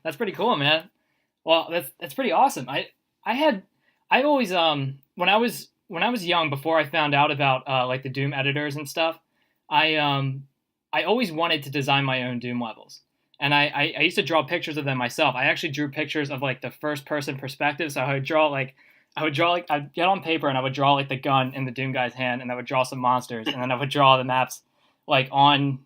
That's pretty cool, man. Well, that's pretty awesome. I always when I was young, before I found out about like the Doom editors and stuff, I always wanted to design my own Doom levels. And I used to draw pictures of them myself. I actually drew pictures of like the first person perspective. So I would draw like I'd get on paper and I would draw like the gun in the Doom guy's hand, and I would draw some monsters, and then I would draw the maps like on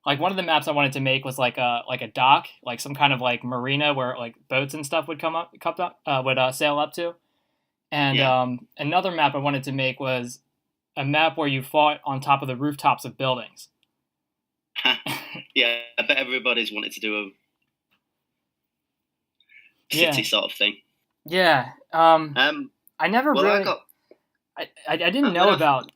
like one of the maps I wanted to make was like a dock, like some kind of like marina where like boats and stuff would sail up to. And Yeah. another map I wanted to make was a map where you fought on top of the rooftops of buildings. Yeah, I bet everybody's wanted to do a Yeah, city sort of thing. yeah. I never Well, I really, got I didn't when know about,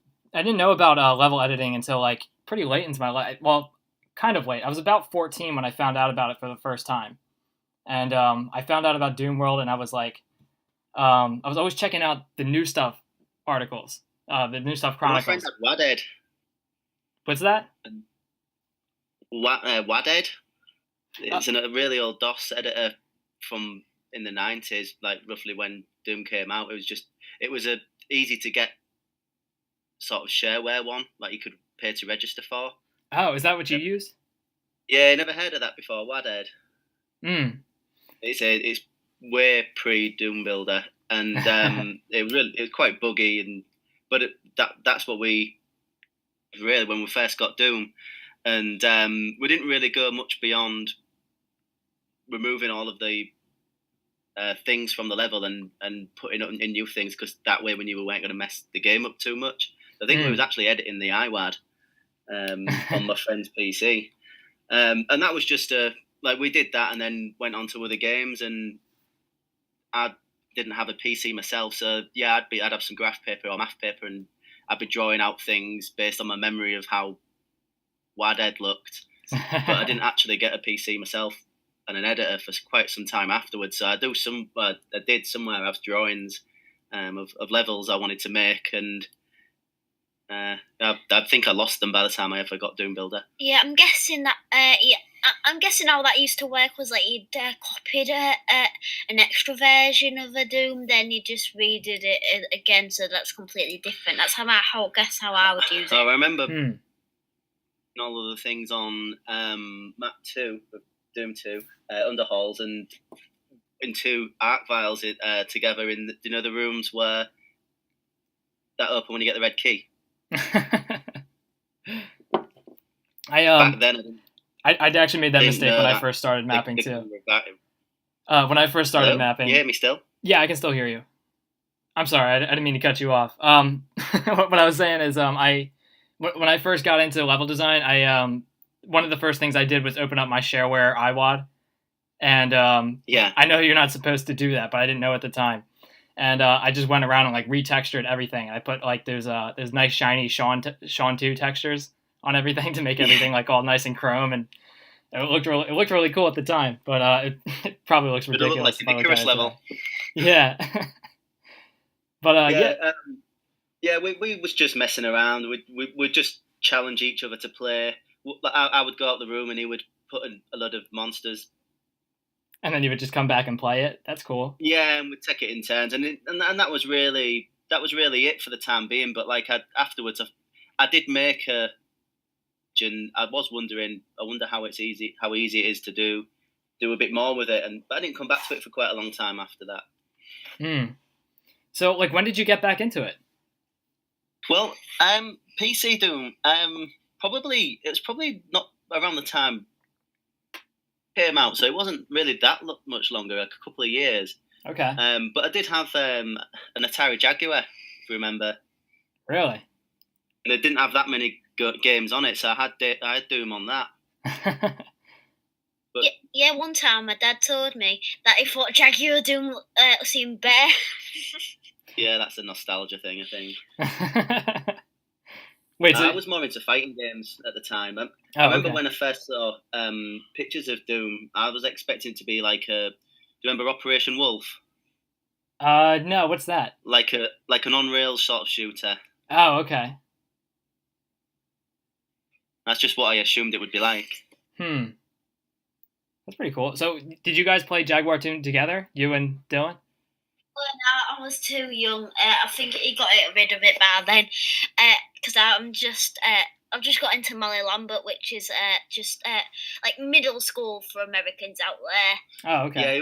level editing until like pretty late into my life. Well, kind of late. I was about 14 when I found out about it for the first time, and I found out about Doom World, and I was like, I was always checking out the new stuff articles, the new stuff my friend chronicles. had Waded. What's that? Waded. Uh, It's a really old DOS editor from in the 90s, like roughly when Doom came out. It was a easy to get sort of shareware one, like you could pay to register for. oh, is that what you use? Yeah, I never heard of that before. Waded. Hmm. It's way pre Doom Builder, and it was quite buggy, that's what we really when we first got Doom, and we didn't really go much beyond removing all of the things from the level and putting in new things, because that way we knew we weren't going to mess the game up too much. I think we was actually editing the iWad on my friend's PC, and that was just like we did that and then went on to other games, and I didn't have a PC myself, so yeah, I'd have some graph paper or math paper, and I'd be drawing out things based on my memory of how WAD looked. But I didn't actually get a PC myself and an editor for quite some time afterwards. So I did somewhere have drawings of levels I wanted to make, and I think I lost them by the time I ever got Doom Builder. Yeah, I'm guessing that. Yeah, I'm guessing how that used to work was like you'd copied an extra version of a Doom, then you just redid it again, so that's completely different. That's how I would use it. I remember all of the things on map 2 of Doom 2 underhalls and into arc vials together in the rooms where that open when you get the red key. Back then, I'd actually made that mistake when I first started mapping too. When I first started mapping, you hear me still? Yeah, I can still hear you. I'm sorry, I didn't mean to cut you off. What I was saying is, when I first got into level design, one of the first things I did was open up my shareware iWad, and I know you're not supposed to do that, but I didn't know at the time, and I just went around and like retextured everything. I put like there's nice shiny Sean 2 textures on everything to make everything like all nice and chrome, and it looked really cool at the time, but it probably looks ridiculous. It looked like the level. Yeah. But we was just messing around. We'd just challenge each other to play. I would go out the room and he would put a lot of monsters. And then you would just come back and play it. That's cool. Yeah, and we'd take it in turns, and that was really it for the time being. But like afterwards, I did make a. And I was wondering. I wonder how easy it is to do a bit more with it, but I didn't come back to it for quite a long time after that. So, like, when did you get back into it? Well, PC Doom. It was probably not around the time it came out, so it wasn't really that much longer. A couple of years. Okay. But I did have an Atari Jaguar, if you remember. Really? And it didn't have that many games on it, so I had Doom on that. But, yeah, one time my dad told me that he thought Jaguar Doom seemed better. Yeah, that's a nostalgia thing, I think. Wait, I was more into fighting games at the time. I remember when I first saw pictures of Doom, I was expecting to be like do you remember Operation Wolf? No, what's that? Like an on-rails sort of shooter. Oh, okay. That's just what I assumed it would be like. That's pretty cool. So, did you guys play Jaguar Tune together, you and Dylan? Well, no, I was too young. I think he got rid of it by then. Because I've just got into Molly Lambert, which is just like middle school for Americans out there. Oh, okay. Yeah, he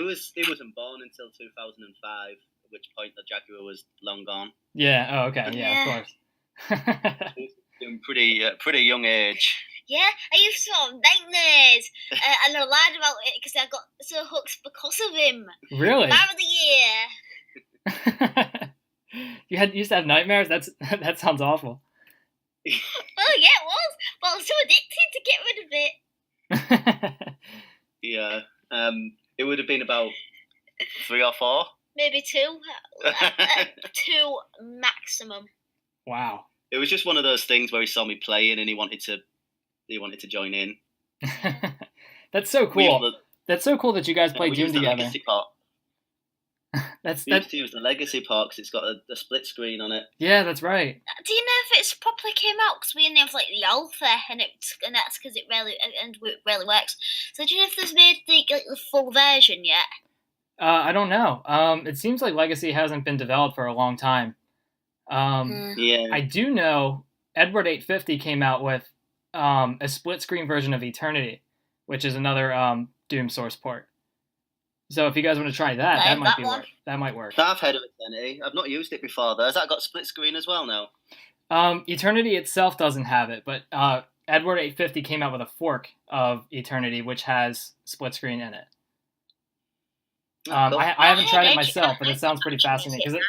wasn't born until 2005, at which point the Jaguar was long gone. Yeah. Oh, okay. Yeah, of course. In pretty young age. Yeah, I used to have nightmares, and I lied about it because I got so hooked because of him. Really? Man of the year. You used to have nightmares? That sounds awful. Oh yeah, it was. But I was so addicted to get rid of it. Yeah. It would have been about 3 or 4. Maybe 2. 2 maximum. Wow. It was just one of those things where he saw me playing and he wanted to join in. That's so cool. That's so cool that you guys play Doom together. Used to use the legacy port because it's got a split screen on it. Yeah, that's right. Do you know if it's properly came out? Because we only have like the alpha, and that's because it really works. So do you know if there's made the full version yet? I don't know. It seems like Legacy hasn't been developed for a long time. Yeah. I do know Edward 850 came out with a split screen version of Eternity, which is another Doom source port. So if you guys want to try that, that might work. I've heard of Eternity. I've not used it before though. Has that got split screen as well now? Eternity itself doesn't have it, but Edward 850 came out with a fork of Eternity, which has split screen in it. Cool. I haven't tried it myself, but it sounds pretty fascinating because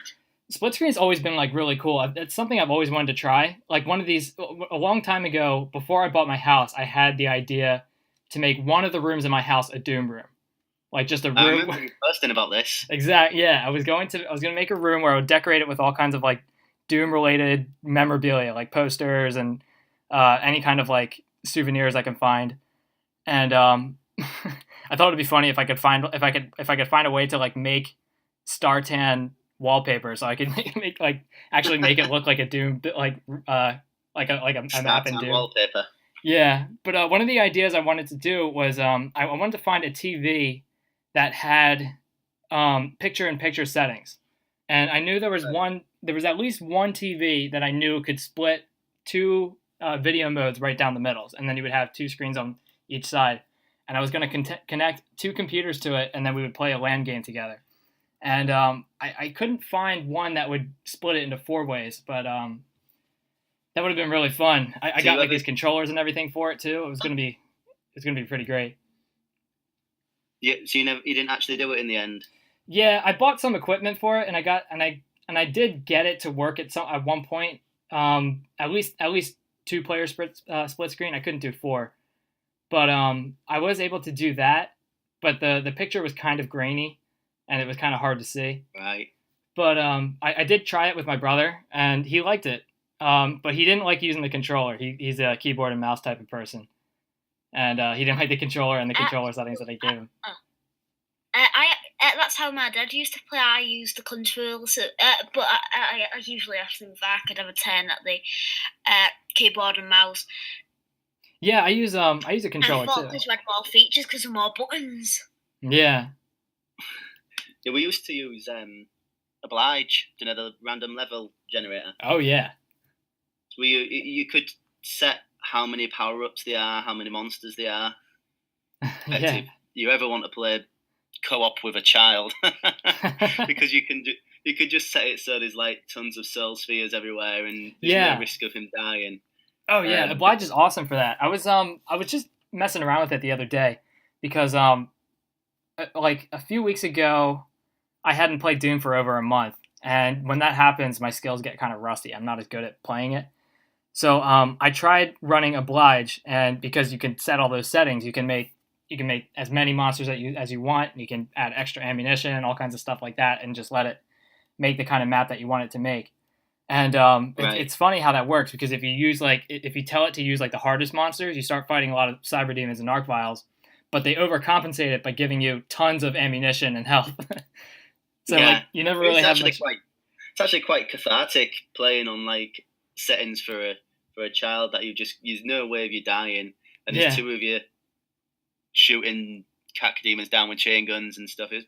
split screen has always been like really cool. It's something I've always wanted to try. Like one of these, a long time ago, before I bought my house, I had the idea to make one of the rooms in my house a Doom room. Like just a room. I remember you posting about this. Exactly. Yeah, I was going to make a room where I would decorate it with all kinds of like Doom related memorabilia, like posters and any kind of like souvenirs I can find. And I thought it'd be funny if I could find a way to like make Startan wallpaper, so I could make it look like a Doom like a map in Doom wallpaper. Yeah, but one of the ideas I wanted to do was I wanted to find a TV that had picture-in-picture settings, and I knew there was at least one TV that I knew could split 2 video modes right down the middles, and then you would have 2 screens on each side. And I was going to connect 2 computers to it, and then we would play a LAN game together. And I couldn't find one that would split it into 4 ways, but that would have been really fun. I got like these controllers and everything for it too. It's gonna be pretty great. Yeah, so you didn't actually do it in the end. Yeah, I bought some equipment for it, and I did get it to work at one point. At least 2-player split screen. I couldn't do 4, but I was able to do that. But the picture was kind of grainy, and it was kind of hard to see. Right. But I did try it with my brother, and he liked it. But he didn't like using the controller. He's a keyboard and mouse type of person. And he didn't like the controller and the controller settings that I gave him. That's how my dad used to play. I used the controls, but I usually asked him if I could have a turn at the keyboard and mouse. Yeah, I use a controller too. I thought because we had more features because of more buttons. Yeah. Yeah, we used to use Oblige, the random level generator. Oh yeah. So you could set how many power-ups there are, how many monsters there are. Yeah. If you ever want to play co-op with a child, because you could just set it so there's like tons of soul spheres everywhere, and there's no risk of him dying. Oh yeah, Oblige is awesome for that. I was just messing around with it the other day because like a few weeks ago, I hadn't played Doom for over a month, and when that happens, my skills get kind of rusty. I'm not as good at playing it. So I tried running Oblige, and because you can set all those settings, you can make as many monsters as you want. You can add extra ammunition and all kinds of stuff like that, and just let it make the kind of map that you want it to make. And it's funny how that works, because if you tell it to use like the hardest monsters, you start fighting a lot of cyber demons and arc vials, but they overcompensate it by giving you tons of ammunition and health. So like you never really have much. It's actually quite cathartic playing on like settings for a child that there's no way of you dying, and there's 2 of you shooting demons down with chain guns and stuff. It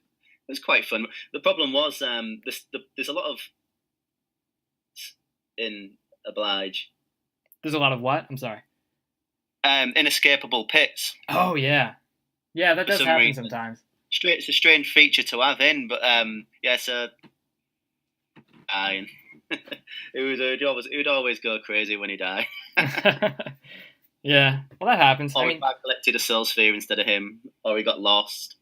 was quite fun. The problem was there's a lot of in Oblige. There's a lot of what? I'm sorry. Inescapable pits. Oh yeah, that does happen sometimes. It's a strange feature to have in, but so dying. It would always go crazy when he died. Yeah, well that happens. Or I collected a soul sphere instead of him, or he got lost.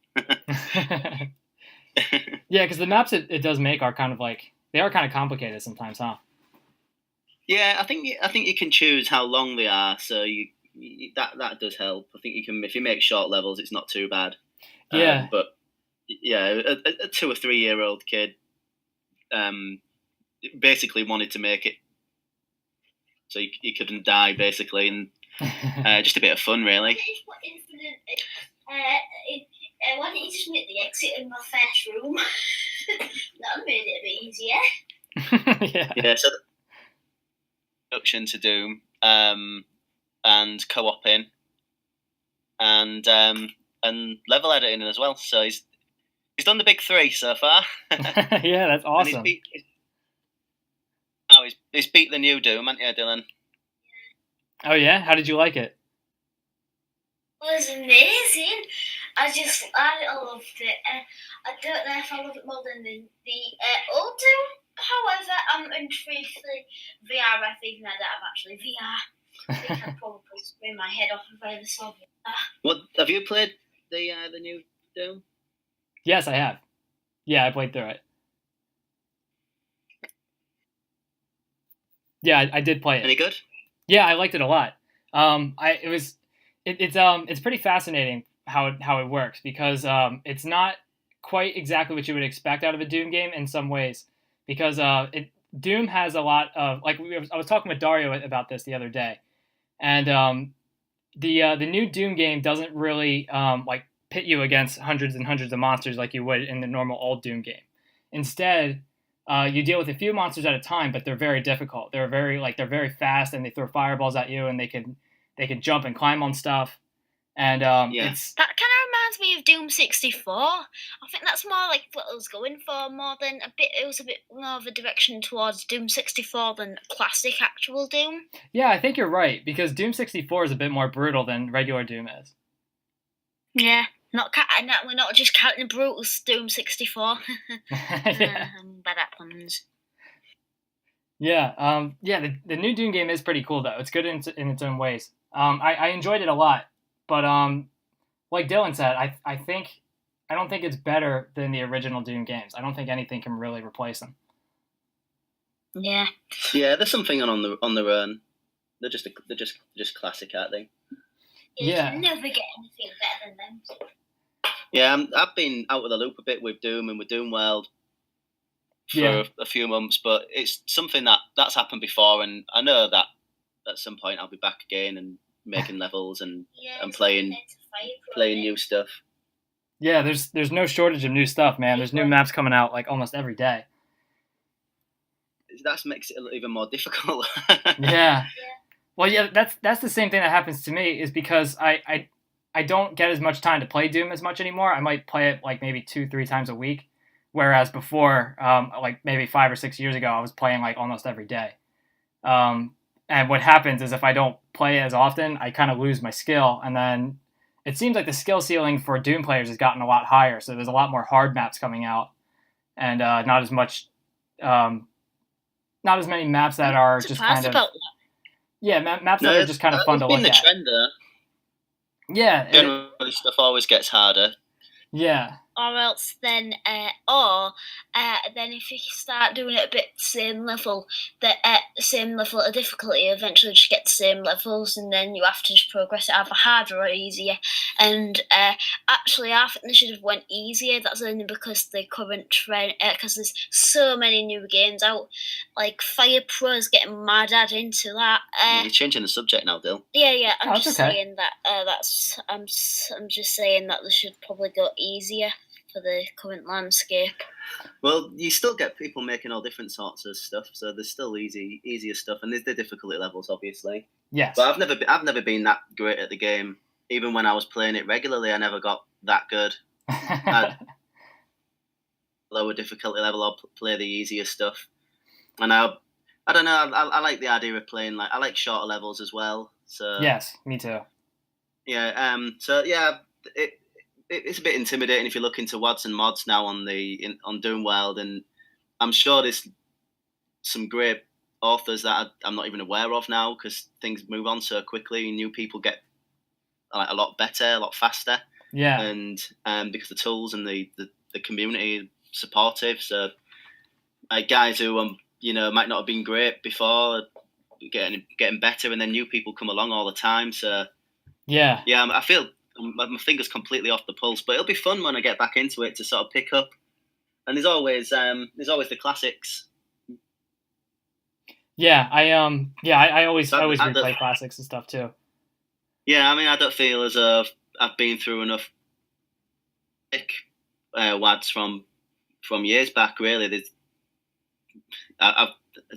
Yeah, because the maps it does make are kind of like they are kind of complicated sometimes, huh? Yeah, I think you can choose how long they are, so that does help. I think you can, if you make short levels, it's not too bad. Yeah, but yeah, a 2 or 3 year old kid basically wanted to make it so he couldn't die, basically, and just a bit of fun, really. Why didn't you just make the exit in my first room? That made it a bit easier. Yeah. So introduction to Doom, and co-oping, and level editing as well. So he's done the big 3 so far. Yeah, that's awesome. He's beat the new Doom, hasn't you, Dylan? Oh yeah, how did you like it? It was amazing. I loved it. I don't know if I love it more than the old Doom. However, I'm intrigued for VR. I think now that I'm actually VR, I think I'd probably scream my head off if I ever saw VR. What have you played the new Doom? Yes, I have. Yeah, I played through it. Yeah, I did play it. Any good? Yeah, I liked it a lot. It's pretty fascinating how it works because it's not quite exactly what you would expect out of a Doom game in some ways because Doom has a lot of I was talking with Dario about this the other day, and the new Doom game doesn't really pit you against hundreds and hundreds of monsters like you would in the normal old Doom game. Instead, you deal with a few monsters at a time, but they're very difficult. They're very fast, and they throw fireballs at you, and they can jump and climb on stuff. And it's that kind of reminds me of Doom 64. I think that's more like what I was going for, more than it was a bit more of a direction towards Doom 64 than classic actual Doom. Yeah, I think you're right because Doom 64 is a bit more brutal than regular Doom is. Yeah. We're not just counting brutal Doom 64. Yeah. Bad at puns. Yeah, the new Doom game is pretty cool though. It's good in its own ways. I enjoyed it a lot, but like Dylan said, I don't think it's better than the original Doom games. I don't think anything can really replace them. Yeah. Yeah, there's something on their own. They're just classic, aren't they? Yeah. You can never get anything better than them. Yeah, I've been out of the loop a bit with Doom and with Doom World for a few months, but it's something that's happened before, and I know that at some point I'll be back again and making levels and playing new stuff. Yeah, there's no shortage of new stuff, man. There's new maps coming out like almost every day. That makes it even more difficult. Yeah. Well, yeah, that's the same thing that happens to me is because I don't get as much time to play Doom as much anymore. I might play it like maybe 2-3 times a week, whereas before, like maybe 5 or 6 years ago, I was playing like almost every day. And what happens is if I don't play as often, I kind of lose my skill, and then it seems like the skill ceiling for Doom players has gotten a lot higher. So there's a lot more hard maps coming out, and not as many maps that are just kind of maps that are just kind of fun to look at. It's been the trend though. Yeah. Generally, stuff always gets harder. Yeah. Or else then, then if you start doing it a bit same level of difficulty, eventually just get the same levels, and then you have to just progress it either harder or easier. And actually, I think they should have went easier. That's only because the current trend, because there's so many new games out. Like Fire Pro is getting mad at into that. You're changing the subject now, Dill. Yeah. I'm just saying that. I'm just saying that they should probably go easier for the current landscape. Well, you still get people making all different sorts of stuff, so there's still easier stuff, and there's the difficulty levels, obviously. Yes. But I've never been that great at the game. even when I was playing it regularly, I never got that good. I'd lower difficulty level or play the easier stuff. And I don't know. I like the idea of playing I like shorter levels as well. So Yes, me too. yeah. So yeah, it's a bit intimidating if you look into WADs and mods now on Doom World, and I'm sure there's some great authors that I'm not even aware of now because things move on so quickly. New people get a lot better, a lot faster. Yeah. And because the tools and the community are supportive, so guys who might not have been great before getting better, and then new people come along all the time. So yeah, I feel my finger's completely off the pulse, but it'll be fun when I get back into it to sort of pick up. And there's always the classics. Yeah, I always replay classics and stuff too. Yeah, I mean, I don't feel as though I've been through enough WADs from years back. Really, I've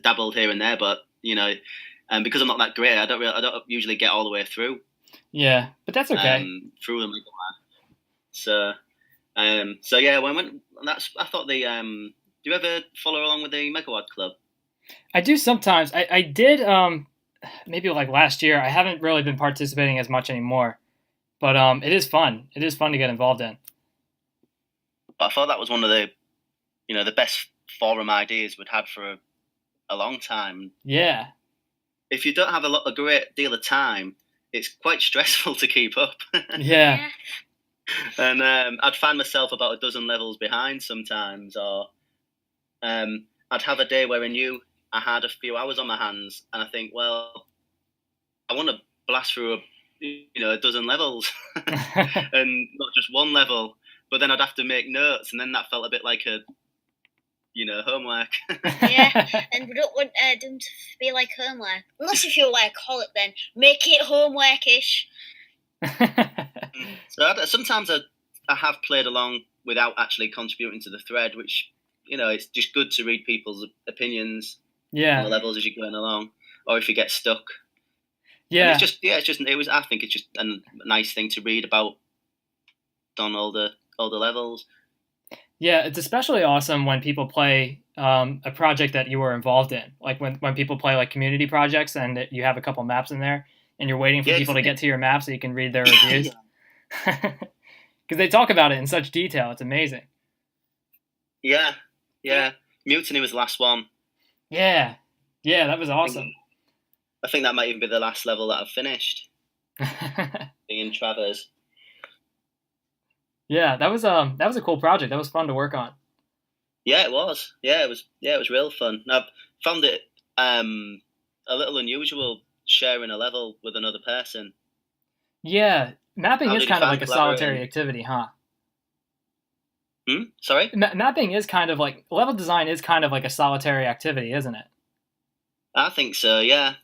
dabbled here and there, but because I'm not that great, I don't usually get all the way through. Yeah, but that's okay. Through the megawad. So yeah, I thought the do you ever follow along with the Megawad Club? I do sometimes. I did maybe like last year. I haven't really been participating as much anymore, but it is fun. It is fun to get involved in. I thought that was one of the the best forum ideas we'd had for a long time. Yeah. If you don't have a great deal of time, it's quite stressful to keep up. Yeah. And I'd find myself about a dozen levels behind sometimes, or I'd have a day where I knew I had a few hours on my hands, and I think, well, I want to blast through a dozen levels, and not just one level. But then I'd have to make notes, and then that felt a bit like homework. Yeah, and we don't want them to be like homework. Unless if you're like alcoholic, then make it homework-ish. So sometimes I have played along without actually contributing to the thread, which, it's just good to read people's opinions on the levels as you're going along, or if you get stuck. Yeah. And I think it's just a nice thing to read about on all the levels. Yeah, it's especially awesome when people play a project that you were involved in. Like when people play like community projects and you have a couple maps in there and you're waiting for people to get to your map so you can read their reviews. Because they talk about it in such detail. It's amazing. Yeah. Mutiny was the last one. Yeah, that was awesome. I think that might even be the last level that I've finished. Being Travers. Yeah, that was a cool project. That was fun to work on. Yeah, it was. Yeah, it was real fun. I found it a little unusual sharing a level with another person. Yeah, mapping is kind of like a solitary activity, huh? Sorry? Mapping is kind of like level design is kind of like a solitary activity, isn't it? I think so. Yeah.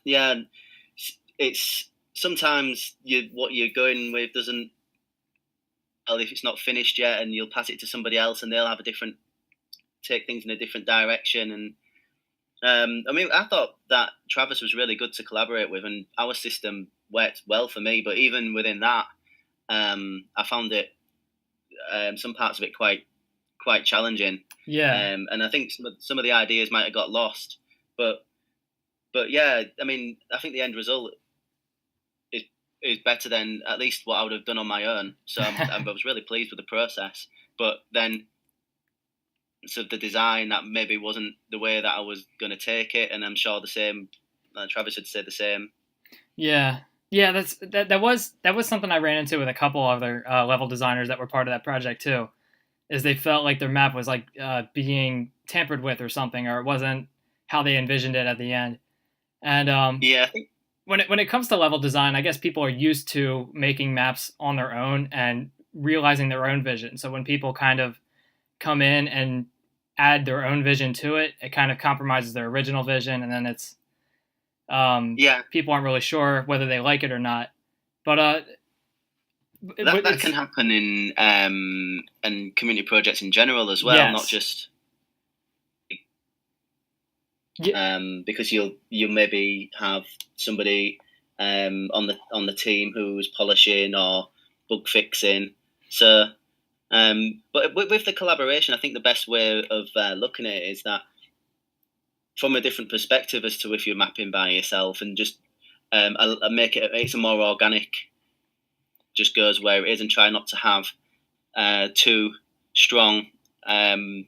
It's sometimes what you're going with doesn't. Well, if it's not finished yet, and you'll pass it to somebody else, and they'll have take things in a different direction. And I mean, I thought that Travis was really good to collaborate with, and our system worked well for me. But even within that, I found it some parts of it quite challenging. Yeah. And I think some of the ideas might have got lost, but yeah, I mean, I think the end result is better than at least what I would have done on my own. So I was really pleased with the process. But then, so the design, that maybe wasn't the way that I was going to take it, and I'm sure the same. Travis would say the same. Yeah, that was something I ran into with a couple other level designers that were part of that project too. Is they felt like their map was like being tampered with or something, or it wasn't how they envisioned it at the end. And yeah, I think. When it comes to level design, I guess people are used to making maps on their own and realizing their own vision. So when people kind of come in and add their own vision to it, it kind of compromises their original vision, and then it's people aren't really sure whether they like it or not. But that can happen in community projects in general as well, not just. Yeah. Because you'll maybe have somebody on the team who's polishing or bug fixing. So, but with the collaboration, I think the best way of looking at it is that from a different perspective as to if you're mapping by yourself, and just make it's a more organic, just goes where it is, and try not to have too strong a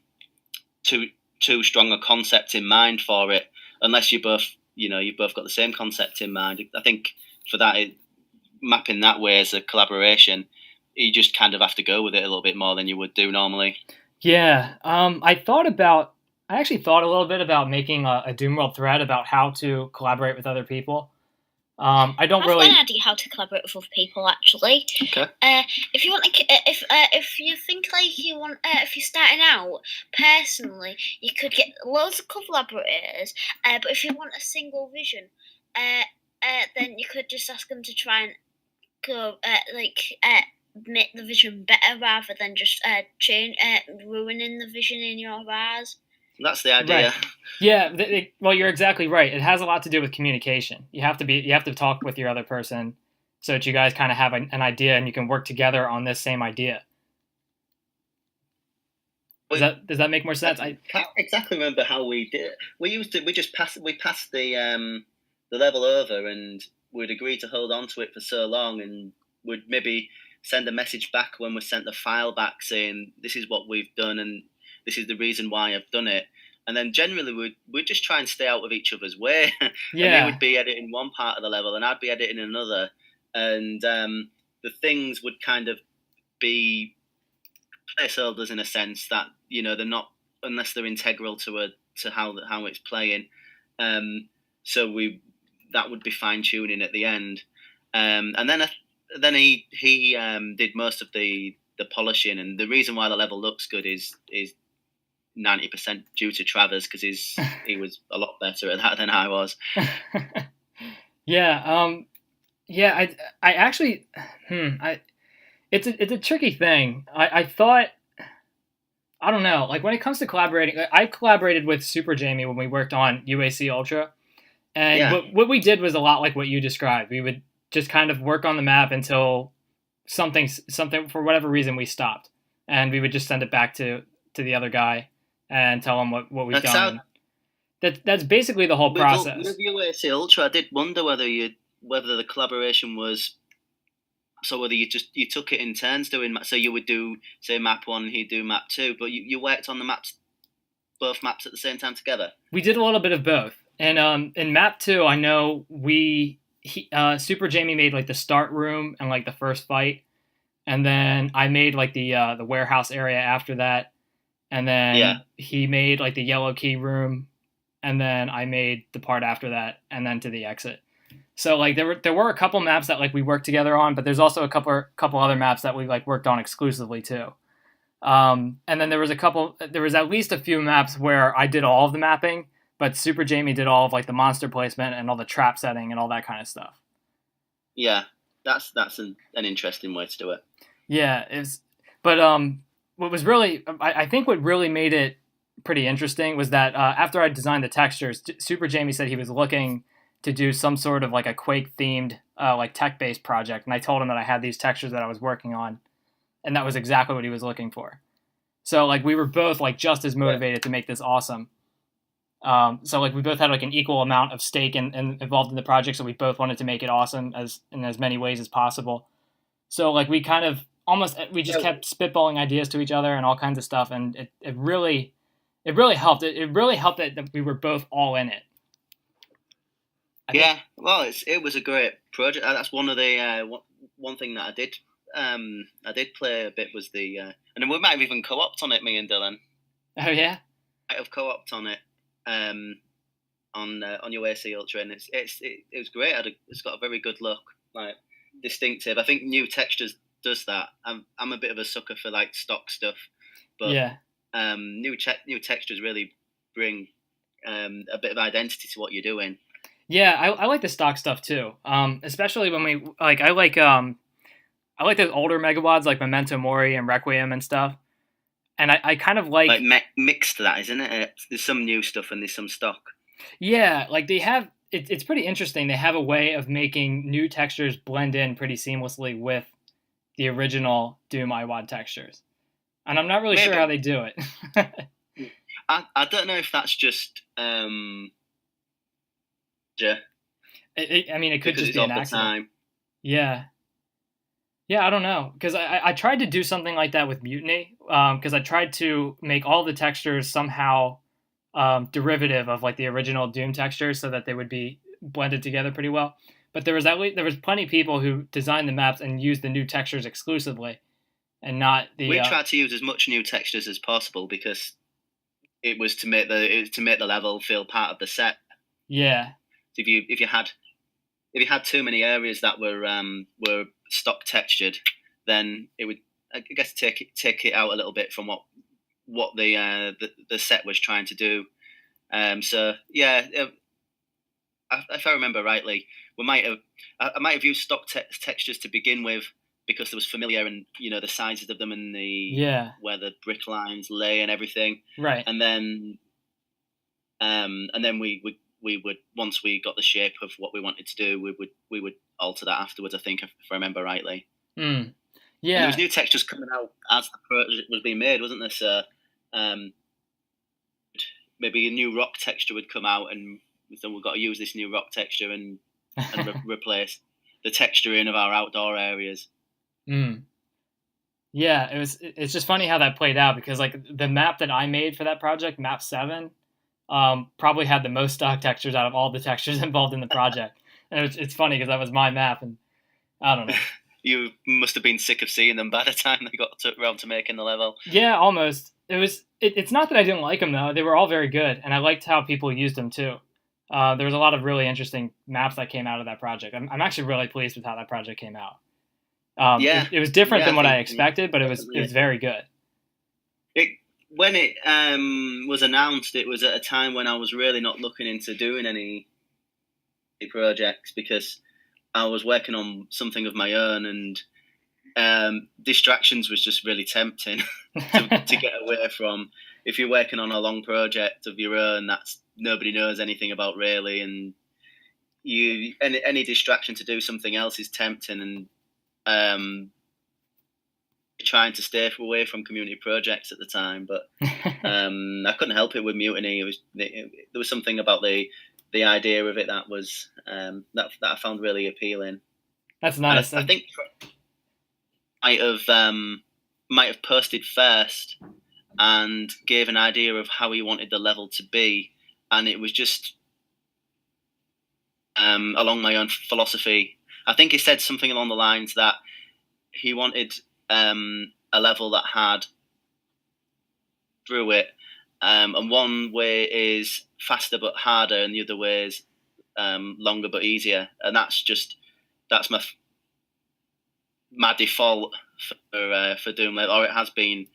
concept in mind for it, unless you've both got the same concept in mind. I think for that, mapping that way as a collaboration, you just kind of have to go with it a little bit more than you would do normally. Yeah, I actually thought a little bit about making a Doom World thread about how to collaborate with other people. I don't really. I've got an idea how to collaborate with other people, actually. Okay. If you want, if you think like you want, if you're starting out, personally, you could get loads of collaborators. But if you want a single vision, then you could just ask them to try and go, make the vision better rather than just ruining the vision in your Rs. That's the idea. Right. Yeah, well, you're exactly right. It has a lot to do with communication. You have to talk with your other person so that you guys kind of have an idea and you can work together on this same idea. Does that make more sense? I can't exactly remember how we did it. We passed the level over, and we'd agree to hold on to it for so long, and would maybe send a message back when we sent the file back saying this is what we've done and this is the reason why I've done it. And then generally we'd just try and stay out of each other's way. Yeah. And they would be editing one part of the level and I'd be editing another. And the things would kind of be placeholders in a sense that, they're not, unless they're integral to how it's playing. So that would be fine tuning at the end. And then he did most of the polishing, and the reason why the level looks good is 90% due to Travers, because he was a lot better at that than I was. Yeah. I actually, it's a tricky thing. I thought, I don't know, like when it comes to collaborating, I collaborated with Super Jamie when we worked on UAC Ultra, and what we did was a lot like what you described. We would just kind of work on the map until something for whatever reason we stopped, and we would just send it back to the other guy and tell him what we've done. That's basically the whole process. With UAC Ultra, I did wonder whether the collaboration was, so whether you took it in turns doing, so you would do, say, map 1, he'd do map 2, but you worked on both maps at the same time together? We did a little bit of both. And in map 2, I know Super Jamie made like the start room and like the first fight, and then I made like the warehouse area after that, and then he made like the yellow key room, and then I made the part after that, and then to the exit. So like there were a couple maps that like we worked together on, but there's also a couple other maps that we like worked on exclusively too. And then there was at least a few maps where I did all of the mapping, but Super Jamie did all of like the monster placement and all the trap setting and all that kind of stuff. Yeah, that's an interesting way to do it. Yeah, but what was really, I think what really made it pretty interesting was that after I designed the textures, Super Jamie said he was looking to do some sort of like a Quake themed like tech-based project, and I told him that I had these textures that I was working on, and that was exactly what he was looking for. So like we were both like just as motivated to make this awesome. So like we both had like an equal amount of stake and involved in the project, so we both wanted to make it awesome in as many ways as possible. So like we kind of we just kept spitballing ideas to each other and all kinds of stuff, and it really helped. It really helped that we were both all in it. Well, it was a great project. That's one of the one thing that I did play a bit was the and then we might have even co-opted on it, me and Dylan. Oh yeah, I have co-opted on it on your AC Ultra, and it was great. It's got a very good look, like distinctive. I think new textures does that. I'm a bit of a sucker for like stock stuff, but new textures really bring a bit of identity to what you're doing. Yeah, I like the stock stuff too. Especially when we like I like those older megawads like Memento Mori and Requiem and stuff. And I kind of like mixed that, isn't it? There's some new stuff and there's some stock. Yeah, like they have it's pretty interesting. They have a way of making new textures blend in pretty seamlessly with the original Doom iWAD textures, and I'm not really sure how they do it. I don't know if that's just I mean, it could just be an accident. Yeah, I don't know, because I tried to do something like that with Mutiny, because I tried to make all the textures somehow derivative of like the original Doom textures, so that they would be blended together pretty well. But there was plenty of people who designed the maps and used the new textures exclusively, and not the. We tried to use as much new textures as possible because it was to make the level feel part of the set. Yeah. So if you had too many areas that were stock textured, then it would, I guess, take it out a little bit from what the set was trying to do. So yeah, if I remember rightly, I might have used stock textures to begin with because there was familiar and the sizes of them and where the brick lines lay and everything. Right. And then we would, once we got the shape of what we wanted to do, we would alter that afterwards, I think, if I remember rightly. Yeah. And there was new textures coming out as the project was being made, wasn't there? So maybe a new rock texture would come out, and so we've got to use this new rock texture and replace the texturing of our outdoor areas. Yeah, it's just funny how that played out, because like the map that I made for that project, map 7, probably had the most stock textures out of all the textures involved in the project. And it's funny because that was my map, and I don't know. You must have been sick of seeing them by the time they got around to making the level. Yeah, almost. It's not that I didn't like them, though. They were all very good, and I liked how people used them too. There was a lot of really interesting maps that came out of that project. I'm actually really pleased with how that project came out. It was different than what I expected, but it was very good. When it was announced, it was at a time when I was really not looking into doing any projects because I was working on something of my own, and distractions was just really tempting to get away from. If you're working on a long project of your own, that's nobody knows anything about really, and any distraction to do something else is tempting, and trying to stay away from community projects at the time, but I couldn't help it with Mutiny. There was something about the idea of it that was that I found really appealing. That's nice. I think might have posted first and gave an idea of how he wanted the level to be, and it was just along my own philosophy. I think he said something along the lines that he wanted a level that had through it, and one way is faster but harder, and the other way is longer but easier, and that's my default for Doom, or it has been.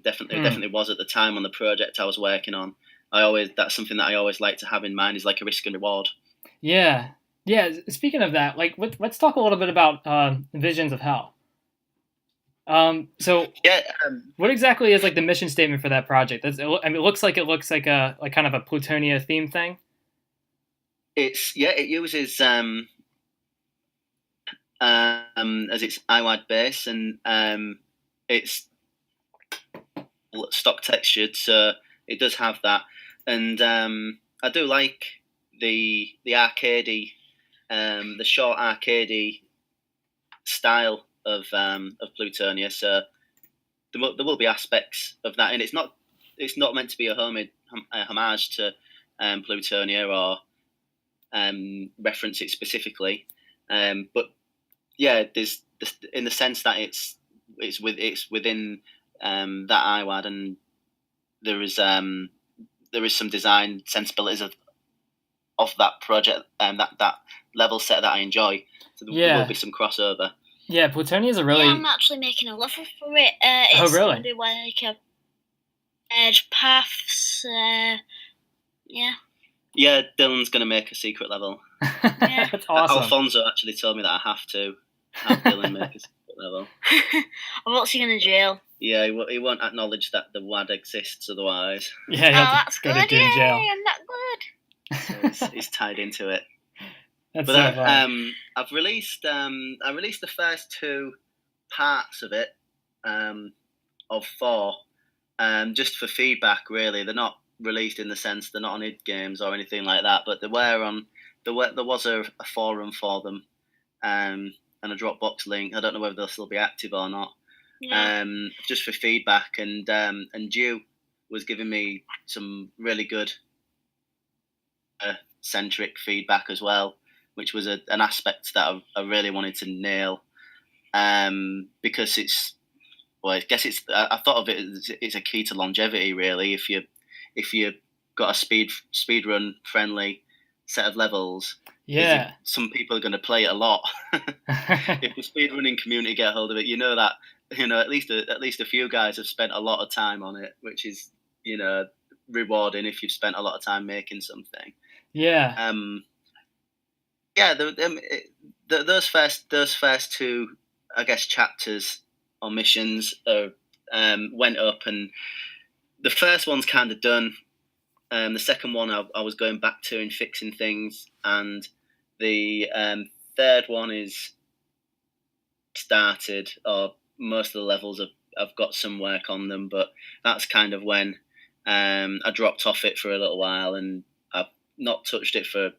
Definitely was at the time on the project I was working on. That's something that I always like to have in mind, is like a risk and reward. Yeah. Speaking of that, like let's talk a little bit about Visions of Hell. What exactly is like the mission statement for that project? It looks like a kind of a Plutonia theme thing. It uses as its iWAD base, and it's stock textured, so it does have that. And I do like the arcadey, the short arcadey style of Plutonia. So there will be aspects of that, and it's not meant to be a homage to Plutonia or reference it specifically. But yeah, there's in the sense that it's within that iWAD, and there is some design sensibilities of that project and that level set that I enjoy. So there will be some crossover. Yeah, Plutonia is a really. Yeah, I'm actually making a level for it. It's really? Gonna be like a edge paths. Yeah. Yeah, Dylan's gonna make a secret level. Yeah. That's awesome. Alfonso actually told me that I have to have Dylan make a secret level. What's he gonna jail? Yeah, he won't acknowledge that the WAD exists otherwise. Yeah, that's go good. to Doom jail. I'm not good. so it's tied into it. That's But so fun. I've released I released the first 2 parts of it, of 4, just for feedback. Really, they're not released in the sense they're not on id Games or anything like that, but there was a forum for them, and a Dropbox link. I don't know whether they'll still be active or not. Yeah. Just for feedback, and Dew was giving me some really good centric feedback as well, which was an aspect that I really wanted to nail, because I guess I thought of it as it's a key to longevity, really. If you got a speed run friendly set of levels, Yeah. some people are going to play it a lot. If the speedrunning community get a hold of it, that at least a few guys have spent a lot of time on it, which is rewarding if you've spent a lot of time making something. Yeah. Those first 2, I guess, chapters or missions went up, and the first one's kind of done. The second one I was going back to and fixing things, and the third one is started, or most of the levels I've got some work on them, but that's kind of when I dropped off it for a little while, and I've not touched it for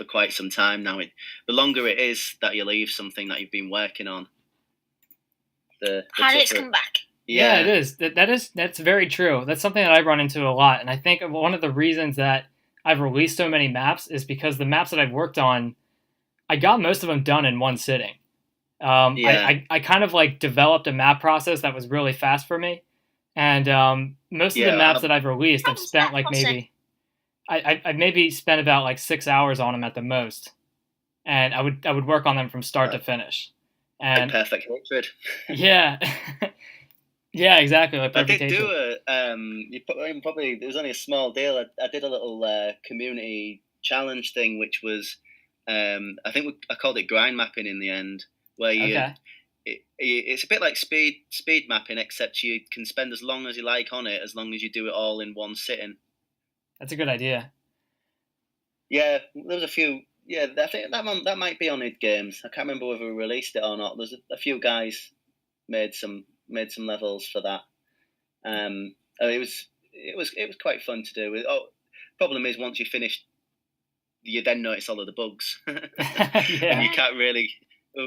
quite some time now. The longer it is that you leave something that you've been working on, the Habits come back. Yeah, it is. That's very true. That's something that I run into a lot, and I think one of the reasons that I've released so many maps is because the maps that I've worked on, I got most of them done in one sitting. I kind of like developed a map process that was really fast for me, and most of the maps that I've released, I've spent like maybe I maybe spent about like 6 hours on them at the most, and I would work on them from start to finish. And like Perfect Hatred. Yeah. Yeah, exactly. Like I did do probably it was only a small deal. I did a little community challenge thing, which was I think I called it grind mapping in the end, where it's a bit like speed mapping, except you can spend as long as you like on it, as long as you do it all in one sitting. That's a good idea. Yeah, there was a few. Yeah, I think that might be on id Games. I can't remember whether we released it or not. There's a few guys made some levels for that. It was quite fun to do. Problem is, once you finish, you then notice all of the bugs, Yeah. and you can't really. I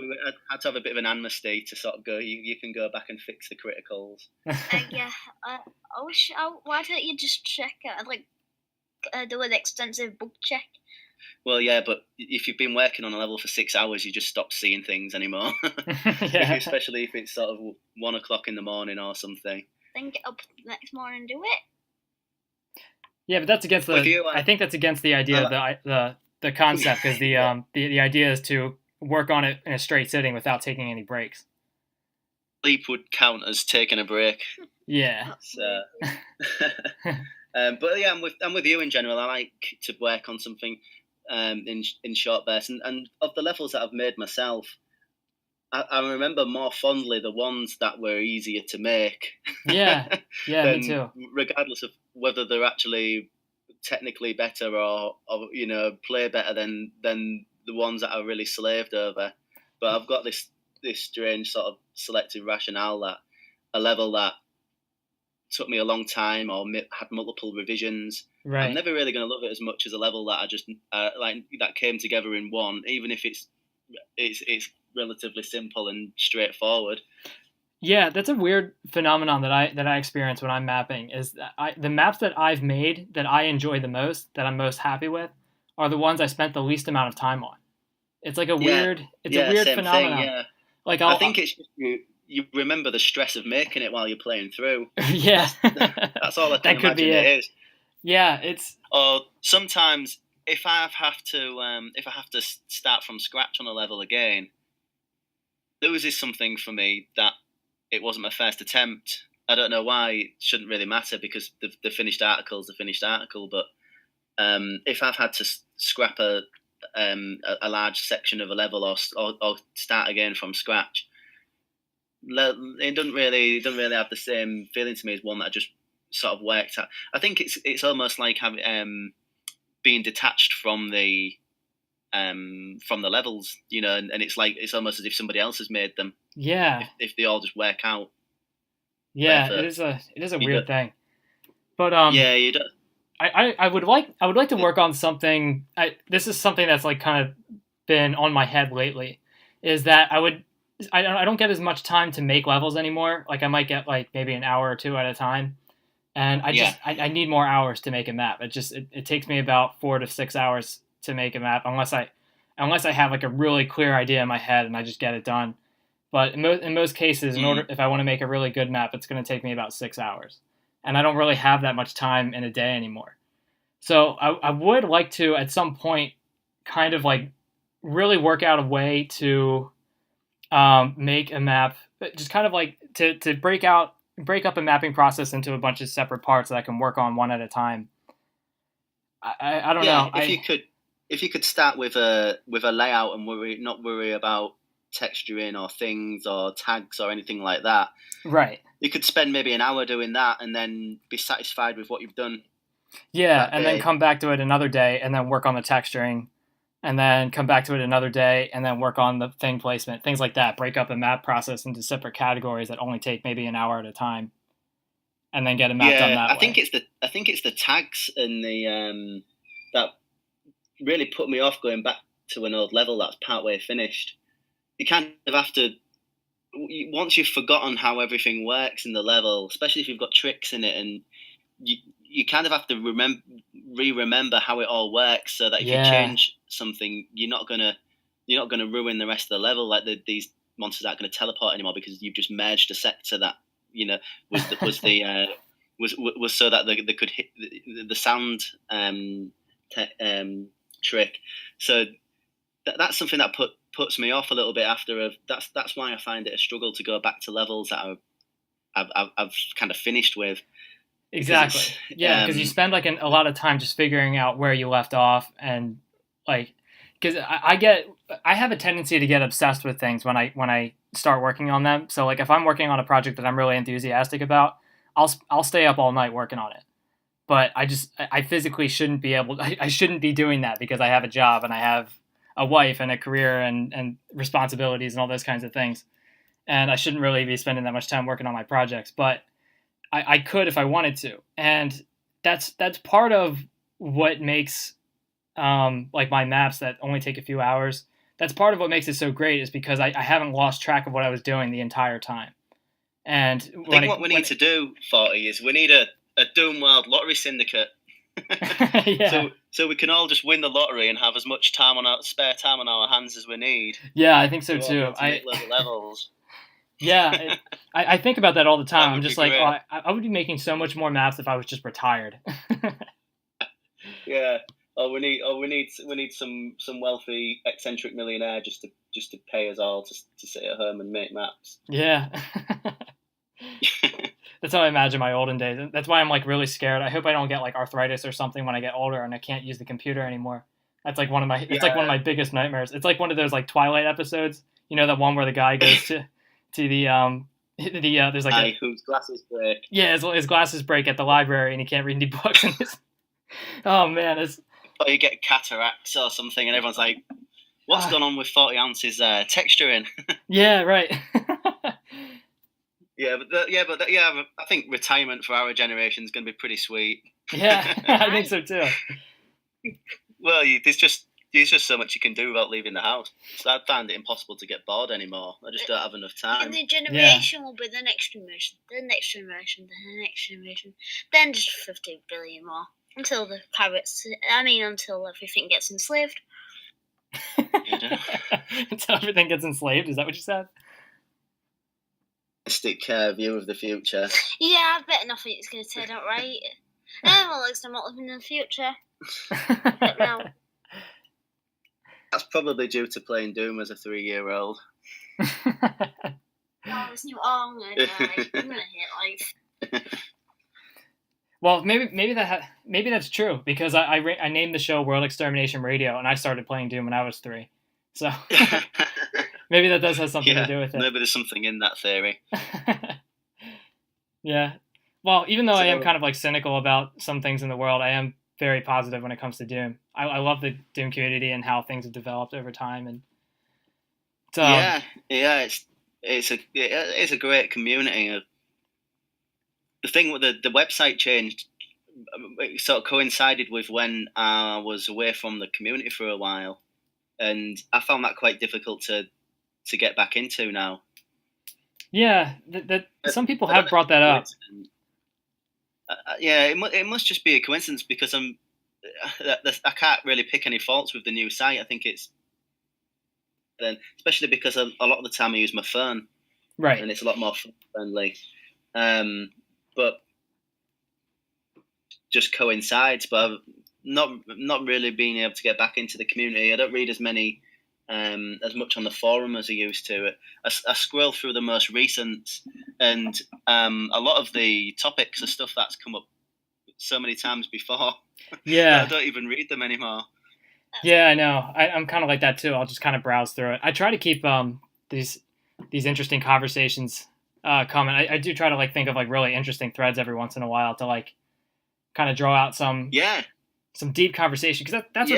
had to have a bit of an amnesty to sort of go. You can go back and fix the criticals. Yeah. Why don't you just check do an extensive bug check? Well, yeah, but if you've been working on a level for 6 hours, you just stop seeing things anymore. Yeah. Especially if it's sort of 1 o'clock in the morning or something. Then get up the next morning and do it. Yeah, but that's against I think that's against the idea of the concept, because the idea is to work on it in a straight sitting without taking any breaks. Sleep would count as taking a break. Yeah. So, but yeah, I'm with you in general. I like to work on something in short bursts, and of the levels that I've made myself, I remember more fondly the ones that were easier to make. Yeah, me too. Regardless of whether they're actually technically better or play better than the ones that I really slaved over. But I've got this strange sort of selective rationale that a level that took me a long time or had multiple revisions, right, I'm never really going to love it as much as a level that I just like that came together in one, even if it's relatively simple and straightforward. Yeah, that's a weird phenomenon that I experience when I'm mapping, is that the maps that I've made that I enjoy the most, that I'm most happy with, are the ones I spent the least amount of time on. It's like a weird phenomenon. Thing, yeah. Like I think it's just you remember the stress of making it while you're playing through. Yeah. That's all I can imagine it is. Yeah, it's. Or sometimes if I have to start from scratch on a level again, loses something for me that it wasn't my first attempt. I don't know why. It shouldn't really matter, because the finished article's the finished article. But if I've had to scrap a large section of a level or start again from scratch, it doesn't really have the same feeling to me as one that I just sort of worked at. I think it's almost like having being detached from the levels, you know, and it's like it's almost as if somebody else has made them. Yeah. If they all just work out. Yeah, it is a weird thing. But yeah, you don't. I would like to work on something. This is something that's like kind of been on my head lately. Is that I don't get as much time to make levels anymore. Like I might get like maybe an hour or two at a time, and I need more hours to make a map. It takes me about 4 to 6 hours to make a map unless I have like a really clear idea in my head and I just get it done. But in most cases, if I want to make a really good map, it's going to take me about 6 hours. And I don't really have that much time in a day anymore. So I would like to, at some point, kind of like really work out a way to make a map, just kind of like to break up a mapping process into a bunch of separate parts that I can work on one at a time. I don't know. If you could start with a layout and not worry about texturing or things or tags or anything like that. Right. You could spend maybe an hour doing that and then be satisfied with what you've done. Yeah, and then come back to it another day and then work on the texturing, and then come back to it another day and then work on the thing placement, things like that. Break up a map process into separate categories that only take maybe an hour at a time, and then get a map done that way. I think it's the tags and the that really put me off going back to an old level that's partway finished. You kind of have to, once you've forgotten how everything works in the level, especially if you've got tricks in it, and you kind of have to remember how it all works, so that if you change something, you're not gonna ruin the rest of the level. Like these monsters aren't going to teleport anymore because you've just merged a sector that was so that they could hit the sound trick. So that's something that puts me off a little bit that's why I find it a struggle to go back to levels that I've kind of finished with. Exactly. Because you spend like a lot of time just figuring out where you left off, and like, because I have a tendency to get obsessed with things when I start working on them. So like if I'm working on a project that I'm really enthusiastic about, I'll stay up all night working on it. But I physically shouldn't be I shouldn't be doing that because I have a job and I have a wife and a career and responsibilities and all those kinds of things. And I shouldn't really be spending that much time working on my projects, but I could if I wanted to. And that's part of what makes like my maps that only take a few hours. That's part of what makes it so great, is because I haven't lost track of what I was doing the entire time. And I think what we need to do, 40, is we need a Doom World lottery syndicate. Yeah. So we can all just win the lottery and have as much spare time on our hands as we need. Yeah, I think so too. Make levels. Yeah, I think about that all the time. I'm just like, I would be making so much more maps if I was just retired. Yeah. We need some wealthy eccentric millionaire just to pay us all to sit at home and make maps. Yeah. That's how I imagine my olden days. That's why I'm like really scared. I hope I don't get like arthritis or something when I get older and I can't use the computer anymore. That's like one of my it's like one of my biggest nightmares. It's like one of those like Twilight episodes. You know, that one where the guy goes to the there's like whose glasses break. Yeah, his glasses break at the library and he can't read any books. And oh man, it's. Or you get cataracts or something, and everyone's like, "What's going on with 40 ounces texturing?" Yeah, right. I think retirement for our generation is going to be pretty sweet. Yeah, I think so too. Well, there's just so much you can do without leaving the house. So I find it impossible to get bored anymore. I just don't have enough time. And the generation will be the next generation, the next generation, the next generation, then just 50 billion more. Until until everything gets enslaved. Until everything gets enslaved? Is that what you said? View of the future. Yeah, I bet nothing's going to turn out right. Well, at least I'm not living in the future. But no. That's probably due to playing Doom as a 3-year-old. This new I'm going to die. I'm going to hate life. Well, maybe that's true, because I named the show World Extermination Radio and I started playing Doom when I was 3, so maybe that does have something to do with it. Maybe there's something in that theory. Yeah, well, even though I am kind of like cynical about some things in the world, I am very positive when it comes to Doom. I love the Doom community and how things have developed over time, and yeah, it's a great community. The thing with the website changed, it sort of coincided with when I was away from the community for a while, and I found that quite difficult to get back into now. Yeah, that some people have brought that up. Yeah, it must just be a coincidence because I can't really pick any faults with the new site. I think it's especially because a lot of the time I use my phone, right, and it's a lot more friendly. But just coincides. But I've not really being able to get back into the community. I don't read as much on the forum as I used to. I scroll through the most recent, and a lot of the topics are stuff that's come up so many times before. Yeah, I don't even read them anymore. Yeah, I know. I'm kind of like that too. I'll just kind of browse through it. I try to keep these interesting conversations coming. I do try to like think of like really interesting threads every once in a while to like kind of draw out some deep conversation, because that's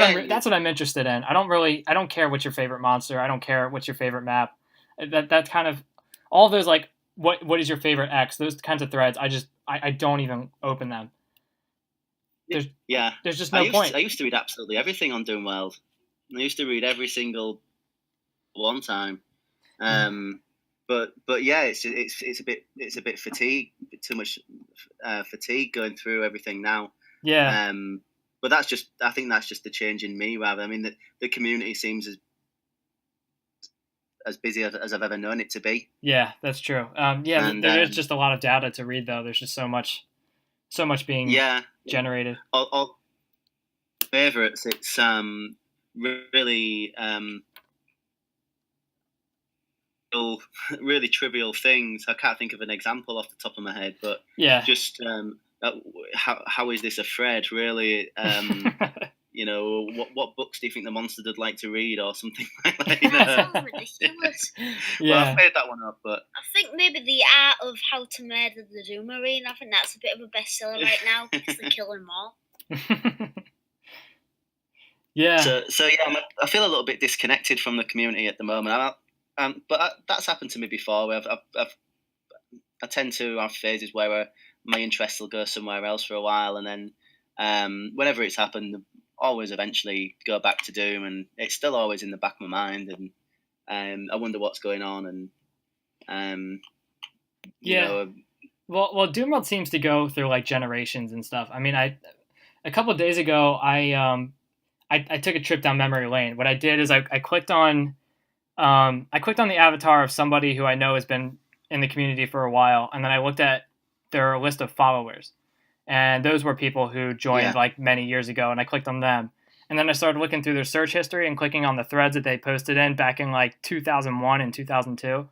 what I'm interested in. I don't care what's your favorite monster. I don't care what's your favorite map. That's kind of all of those, like what is your favorite X, those kinds of threads. I don't even open them. There's just no point. I used to read absolutely everything on Doom World. I used to read every single one time. But yeah, it's a bit fatigued, too much fatigue going through everything now. Yeah. But I think that's just the change in me, rather. I mean, the community seems as busy as I've ever known it to be. Yeah, that's true. There is just a lot of data to read, though. There's just so much being generated. All favorites. It's really really trivial things. I can't think of an example off the top of my head, but just how is this a thread? Really, what books do you think the monster would like to read, or something like that? That sounds ridiculous. Well, I've made that one up, but I think maybe the art of how to murder the Doom Marine. I think that's a bit of a bestseller right now because they're killing more. Yeah. So yeah, I feel a little bit disconnected from the community at the moment. But that's happened to me before. I tend to have phases where my interests will go somewhere else for a while, and then whenever it's happened, always eventually go back to Doom, and it's still always in the back of my mind, and I wonder what's going on, and Well, Doom World seems to go through like generations and stuff. I mean, a couple of days ago, I took a trip down memory lane. What I did is I clicked on the avatar of somebody who I know has been in the community for a while, and then I looked at their list of followers, and those were people who joined like many years ago, and I clicked on them, and then I started looking through their search history and clicking on the threads that they posted in back in like 2001 and 2002,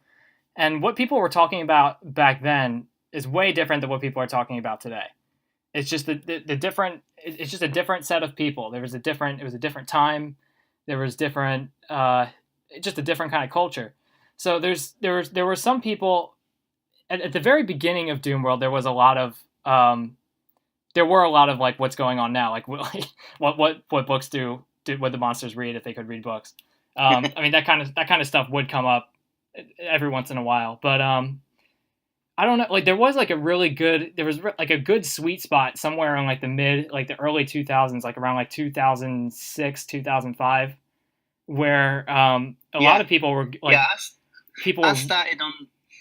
and what people were talking about back then is way different than what people are talking about today. It's just the different. It's just a different set of people. It was a different time. There was different. Just a different kind of culture. So there were some people at the very beginning of Doom World. There were a lot of like what's going on now, like what books do would the monsters read if they could read books. I mean that kind of stuff would come up every once in a while, but I don't know. Like there was like a good sweet spot somewhere in like the early 2000s, like around like 2006 2005. Where a lot of people were like,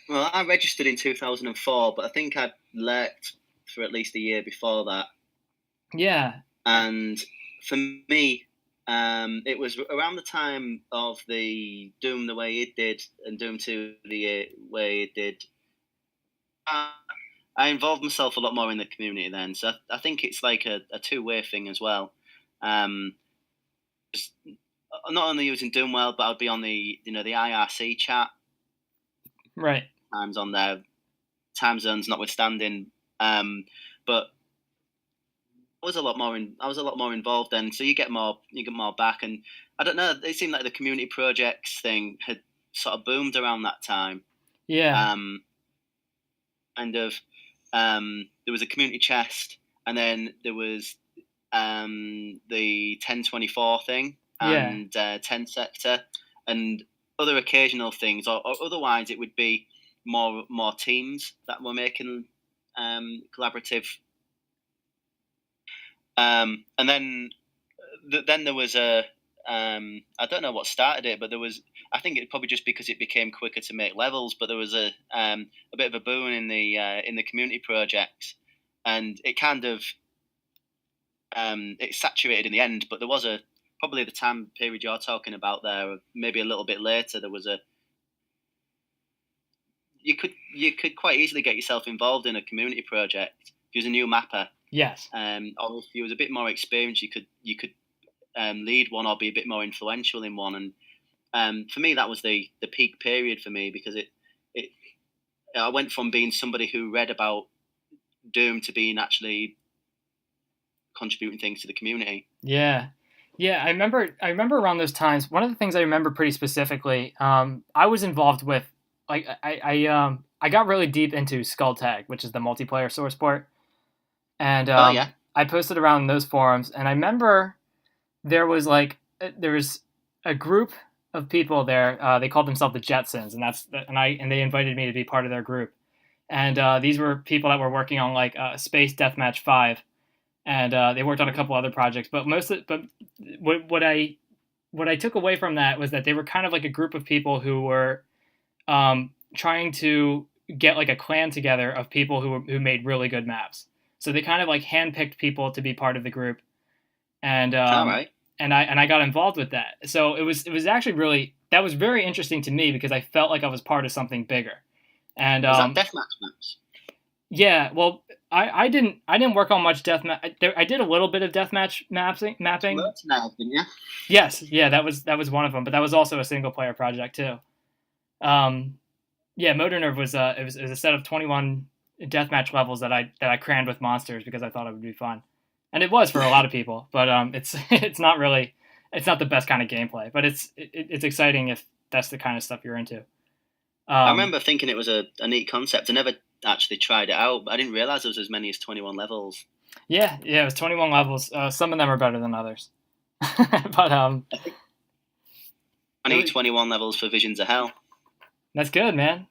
I registered in 2004, but I think I'd lurked for at least a year before that. Yeah. And for me, it was around the time of the Doom the way it did and Doom 2 the way it did. I involved myself a lot more in the community then, so I think it's like a two-way thing as well. Not only using Doom World, but I'd be on the IRC chat, right? Times on there, time zones notwithstanding. But I was a lot more involved then, so you get more back, and I don't know. It seemed like the community projects thing had sort of boomed around that time. Yeah. There was a community chest, and then there was the 1024 thing and 10 sector and other occasional things, or otherwise it would be more teams that were making collaborative. And then there was I don't know what started it, but there was, I think it probably just because it became quicker to make levels, but there was a bit of a boom in the community projects, and it kind of it saturated in the end. But there was probably the time period you're talking about there, maybe a little bit later, there was you could quite easily get yourself involved in a community project if you was a new mapper. Yes. Or if you was a bit more experienced, you could lead one or be a bit more influential in one. And for me, that was the peak period for me, because I went from being somebody who read about Doom to being actually contributing things to the community. Yeah. I remember around those times. One of the things I remember pretty specifically, I was involved with, like, I got really deep into Skull Tag, which is the multiplayer source port. And I posted around those forums, and I remember there was a group of people there. They called themselves the Jetsons, and they invited me to be part of their group. And these were people that were working on like Space Deathmatch 5, and they worked on a couple other projects. But what I took away from that was that they were kind of like a group of people who were trying to get like a clan together of people who made really good maps. So they kind of like handpicked people to be part of the group, and right. and I got involved with that. So it was actually that was very interesting to me, because I felt like I was part of something bigger. And was that deathmatch maps? Yeah, well, I didn't work on much deathmatch. I did a little bit of deathmatch mapping. Now, didn't you? Yes, yeah, that was one of them, but that was also a single player project too. Yeah, Motor Nerve was it was a set of 21 deathmatch levels that I crammed with monsters because I thought it would be fun, and it was for a lot of people. But it's not the best kind of gameplay, but it's exciting if that's the kind of stuff you're into. I remember thinking it was a neat concept. I never actually tried it out, but I didn't realize there was as many as 21 levels. Yeah, it was 21 levels. Some of them are better than others, but I need 21 levels for Visions of Hell. That's good, man.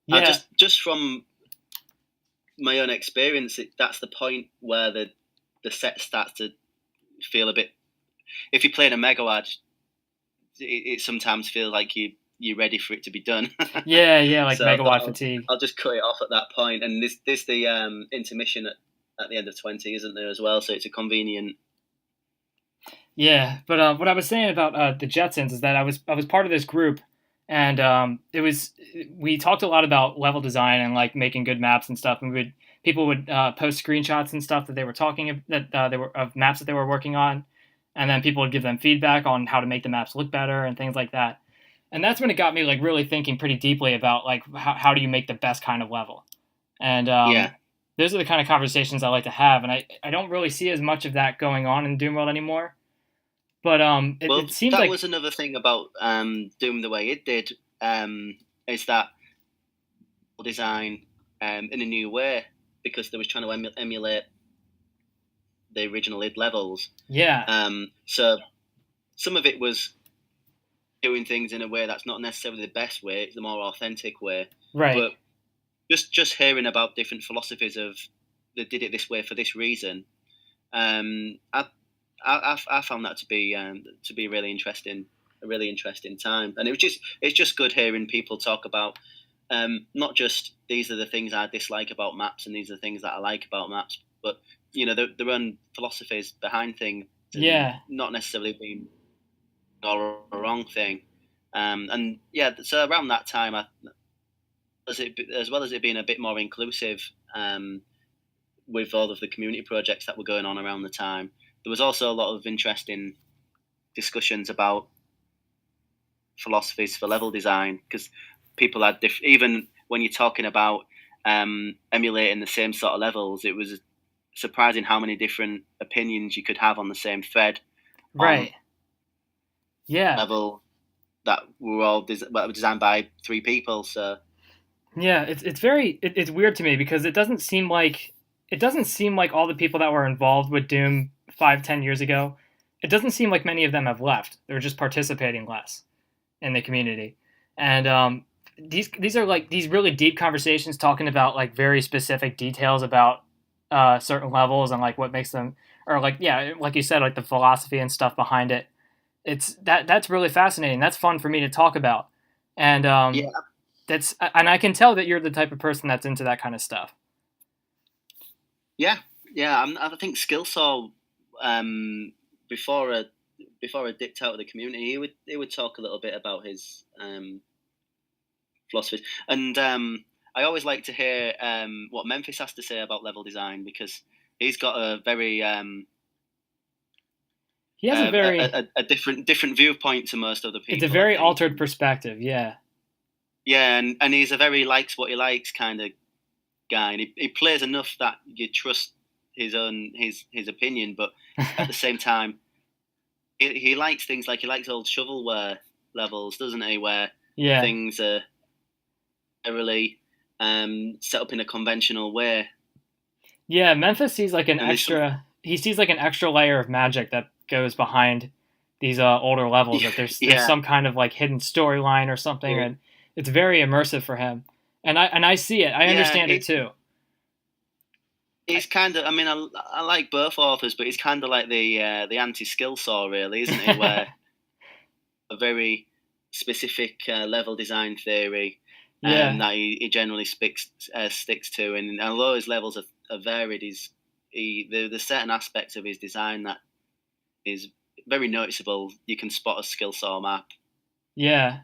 Yeah, just from my own experience, that's the point where the set starts to feel a bit. If you're playing a megawad, it sometimes feels like you're ready for it to be done. yeah, like so megawad fatigue. I'll just cut it off at that point. And there's the intermission at the end of 20, isn't there, as well? So it's a convenient. Yeah, but what I was saying about the Jetsons is that I was part of this group, and we talked a lot about level design and like making good maps and stuff, and people would post screenshots and stuff that they were they were of maps that they were working on, and then people would give them feedback on how to make the maps look better and things like that. And that's when it got me like really thinking pretty deeply about like how do you make the best kind of level. And those are the kind of conversations I like to have, and I don't really see as much of that going on in Doom World anymore. But it seems that like was another thing about Doom the way it did, is that design in a new way, because they was trying to emulate the original id levels. Yeah. So some of it was doing things in a way that's not necessarily the best way; it's the more authentic way. Right. But just hearing about different philosophies of they did it this way for this reason, I found that to be a really interesting time, and it's just good hearing people talk about not just these are the things I dislike about maps and these are the things that I like about maps, but their own philosophies behind things. Yeah. Not necessarily being or a wrong thing, and yeah. So around that time, as well as it being a bit more inclusive, with all of the community projects that were going on around the time, there was also a lot of interesting discussions about philosophies for level design, because people had even when you're talking about emulating the same sort of levels, it was surprising how many different opinions you could have on the same thread. Right. Yeah. Level that were all designed by 3 people. So. Yeah, it's weird to me because it doesn't seem like all the people that were involved with Doom 5-10 years ago, it doesn't seem like many of them have left. They're just participating less in the community. And these are like these really deep conversations talking about like very specific details about certain levels and like what makes them, or like, yeah, like you said, like the philosophy and stuff behind it. That's really fascinating. That's fun for me to talk about. And Yeah. and I can tell that you're the type of person that's into that kind of stuff. Yeah, I think Skillsaw, before I dipped out of the community, he would talk a little bit about his philosophies, and I always like to hear what Memphis has to say about level design, because he's got a very He has a very a different viewpoint to most other people. It's a very altered perspective. Yeah. Yeah, and he's a very likes what he likes kind of guy, and he plays enough that you trust his opinion, but at the same time, he likes things like he likes old shovelware levels, doesn't he? Where things are really set up in a conventional way. Yeah, Memphis sees like an extra. He sees like an extra layer of magic that goes behind these older levels. That there's some kind of like hidden storyline or something, and it's very immersive for him. And I see it. I understand it too. He's kind of. I mean, I like both authors, but he's kind of like the anti-Skillsaw, really, isn't he? Where a very specific level design theory that he generally sticks to, and although his levels are varied, there's certain aspects of his design that is very noticeable. You can spot a Skillsaw map. Yeah.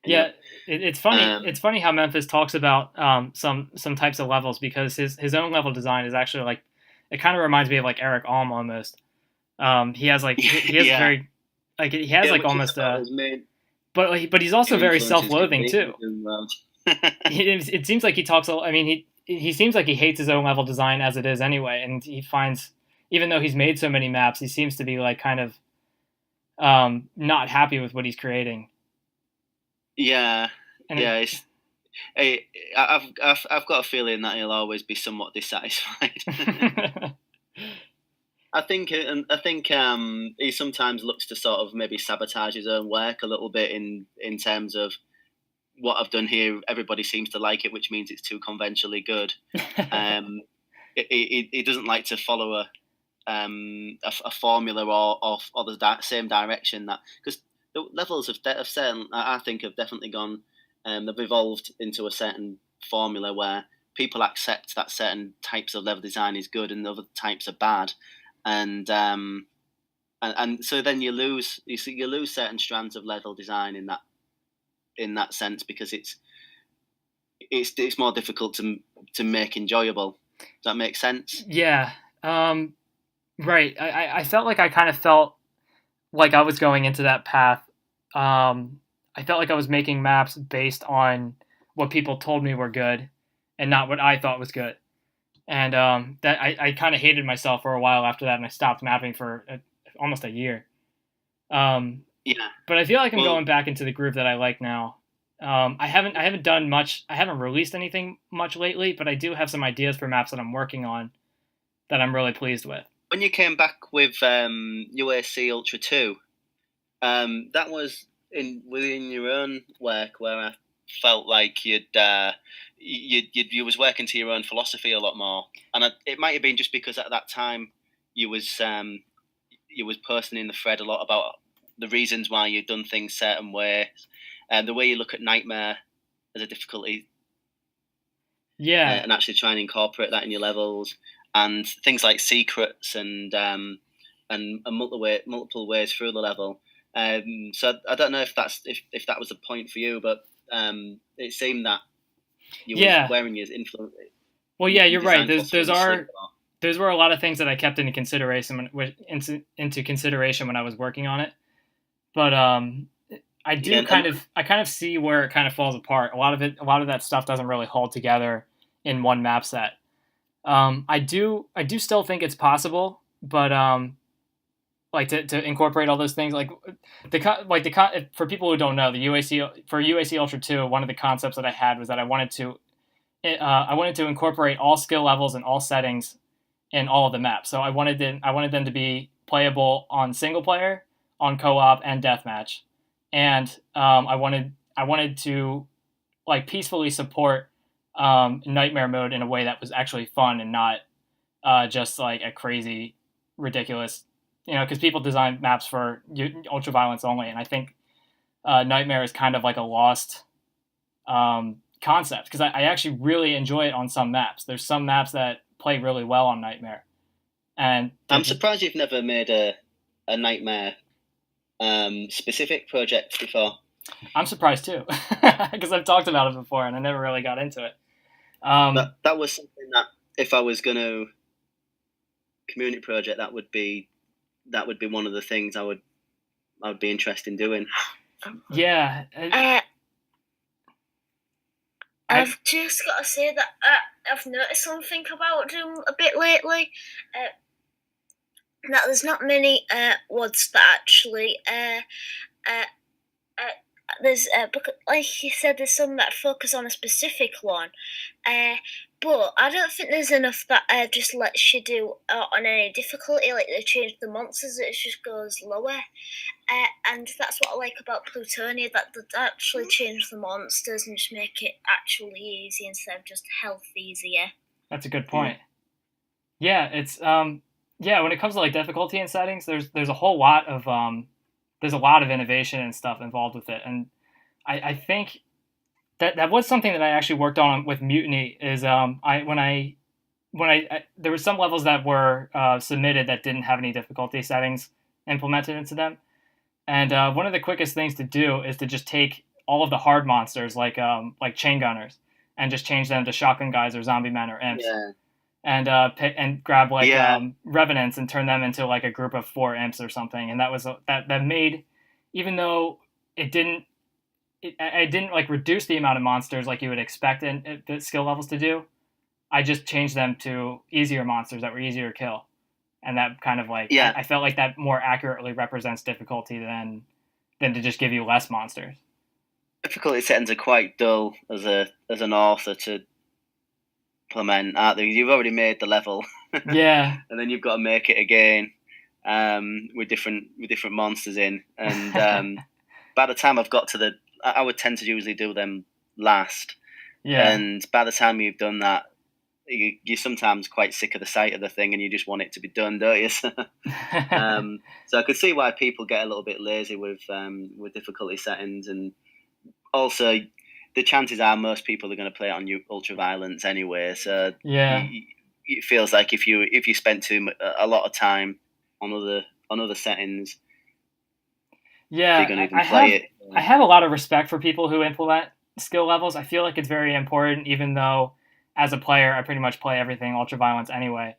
Yeah, it's funny. It's funny how Memphis talks about some types of levels, because his own level design is actually like, it kind of reminds me of like Eric Alm almost. He has like very like he has like almost but he's also very self-loathing too. It seems like he talks. I mean, he seems like he hates his own level design as it is anyway, and he finds, even though he's made so many maps, he seems to be like kind of not happy with what he's creating. Yeah, I've got a feeling that he'll always be somewhat dissatisfied. I think he sometimes looks to sort of maybe sabotage his own work a little bit in terms of what I've done here. Everybody seems to like it, which means it's too conventionally good. He doesn't like to follow a formula or the same direction, that because the levels of certain, I think, have definitely gone. They've evolved into a certain formula where people accept that certain types of level design is good and other types are bad, and so then you lose certain strands of level design in that sense, because it's more difficult to make enjoyable. Does that make sense? Yeah. Right. I felt like I was going into that path. I felt like I was making maps based on what people told me were good and not what I thought was good. And that I kind of hated myself for a while after that, and I stopped mapping for almost a year. But I feel like I'm going back into the groove that I like now. I haven't done much. I haven't released anything much lately, but I do have some ideas for maps that I'm working on that I'm really pleased with. When you came back with UAC Ultra 2, that was within your own work, where I felt like you was working to your own philosophy a lot more, and it might have been just because at that time you was posting in the thread a lot about the reasons why you'd done things certain ways, and the way you look at nightmare as a difficulty, and actually try and incorporate that in your levels, and things like secrets and multiple ways through the level. So I don't know if that was a point for you, but it seemed that you were wearing your influence. Well, yeah, you're right. Those were a lot of things that I kept into consideration when I was working on it. But I kind of see where it kind of falls apart. A lot of that stuff doesn't really hold together in one map set. I do still think it's possible, but like to incorporate all those things, for people who don't know, the UAC Ultra 2, one of the concepts that I had was that I wanted to incorporate all skill levels and all settings in all of the maps. So I wanted them to be playable on single player, on co-op, and deathmatch, and I wanted to like peacefully support nightmare mode in a way that was actually fun and not just like a crazy, ridiculous, because people design maps for ultraviolence only, and I think nightmare is kind of like a lost concept because I actually really enjoy it on some maps. There's some maps that play really well on nightmare, and I'm surprised you've never made a nightmare specific project before. I'm surprised too because I've talked about it before and I never really got into it. That was something that if I was going to community project, that would be one of the things I would be interested in doing. Yeah. I've just got to say that I've noticed something about Doom a bit lately. That there's not many WODs that actually there's like you said, there's some that focus on a specific one, but I don't think there's enough that just lets you do on any difficulty. Like they changed the monsters, it just goes lower, and that's what I like about Plutonia, that they actually change the monsters and just make it actually easy instead of just health easier. That's a good point. Yeah, it's when it comes to like difficulty and settings, there's a whole lot of innovation and stuff involved with it, and I think that was something that I actually worked on with Mutiny. Is when there were some levels that were submitted that didn't have any difficulty settings implemented into them, and one of the quickest things to do is to just take all of the hard monsters like chain gunners and just change them to shotgun guys or zombie men or imps. Yeah. And grab revenants and turn them into like a group of 4 imps or something, and that made, even though I didn't like reduce the amount of monsters like you would expect in the skill levels to do. I just changed them to easier monsters that were easier to kill, and that kind of like I felt like that more accurately represents difficulty than to just give you less monsters. Difficulty settings are quite dull as an author to implement, aren't they? You've already made the level, yeah, and then you've got to make it again with different monsters in. And by the time I've got to I would tend to usually do them last. Yeah. And by the time you've done that, you're sometimes quite sick of the sight of the thing, and you just want it to be done, don't you? So I could see why people get a little bit lazy with difficulty settings, and also the chances are most people are going to play it on ultraviolence anyway. So yeah, it feels like if you spent a lot of time on other settings, yeah, you're going to even play it. I have a lot of respect for people who implement skill levels. I feel like it's very important, even though as a player I pretty much play everything ultraviolence anyway.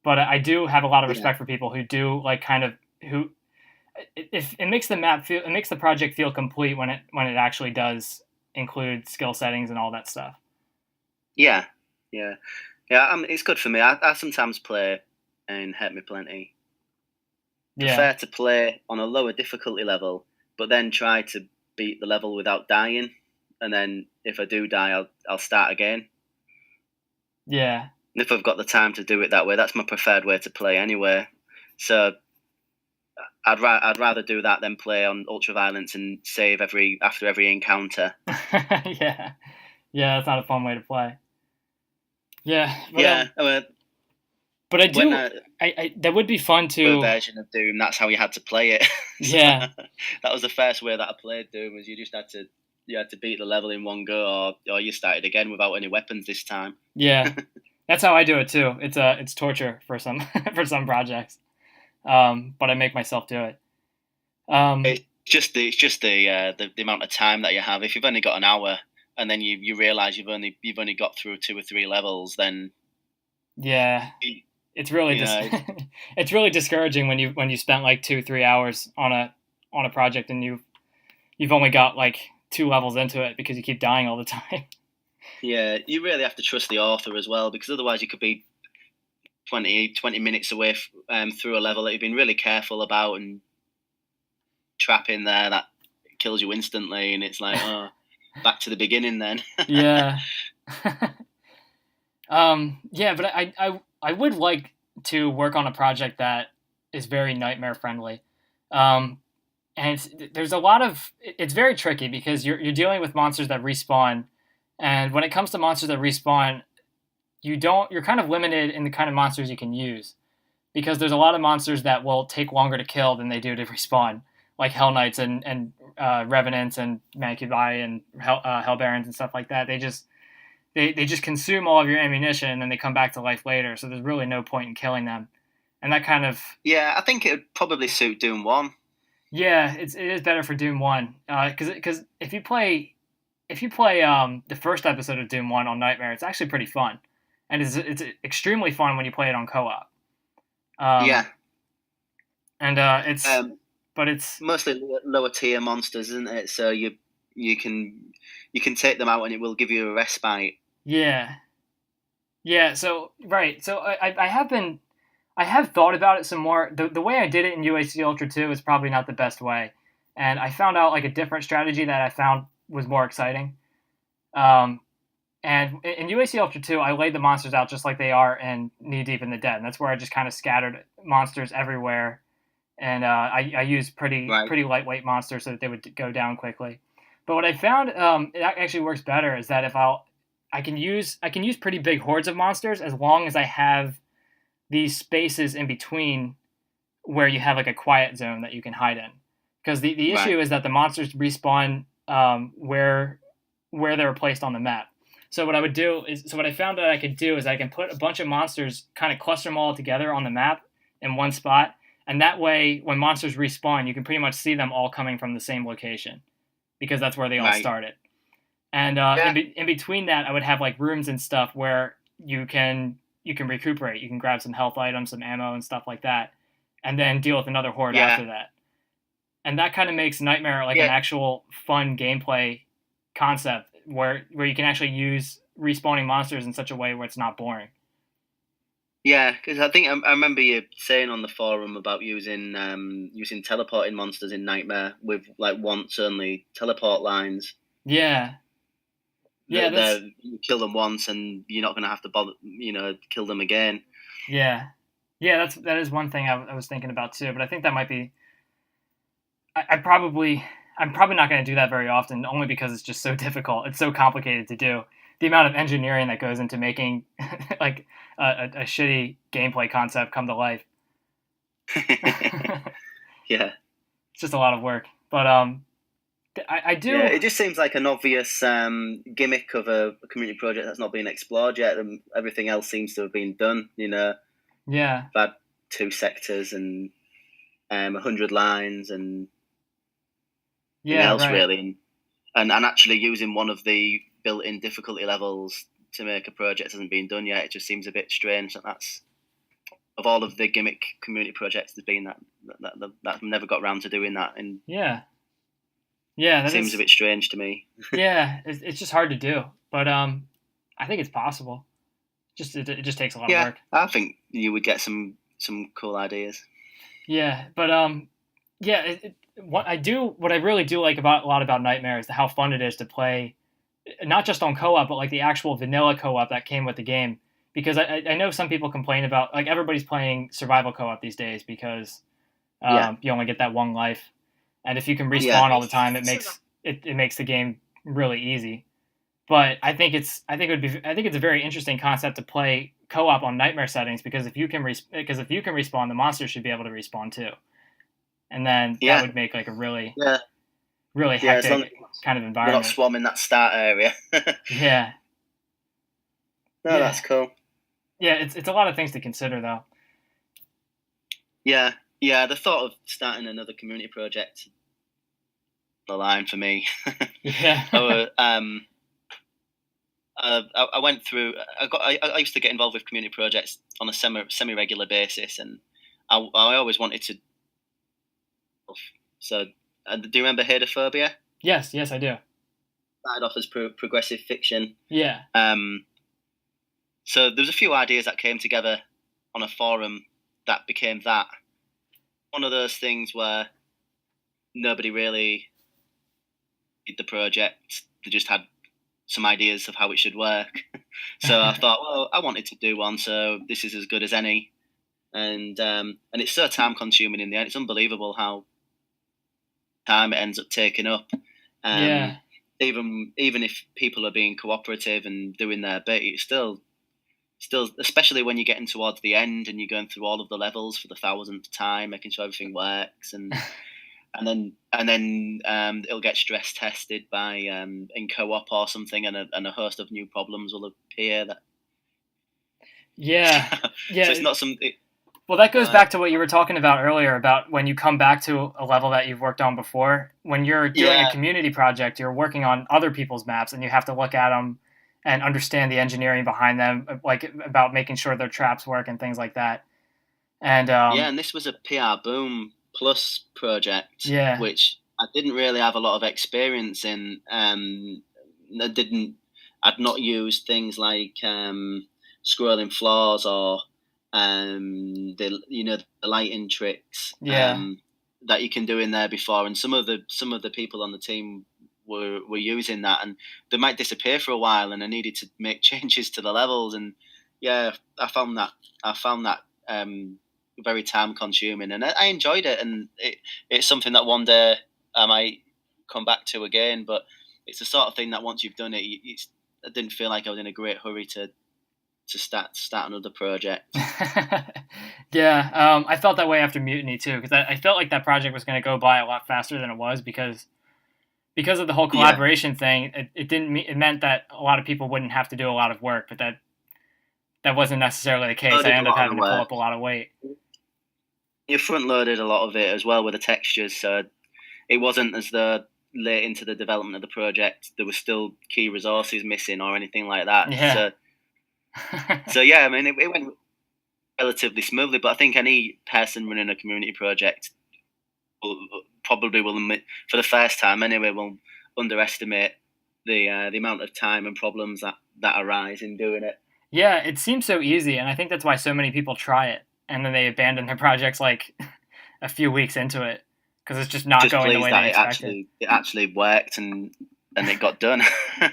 But I do have a lot of respect for people who do like kind of who. If it makes the project feel complete when it actually does include skill settings and all that stuff. Yeah. It's good for me. I sometimes play and hurt me plenty. Prefer to play on a lower difficulty level, but then try to beat the level without dying, and then if I do die, I'll start again. Yeah. And if I've got the time to do it that way, that's my preferred way to play anyway. So I'd rather do that than play on ultraviolence and save after every encounter. Yeah, that's not a fun way to play. Yeah. But I do. I that would be fun to. Version of Doom. That's how you had to play it. Yeah. That was the first way that I played Doom. Was you just had to beat the level in one go, or you started again without any weapons this time. Yeah, that's how I do it too. It's torture for some projects. But I make myself do it. It's just the amount of time that you have. If you've only got an hour and then you realise you've only got through 2 or 3 levels, then it's really it's really discouraging when you spent like 2-3 hours on a project and you've only got like 2 levels into it because you keep dying all the time. Yeah, you really have to trust the author as well, because otherwise you could be 20 minutes away through a level that you've been really careful about, and trap in there that kills you instantly, and it's like, back to the beginning then. Yeah. But I would like to work on a project that is very nightmare friendly. Um, and there's a lot of it's very tricky because you're dealing with monsters that respawn, and when it comes to monsters that respawn, you're kind of limited in the kind of monsters you can use because there's a lot of monsters that will take longer to kill than they do to respawn, like Hell Knights and Revenants and Mancubi and Hell Barons and stuff like that. They just consume all of your ammunition and then they come back to life later. So there's really no point in killing them, and that kind of Yeah, I think it would probably suit Doom 1. yeah, it is better for Doom 1 because if you play the first episode of Doom 1 on Nightmare, it's actually pretty fun, and it's extremely fun when you play it on co-op. Yeah. And it's but it's mostly lower tier monsters, isn't it? So you can take them out and it will give you a respite. yeah. So right, so I have thought about it some more. The way I did it in UAC Ultra 2 is probably not the best way, and I found out like a different strategy that I found was more exciting. And in UAC Ultra 2, I laid the monsters out just like they are in Knee Deep in the Dead. And that's where I just kind of scattered monsters everywhere, and I used pretty lightweight monsters so that they would go down quickly. But what I found it actually works better is that if I can use pretty big hordes of monsters as long as I have these spaces in between where you have like a quiet zone that you can hide in. Because the issue is that the monsters respawn where they were placed on the map. So what I found that I could do is I can put a bunch of monsters, kind of cluster them all together on the map in one spot, and that way when monsters respawn, you can pretty much see them all coming from the same location, because that's where they all started. And in between that, I would have like rooms and stuff where you can recuperate. You can grab some health items, some ammo, and stuff like that, and then deal with another horde after that. And that kind of makes Nightmare like an actual fun gameplay concept where you can actually use respawning monsters in such a way where it's not boring. Yeah, because I think I remember you saying on the forum about using teleporting monsters in Nightmare with like once only teleport lines. Yeah. Yeah, you kill them once and you're not going to have to bother, kill them again. Yeah, that is one thing I was thinking about too. But I think that might be. I'm probably not going to do that very often, only because it's just so difficult. It's so complicated to do. The amount of engineering that goes into making like a shitty gameplay concept come to life. Yeah, it's just a lot of work. But I do. Yeah, it just seems like an obvious gimmick of a community project that's not been explored yet, and everything else seems to have been done. Yeah. I've had 2 sectors and 100 lines and else really, and actually using one of the built-in difficulty levels to make a project hasn't been done yet. It just seems a bit strange that's of all of the gimmick community projects there's been that never got around to doing that. And that seems a bit strange to me. Yeah, it's just hard to do, but I think it's possible. It just takes a lot of work. I think you would get some cool ideas. Yeah, but what I really do like a lot about Nightmare is how fun it is to play, not just on co-op, but like the actual vanilla co-op that came with the game. Because I know some people complain about, like, everybody's playing survival co-op these days because you only get that one life, and if you can respawn all the time, it makes the game really easy. But I think it's a very interesting concept to play co-op on Nightmare settings, because if you can respawn, the monsters should be able to respawn too, and then that would make like a really hectic kind of environment. You're not swarming that start area. Yeah. That's cool. Yeah, it's a lot of things to consider though. Yeah, the thought of starting another community project, the line for me. Yeah. I went through. I used to get involved with community projects on a semi-regular basis, and I always wanted to. So, do you remember Hadophobia? Yes, I do. Started off as progressive fiction. Yeah. So there was a few ideas that came together on a forum that became that. One of those things where nobody really did the project. They just had some ideas of how it should work. So I thought, well, I wanted to do one, so this is as good as any. And it's so time consuming in the end. It's unbelievable how time it ends up taking up. Even if people are being cooperative and doing their bit, it's still, especially when you're getting towards the end and you're going through all of the levels for the 1,000th time, making sure everything works, and then it'll get stress tested by in co-op or something, and a host of new problems will appear. So it's not something. Well, that goes back to what you were talking about earlier about when you come back to a level that you've worked on before. When you're doing a community project, you're working on other people's maps, and you have to look at them and understand the engineering behind them, like about making sure their traps work and things like that. And and this was a PR Boom Plus project, which I didn't really have a lot of experience in. I'd not used things like scrolling floors or the lighting tricks that you can do in there before, and some of the people on the team were using that, and they might disappear for a while, and I needed to make changes to the levels, and I found that very time consuming, and I enjoyed it, and it's something that one day I might come back to again. But it's the sort of thing that once you've done it, I didn't feel like I was in a great hurry to start another project. I felt that way after Mutiny too, because I felt like that project was going to go by a lot faster than it was because of the whole collaboration thing. It meant that a lot of people wouldn't have to do a lot of work, but that wasn't necessarily the case. I ended up having to pull up a lot of weight. You front loaded a lot of it as well with the textures, so it wasn't as though late into the development of the project there were still key resources missing or anything like that. So I mean, it went relatively smoothly, but I think any person running a community project will for the first time anyway, will underestimate the amount of time and problems that arise in doing it. Yeah, it seems so easy, and I think that's why so many people try it, and then they abandon their projects like a few weeks into it, because it's just not going the way they expected. It actually worked, and it got done.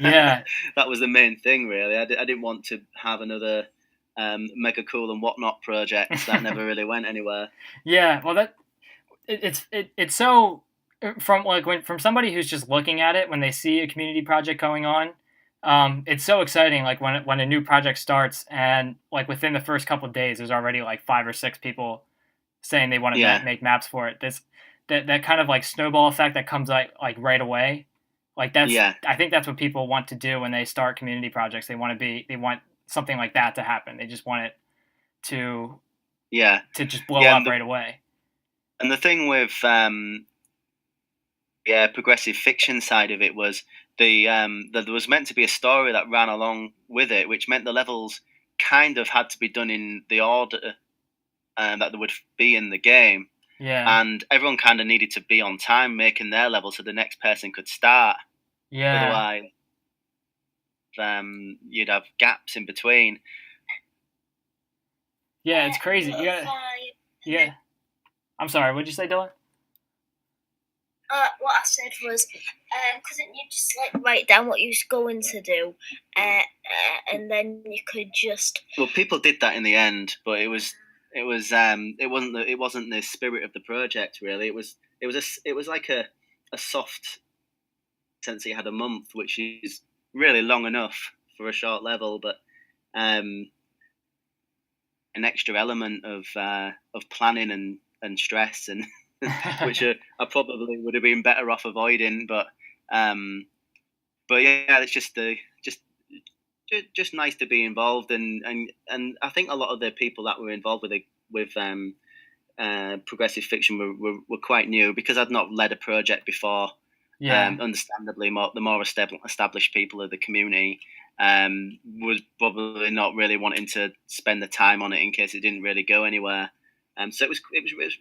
Yeah. That was the main thing, really. I didn't want to have another Mega Cool and Whatnot project that never really went anywhere. Yeah, well, it's so from somebody who's just looking at it when they see a community project going on. It's so exciting, like when a new project starts, and like within the first couple of days, there's already like 5 or 6 people saying they want to make maps for it. That kind of like snowball effect that comes like right away. Like I think that's what people want to do when they start community projects. They want something like that to happen. They just want it to just blow up right away. And the thing with progressive fiction side of it was there was meant to be a story that ran along with it, which meant the levels kind of had to be done in the order that they would be in the game. Yeah. And everyone kind of needed to be on time making their level so the next person could start. Yeah. Otherwise, you'd have gaps in between. Yeah, it's crazy. Yeah. I'm sorry, what'd you say, Dylan? What I said was, couldn't you just like write down what you was going to do, and then you could just. Well, people did that in the end, but it wasn't the spirit of the project really. It was like a soft, since it had a month, which is really long enough for a short level, but an extra element of planning and stress and. Which I probably would have been better off avoiding, but it's just nice to be involved, and I think a lot of the people that were involved with progressive fiction were quite new, because I'd not led a project before. Understandably, the more established people of the community was probably not really wanting to spend the time on it in case it didn't really go anywhere. So it was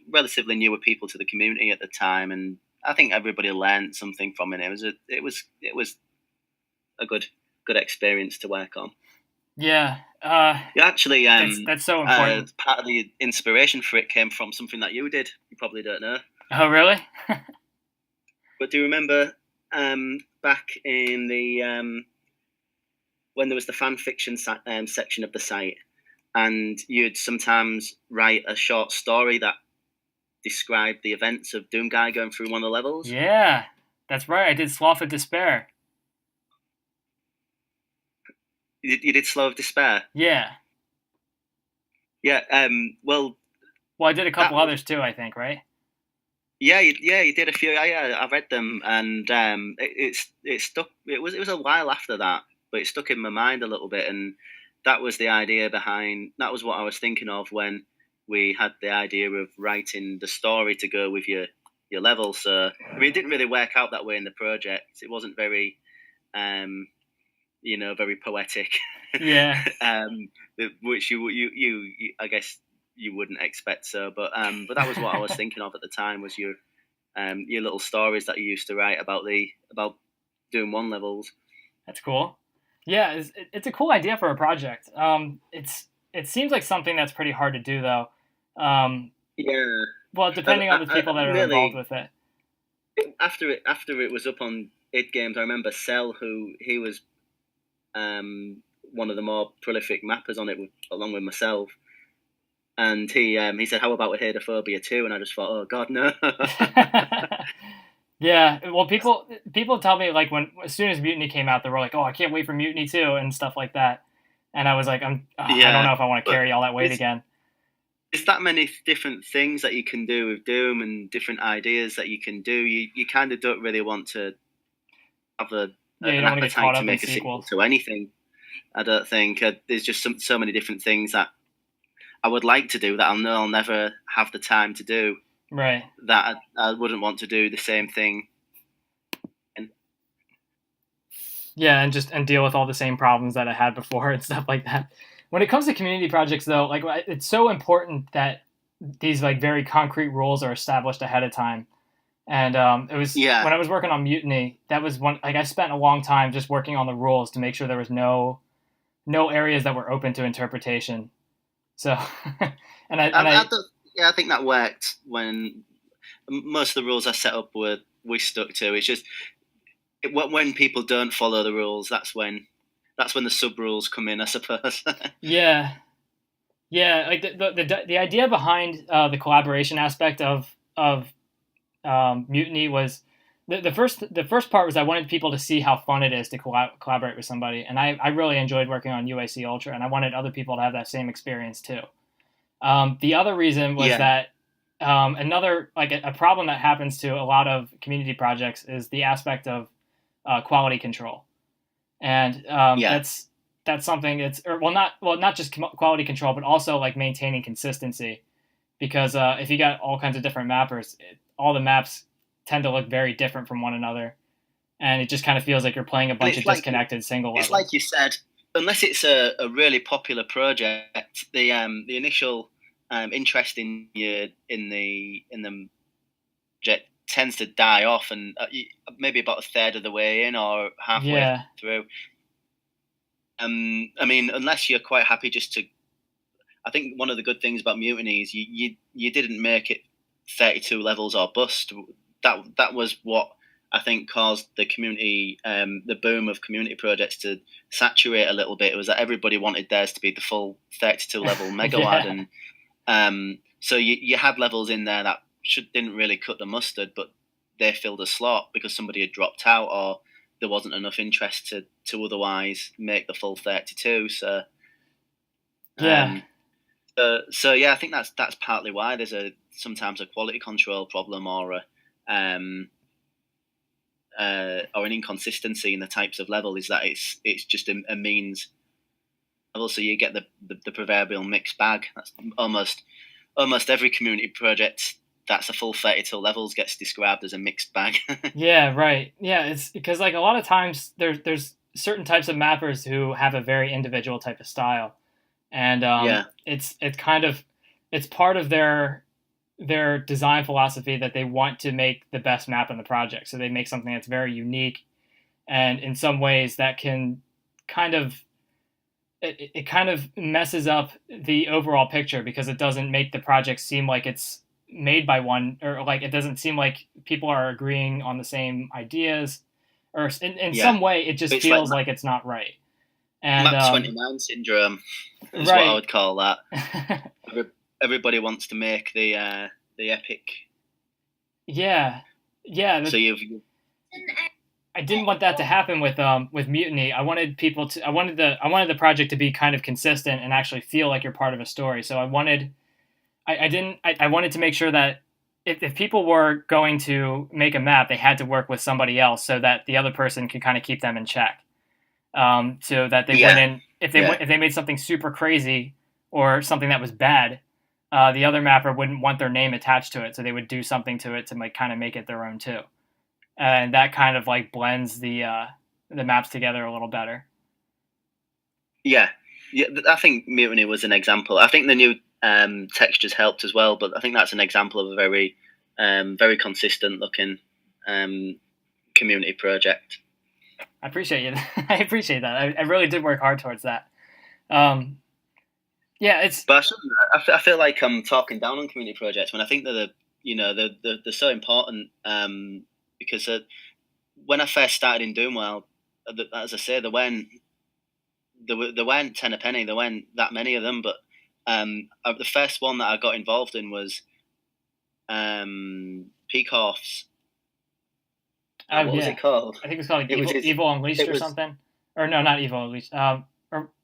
relatively newer people to the community at the time, and I think everybody learned something from it. It was a good experience to work on. Yeah. Actually, that's so important. Part of the inspiration for it came from something that you did. You probably don't know. Oh, really? But do you remember back in the when there was the fan fiction section of the site, and you'd sometimes write a short story that described the events of Doomguy going through one of the levels. Yeah, that's right. I did Slough of Despair. You did Slough of Despair? Yeah. Yeah, well, I did a couple others too, I think, right? Yeah, you did a few. Yeah, I read them, and it stuck. It was a while after that, but it stuck in my mind a little bit, and that was the idea behind. That was what I was thinking of when we had the idea of writing the story to go with your level. So I mean, it didn't really work out that way in the project. It wasn't very, very poetic. Yeah. Which you I guess you wouldn't expect so, but that was what I was thinking of at the time, was your little stories that you used to write about Doom 1 levels. That's cool. Yeah, it's a cool idea for a project. It seems like something that's pretty hard to do though. Yeah. Well, depending on the people that are really, involved with it. After it was up on id Games, I remember Cell, he was one of the more prolific mappers on it, along with myself. And he said, "How about with Hadophobia 2?" And I just thought, "Oh God, no." Yeah, well, people tell me like as soon as Mutiny came out, they were like, "Oh, I can't wait for Mutiny 2" and stuff like that. And I was like, I don't know if I want to carry all that weight again. There's that many different things that you can do with Doom, and different ideas that you can do. You kind of don't really want to have an appetite to make a sequel to anything. I don't think there's just so many different things that I would like to do that I'll never have the time to do. Right. That I wouldn't want to do the same thing. Yeah, and deal with all the same problems that I had before and stuff like that. When it comes to community projects, though, like it's so important that these like very concrete rules are established ahead of time. And it was when I was working on Mutiny, that was one. Like I spent a long time just working on the rules to make sure there was no areas that were open to interpretation. So, I think that worked when most of the rules I set up we stuck to. It's just when people don't follow the rules, that's when the sub rules come in, I suppose. Yeah. Like the idea behind the collaboration aspect of Mutiny was the first part was I wanted people to see how fun it is to collaborate with somebody, and I really enjoyed working on UAC Ultra, and I wanted other people to have that same experience too. The other reason was that another like a problem that happens to a lot of community projects is the aspect of quality control, and that's something not just quality control, but also like maintaining consistency, because if you got all kinds of different mappers, all the maps tend to look very different from one another, and it just kind of feels like you're playing a bunch of disconnected single levels. It's like you said, unless it's a really popular project, the initial interest in the project tends to die off, and maybe about a third of the way in or halfway through. I mean, unless you're quite happy just to. I think one of the good things about Mutiny is you didn't make it 32 levels or bust. That was what I think caused the community, the boom of community projects to saturate a little bit. It was that everybody wanted theirs to be the full 32 level megawad, and so you had levels in there that didn't really cut the mustard, but they filled a slot because somebody had dropped out or there wasn't enough interest to otherwise make the full 32. So I think that's partly why there's sometimes a quality control problem or an inconsistency in the types of level, is that it's just a means. Also, you get the proverbial mixed bag. That's almost every community project that's a full 32 levels gets described as a mixed bag. Yeah, right. Yeah, it's because like a lot of times there's certain types of mappers who have a very individual type of style, and it's part of their design philosophy that they want to make the best map in the project. So they make something that's very unique, and in some ways that can kind of messes up the overall picture because it doesn't make the project seem like it's made by one, or like it doesn't seem like people are agreeing on the same ideas, or in some way it just feels like it's not right. And Map 29 syndrome is right. what I would call that. Everybody wants to make the epic. Yeah. So I didn't want that to happen with Mutiny. I wanted people to. I wanted the project to be kind of consistent and actually feel like you're part of a story. So I wanted to make sure that if people were going to make a map, they had to work with somebody else so that the other person could kind of keep them in check. So that they wouldn't, if they made something super crazy or something that was bad, the other mapper wouldn't want their name attached to it. So they would do something to it to like kind of make it their own too. And that kind of like blends the maps together a little better. Yeah. I think Mutiny was an example. I think the new textures helped as well, but I think that's an example of a very, very consistent looking community project. I appreciate you. I appreciate that. I really did work hard towards that. It's. But I feel like I'm talking down on community projects when I think that they're so important. Because when I first started in Doomworld, as I say, there weren't 10 a penny. There weren't that many of them. But the first one that I got involved in was Peacoff's. What was it called? I think it was called Evil Unleashed or something. Or no, not Evil Unleashed. Or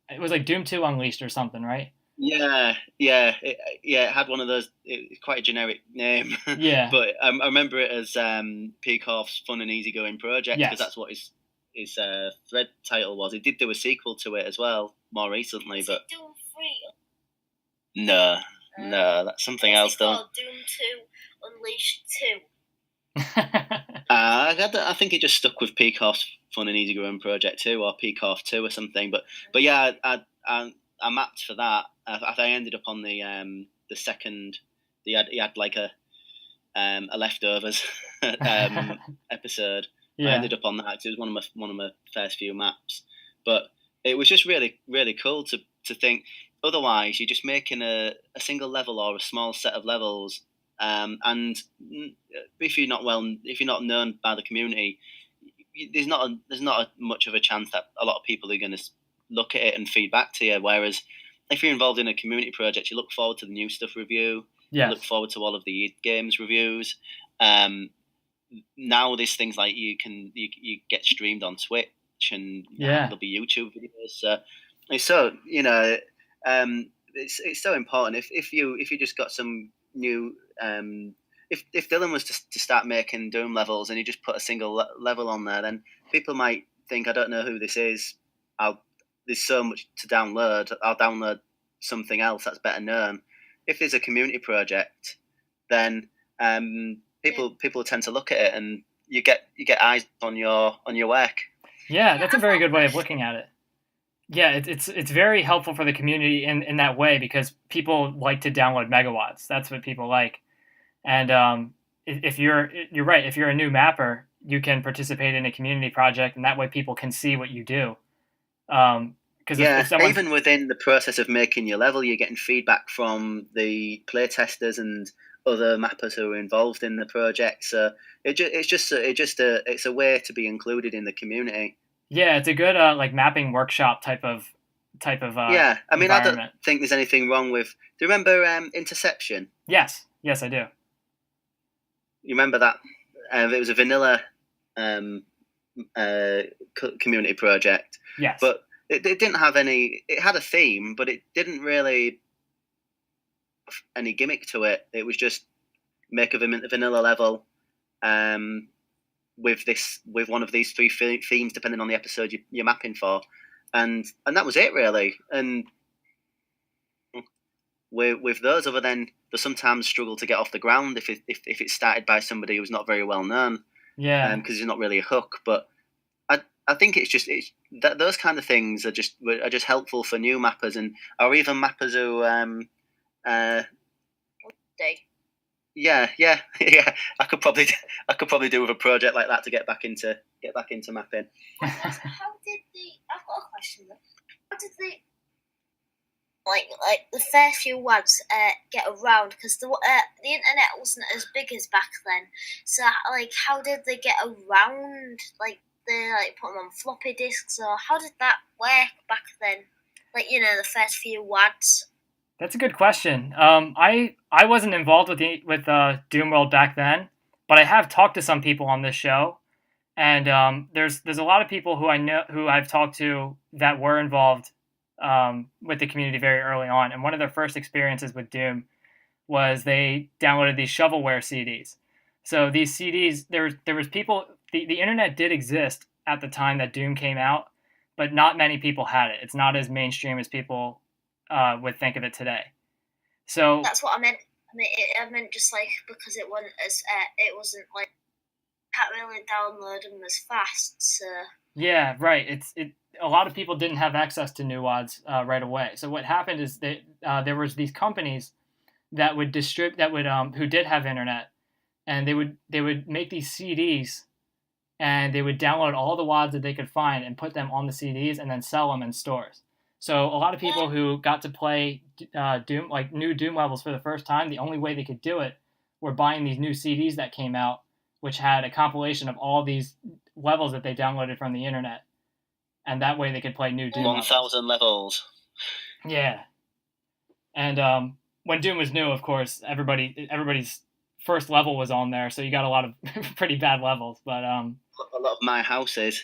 it was like Doom 2 Unleashed or something, right? Yeah. It had one of those. It's quite a generic name. Yeah. But I remember it as Peacoff's Fun and Easygoing Project because that's what his thread title was. He did do a sequel to it as well more recently, Is but it Doom 3? No, that's something else. Though. Doom 2 Unleashed 2. I think it just stuck with Peacoff's Fun and Easygoing Project 2 or Peacoff 2 or something. But yeah, I mapped for that. I ended up on the second. He had like a leftovers episode. Yeah. I ended up on that because it was one of my first few maps. But it was just really, really cool to think. Otherwise, you're just making a single level or a small set of levels, and if you're not known by the community, there's not much of a chance that a lot of people are going to look at it and feed back to you. Whereas if you're involved in a community project, you look forward to the new stuff review. Yes. You look forward to all of the games reviews. Now there's things like you get streamed on Twitch and there'll be YouTube videos. It's so it's so important. If you just got some new if Dylan was to start making Doom levels and he just put a single level on there, then people might think, I don't know who this is. There's so much to download. I'll download something else that's better known. If there's a community project, then people tend to look at it and you get eyes on your work. Yeah, that's a very good way of looking at it. Yeah, it's very helpful for the community in that way because people like to download megawads. That's what people like. And if you're right, if you're a new mapper, you can participate in a community project, and that way people can see what you do. Even within the process of making your level, you're getting feedback from the playtesters and other mappers who are involved in the project. So it's a way to be included in the community. Yeah, it's a good like mapping workshop type of. Yeah, I mean, I don't think there's anything wrong with. Do you remember Interception? Yes, I do. You remember that? It was a vanilla community project. Yes, but it didn't have any. It had a theme, but it didn't really have any gimmick to it. It was just make a vanilla level. With one of these three themes, depending on the episode you're mapping for, and that was it really. And with those, other than they sometimes struggle to get off the ground if it's started by somebody who's not very well known. Yeah, because there's not really a hook. But I think it's that those kind of things are just helpful for new mappers or even mappers who Yeah. I could probably do with a project like that to get back into mapping. I've got a question though. How did they like the first few ones get around? Because the internet wasn't as big as back then. So like, how did they get around like they like put them on floppy disks, or how did that work back then? Like, the first few WADs. That's a good question. I wasn't involved with Doom World back then, but I have talked to some people on this show, and there's a lot of people who I know who I've talked to that were involved with the community very early on, and one of their first experiences with Doom was they downloaded these shovelware CDs. So these CDs, there was people. The internet did exist at the time that Doom came out, but not many people had it. It's not as mainstream as people would think of it today. So that's what I meant. I meant just like because it wasn't like can't really download them as fast. So yeah, right. A lot of people didn't have access to new WADs right away. So what happened is that there was these companies that would who did have internet, and they would make these CDs, and they would download all the WADs that they could find and put them on the CDs and then sell them in stores. So a lot of people who got to play Doom, like new Doom levels for the first time, the only way they could do it were buying these new CDs that came out, which had a compilation of all these levels that they downloaded from the internet. And that way they could play new Doom 1,000 levels. Yeah. And when Doom was new, of course, everybody's first level was on there, so you got a lot of pretty bad levels. But a lot of my houses.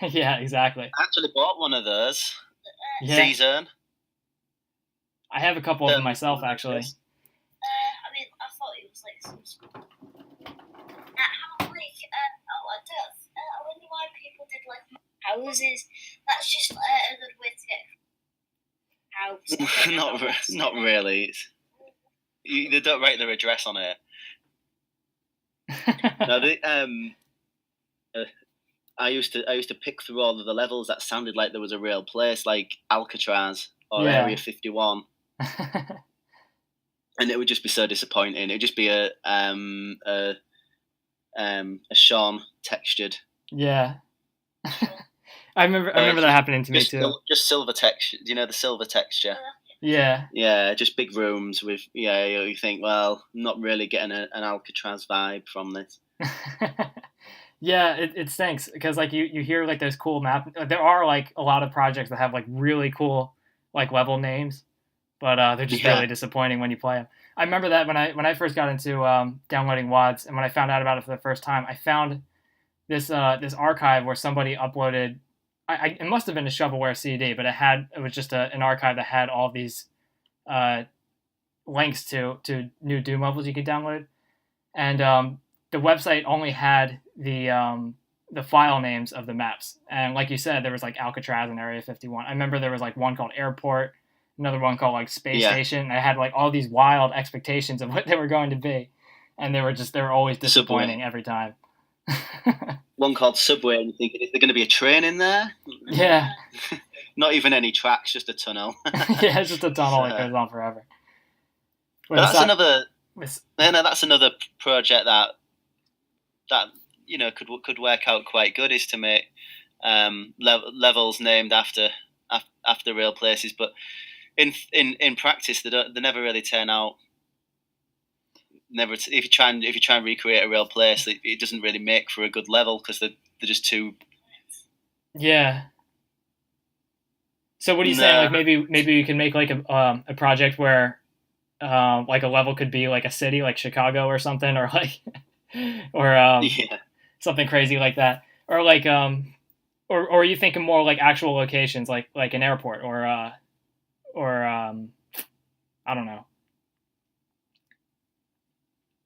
Yeah, exactly. I actually bought one of those. Yeah. Season. I have a couple of them myself, actually. I thought it was like some. I wonder why people did like houses. That's just a good way to get house. Not really. They don't write their address on it. No, I used to pick through all of the levels that sounded like there was a real place, like Alcatraz or Area 51, and it would just be so disappointing. It would just be a Sean textured. Yeah. I remember that happening to me too. Just silver texture. Do you know the silver texture? Yeah. Yeah, just big rooms with you think, well, I'm not really getting an Alcatraz vibe from this. Yeah, it stinks because like you hear like those cool map. There are like a lot of projects that have like really cool like level names, but they're just really disappointing when you play them. I remember that when I first got into downloading WADs, and when I found out about it for the first time, I found this archive where somebody uploaded. It must have been a shovelware CD, but it was just an archive that had all these links to new Doom levels you could download, and the website only had the file names of the maps. And like you said, there was like Alcatraz and Area 51. I remember there was like one called Airport, another one called like Space Station. I had like all these wild expectations of what they were going to be, and they were always disappointing every time. One called Subway, and you think, is there going to be a train in there? Yeah. Not even any tracks, just a tunnel. Yeah, it's just a tunnel that goes on forever. That's another project that could work out quite good, is to make levels named after real places, but in practice they never really turn out. Never. If you try and recreate a real place, it doesn't really make for a good level because they're just too. Yeah. So what are you saying? Like maybe you can make like a project where like a level could be like a city, like Chicago or something, or like something crazy like that, or like or are you thinking more like actual locations, like an airport or I don't know.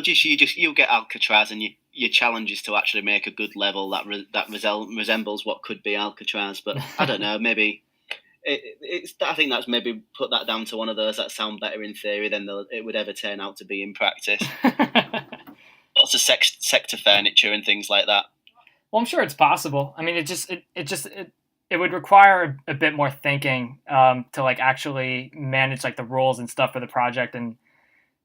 You'll get Alcatraz, and your challenge is to actually make a good level that resembles what could be Alcatraz. But I don't know, maybe I think that's maybe put that down to one of those that sound better in theory than it would ever turn out to be in practice. Lots of sector furniture and things like that. Well, I'm sure it's possible. I mean, it would require a bit more thinking to like actually manage like the rules and stuff for the project, and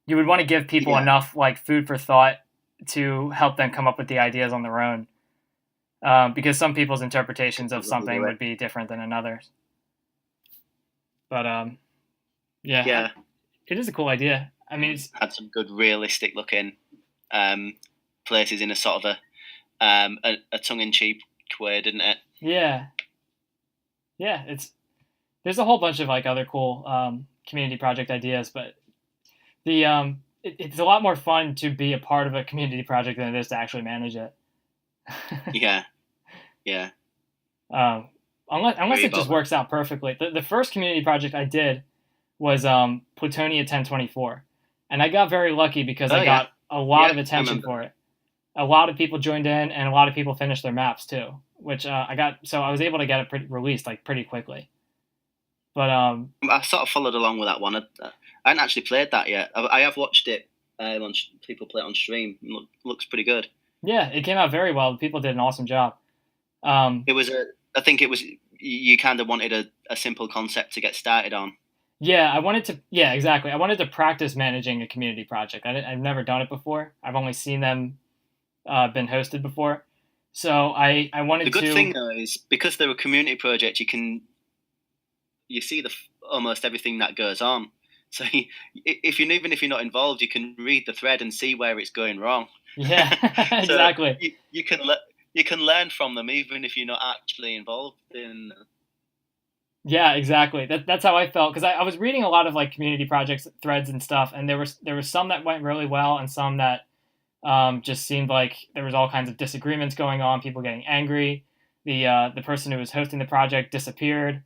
you would want to give people enough like food for thought to help them come up with the ideas on their own, because some people's interpretations of something would be different than another's. But it is a cool idea. I mean, it's had some good realistic looking places in a sort of a tongue-in-cheek way, didn't it? Yeah. There's a whole bunch of like other cool community project ideas, but it's a lot more fun to be a part of a community project than it is to actually manage it. Yeah. Unless it just works out perfectly. The first community project I did was Plutonia 1024, and I got very lucky because I got a lot of attention for it. A lot of people joined in, and a lot of people finished their maps too, which I was able to get it released like pretty quickly. But I sort of followed along with that one. I hadn't actually played that yet. I have watched it. People play it on stream. Looks pretty good. Yeah, it came out very well. People did an awesome job. I think it was. You kind of wanted a simple concept to get started on. Yeah, exactly. I wanted to practice managing a community project. I've never done it before. I've only seen them been hosted before. So I wanted to... The good thing, though, is because they're a community project, you see almost everything that goes on. So even if you're not involved, you can read the thread and see where it's going wrong. Yeah, exactly. You can learn from them even if you're not actually involved in. Yeah, exactly. That's how I felt, because I was reading a lot of like community projects threads and stuff, and there was some that went really well and some that just seemed like there was all kinds of disagreements going on, people getting angry. The person who was hosting the project disappeared.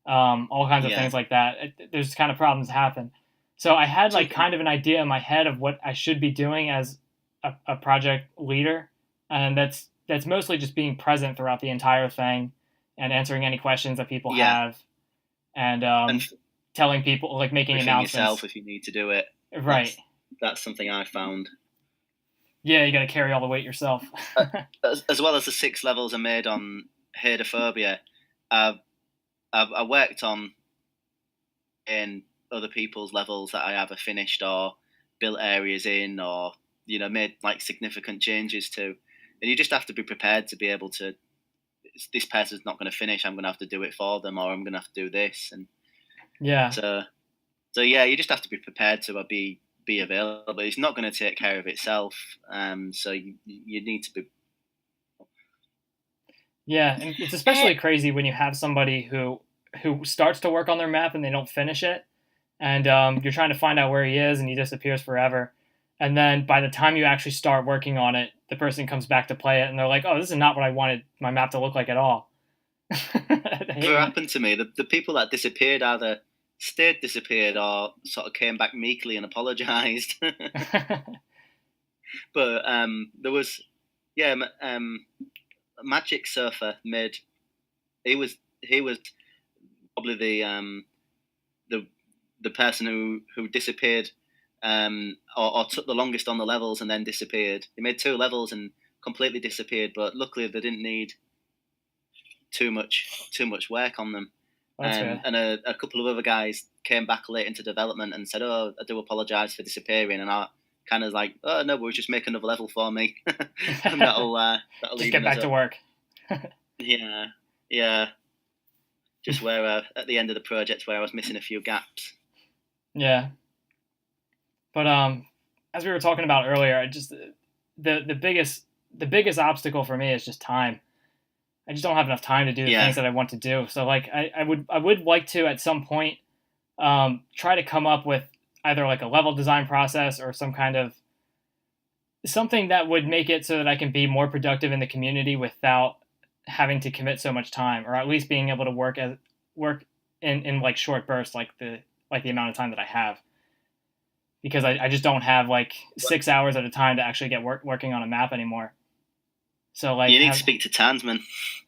All kinds of things like that. There's kind of problems happen. So I had like kind of an idea in my head of what I should be doing as a project leader, and that's mostly just being present throughout the entire thing and answering any questions that people have, and telling people, like making announcements yourself if you need to do it. Right. That's something I found. Yeah, you got to carry all the weight yourself. As well as the 6 levels I made on Herdophobia, I worked on in other people's levels that I either finished or built areas in, or made like significant changes to, and you just have to be prepared to be able to. This person's not going to finish. I'm going to have to do it for them, or I'm going to have to do this, and So you just have to be prepared to be available. It's not going to take care of itself. So you need to be. Yeah, and it's especially crazy when you have somebody who starts to work on their map and they don't finish it, and you're trying to find out where he is and he disappears forever. And then by the time you actually start working on it, the person comes back to play it and they're like, oh, this is not what I wanted my map to look like at all. It happened to me. The people that disappeared either stayed disappeared or sort of came back meekly and apologized. But there was, Magic Surfer made. He was probably the person who disappeared, or took the longest on the levels and then disappeared. He made 2 levels and completely disappeared, but luckily they didn't need too much work on them. And a couple of other guys came back late into development and said, "Oh, I do apologise for disappearing," and I kind of like, "Oh no, we'll just make another level for me." And that'll just get back to work. Yeah. Just where at the end of the project where I was missing a few gaps. Yeah. But as we were talking about earlier, I just the biggest obstacle for me is just time. I just don't have enough time to do the things that I want to do. So like I would like to at some point try to come up with either like a level design process or some kind of something that would make it so that I can be more productive in the community without having to commit so much time, or at least being able to work in like short bursts, like the amount of time that I have, because I just don't have like 6 hours at a time to actually get working on a map anymore. So like you need to speak to Tansman.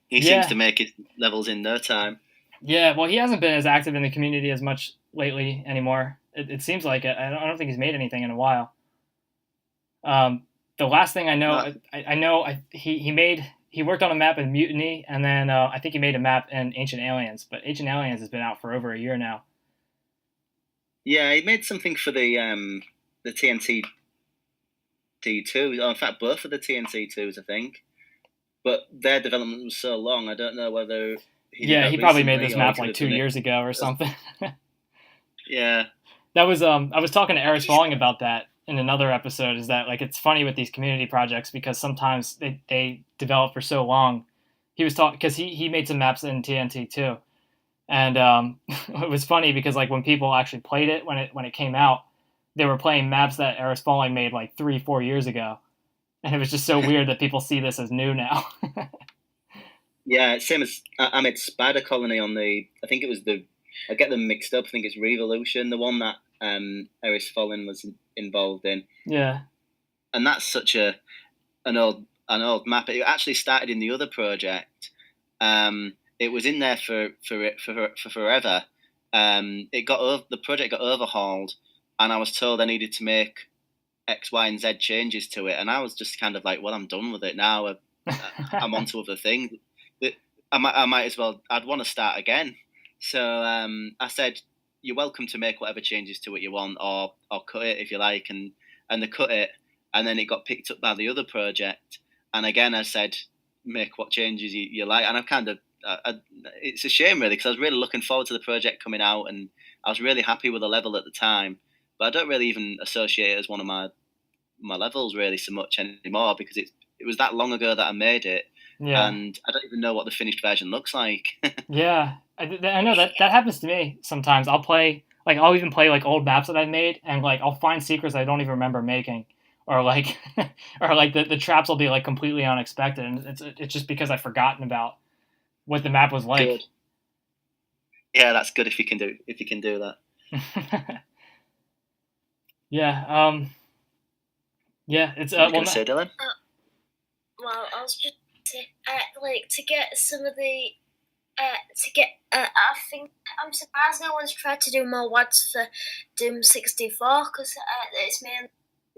He seems to make his levels in no time. Yeah, well, he hasn't been as active in the community as much lately anymore. It seems like it. I don't think he's made anything in a while. The last thing I know, he worked on a map in Mutiny, and then I think he made a map in Ancient Aliens. But Ancient Aliens has been out for over a year now. Yeah, he made something for the TNT T2. Oh, in fact, both of the TNT 2s, I think. But their development was so long, I don't know whether he probably made this map like 2 years ago or something. Yeah. That was I was talking to Eris Falling about that in another episode, is that like it's funny with these community projects because sometimes they develop for so long he was talking because he made some maps in TNT too, and it was funny because like when people actually played it when it came out, they were playing maps that Eris Falling made like 3-4 years ago, and it was just so weird that people see this as new now. Yeah, same as I made Spider Colony on the. I think it was I get them mixed up. I think it's Revolution, the one that Eris Falling was involved in. Yeah. And that's such an old map. It actually started in the other project. It was in there for forever. The project got overhauled, and I was told I needed to make X, Y, and Z changes to it, and I was just kind of like, well, I'm done with it now. I'm on to other things. I might as well. I'd want to start again. So I said, you're welcome to make whatever changes to it you want, or cut it if you like, and they cut it, and then it got picked up by the other project, and again I said, make what changes you like, and I've kind of it's a shame really, because I was really looking forward to the project coming out, and I was really happy with the level at the time, but I don't really even associate it as one of my levels really so much anymore, because it was that long ago that I made it. Yeah. And I don't even know what the finished version looks like. Yeah, I know that happens to me sometimes. I'll even play like old maps that I've made, and like I'll find secrets I don't even remember making, or like or like the traps will be like completely unexpected, and it's just because I've forgotten about what the map was like. Good. Yeah, that's good if you can do that. Yeah. Yeah. It's what you gonna say, Dylan? Well, I was just like to get some of the I think I'm surprised no one's tried to do more WADs for Doom 64, because it's mainly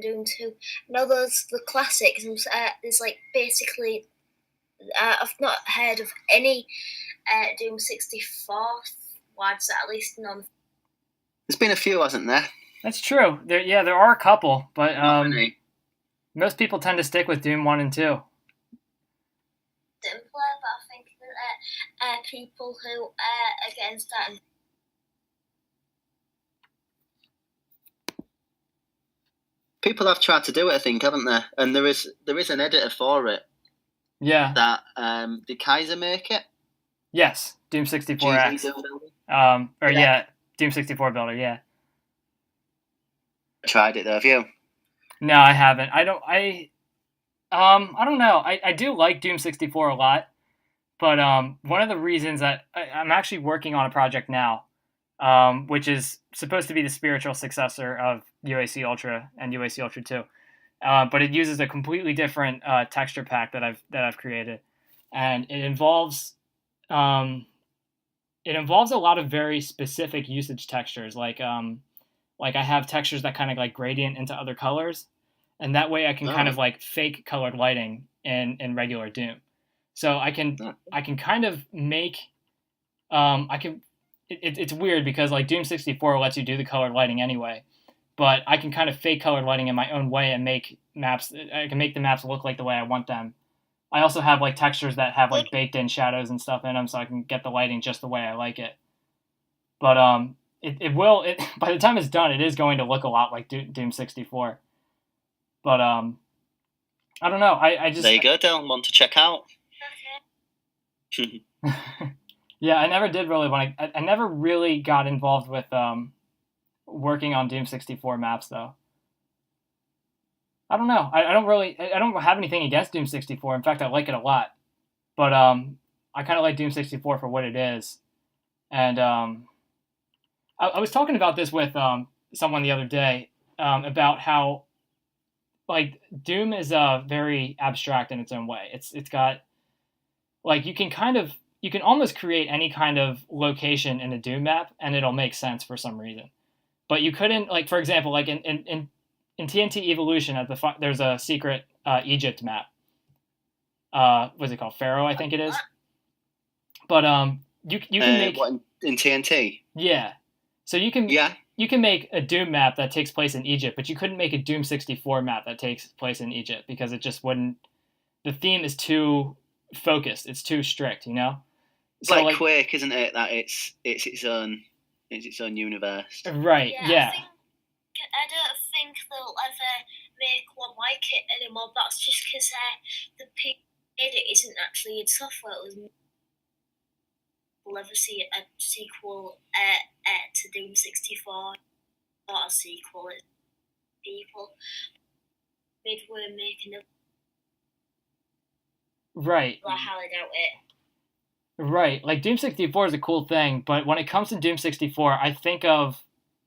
Doom 2. You know, the classics. There's like basically I've not heard of any Doom 64 WADs, at least none. There's been a few, hasn't there? That's true. There are a couple, but most people tend to stick with Doom 1 and 2. Simpler, but I think that people who are against that. People have tried to do it, I think, haven't they? And there is an editor for it. Yeah. That did Kaiser make it? Yes, Doom 64X. Doom 64 Builder. Yeah. Tried it though, have you? No, I haven't. I don't know. I do like Doom 64 a lot, but one of the reasons that I'm actually working on a project now, which is supposed to be the spiritual successor of UAC Ultra and UAC Ultra 2, but it uses a completely different texture pack that I've created, and it involves a lot of very specific usage textures, like I have textures that kind of like gradient into other colors. And that way I can kind of like fake colored lighting in regular Doom. So I can kind of make, it's weird because like Doom 64 lets you do the colored lighting anyway, but I can kind of fake colored lighting in my own way and make maps. I can make the maps look like the way I want them. I also have like textures that have like baked in shadows and stuff in them, so I can get the lighting just the way I like it. But by the time it's done, it is going to look a lot like Doom 64. But I don't know. I just there you go, Dylan. Want to check out? Okay. Yeah, I never did really want to. I never really got involved with working on Doom 64 maps though. I don't know. I don't have anything against Doom 64. In fact, I like it a lot. But I kind of like Doom 64 for what it is. And I was talking about this with someone the other day about how like Doom is very abstract in its own way. It's got like you can almost create any kind of location in a Doom map and it'll make sense for some reason. But you couldn't, like, for example, like in TNT Evolution there's a secret Egypt map. What's it called? Pharaoh, I think it is. But you can make what in TNT? Yeah. So you can make a Doom map that takes place in Egypt, but you couldn't make a Doom 64 map that takes place in Egypt because it just wouldn't. The theme is too focused. It's too strict, you know. It's so like Quake, isn't it? That it's its own universe. Right. Yeah. I don't think they'll ever make one like it anymore. That's just because the people it isn't actually in software. It was we'll ever see a sequel to Doom 64, not a sequel. It's people midway making a. Right. I highly doubt it. Right. Like Doom 64 is a cool thing, but when it comes to Doom 64, I think of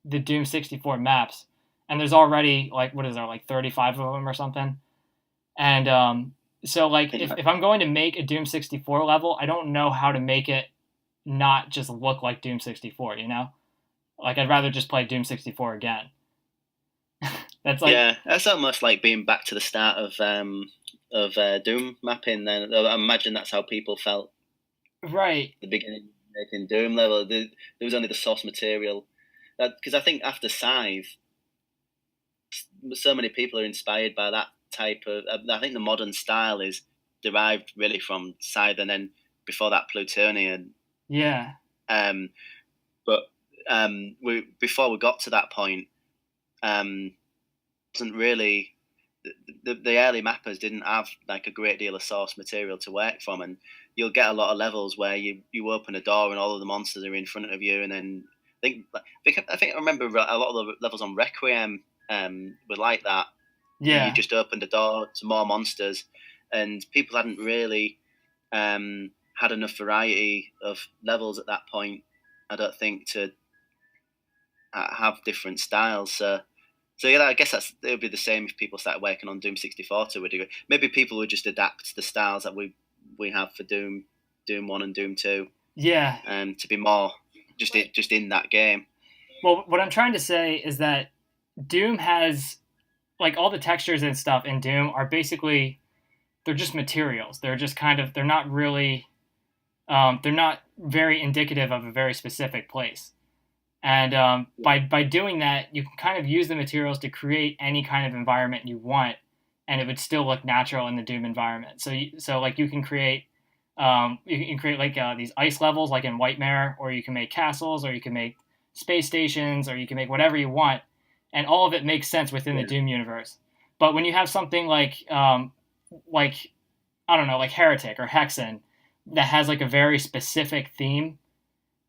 the Doom 64 maps, and there's already like what is there like 35 of them or something. And so like if I'm going to make a Doom 64 level, I don't know how to make it not just look like Doom 64, you know? Like I'd rather just play Doom 64 again. That's like Yeah, that's almost like being back to the start of Doom mapping. Then I imagine that's how people felt right. at the beginning making Doom level. There was only the source material, because I think after Scythe, so many people are inspired by that type of. I think the modern style is derived really from Scythe, and then before that Plutonian. Yeah. But before we got to that point, wasn't really the early mappers didn't have like a great deal of source material to work from, and you'll get a lot of levels where you open a door and all of the monsters are in front of you, and then I think I remember a lot of the levels on Requiem were like that. Yeah. You just opened a door to more monsters, and people hadn't really had enough variety of levels at that point, I don't think, to have different styles. So yeah, I guess it would be the same if people started working on Doom 64 to a degree. Maybe people would just adapt the styles that we have for Doom 1 and Doom 2. Yeah. To be more just in that game. Well, what I'm trying to say is that Doom has like all the textures and stuff in Doom are basically they're just materials. They're just kind of they're not really they're not very indicative of a very specific place. And by doing that, you can kind of use the materials to create any kind of environment you want, and it would still look natural in the Doom environment. So like you can create like these ice levels like in White Mare, or you can make castles, or you can make space stations, or you can make whatever you want, and all of it makes sense within the Doom universe. But when you have something like I don't know, like Heretic or Hexen, that has like a very specific theme,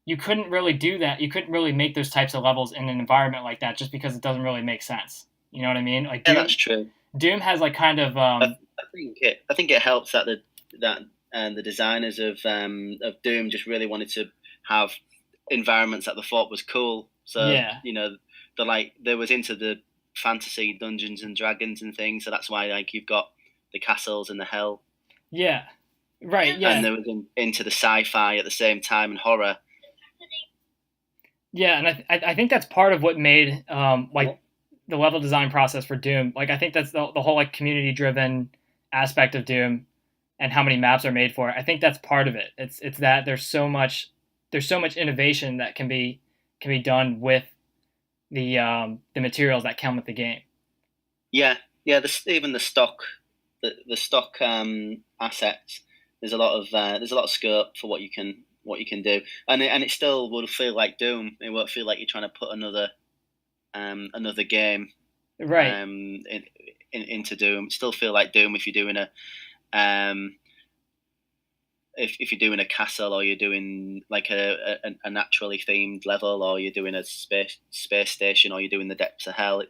you couldn't really do that. You couldn't really make those types of levels in an environment like that just because it doesn't really make sense. You know what I mean? Like Doom, that's true. Doom has like kind of. I think it helps that the designers of Doom just really wanted to have environments that they thought was cool. So they was into the fantasy Dungeons and Dragons and things. So that's why like you've got the castles and the hell. Yeah. Right. Yeah. And they were into the sci-fi at the same time and horror. Yeah, and I think that's part of what made the level design process for Doom. Like I think that's the whole like community driven aspect of Doom and how many maps are made for it. I think that's part of it. It's that there's so much innovation that can be done with the materials that come with the game. Yeah. Even the stock assets. There's a lot of scope for what you can do, and it still will feel like Doom. It won't feel like you're trying to put another game right into Doom. It still feel like Doom if you're doing if you're doing a castle, or you're doing like a naturally themed level, or you're doing a space station, or you're doing the depths of hell.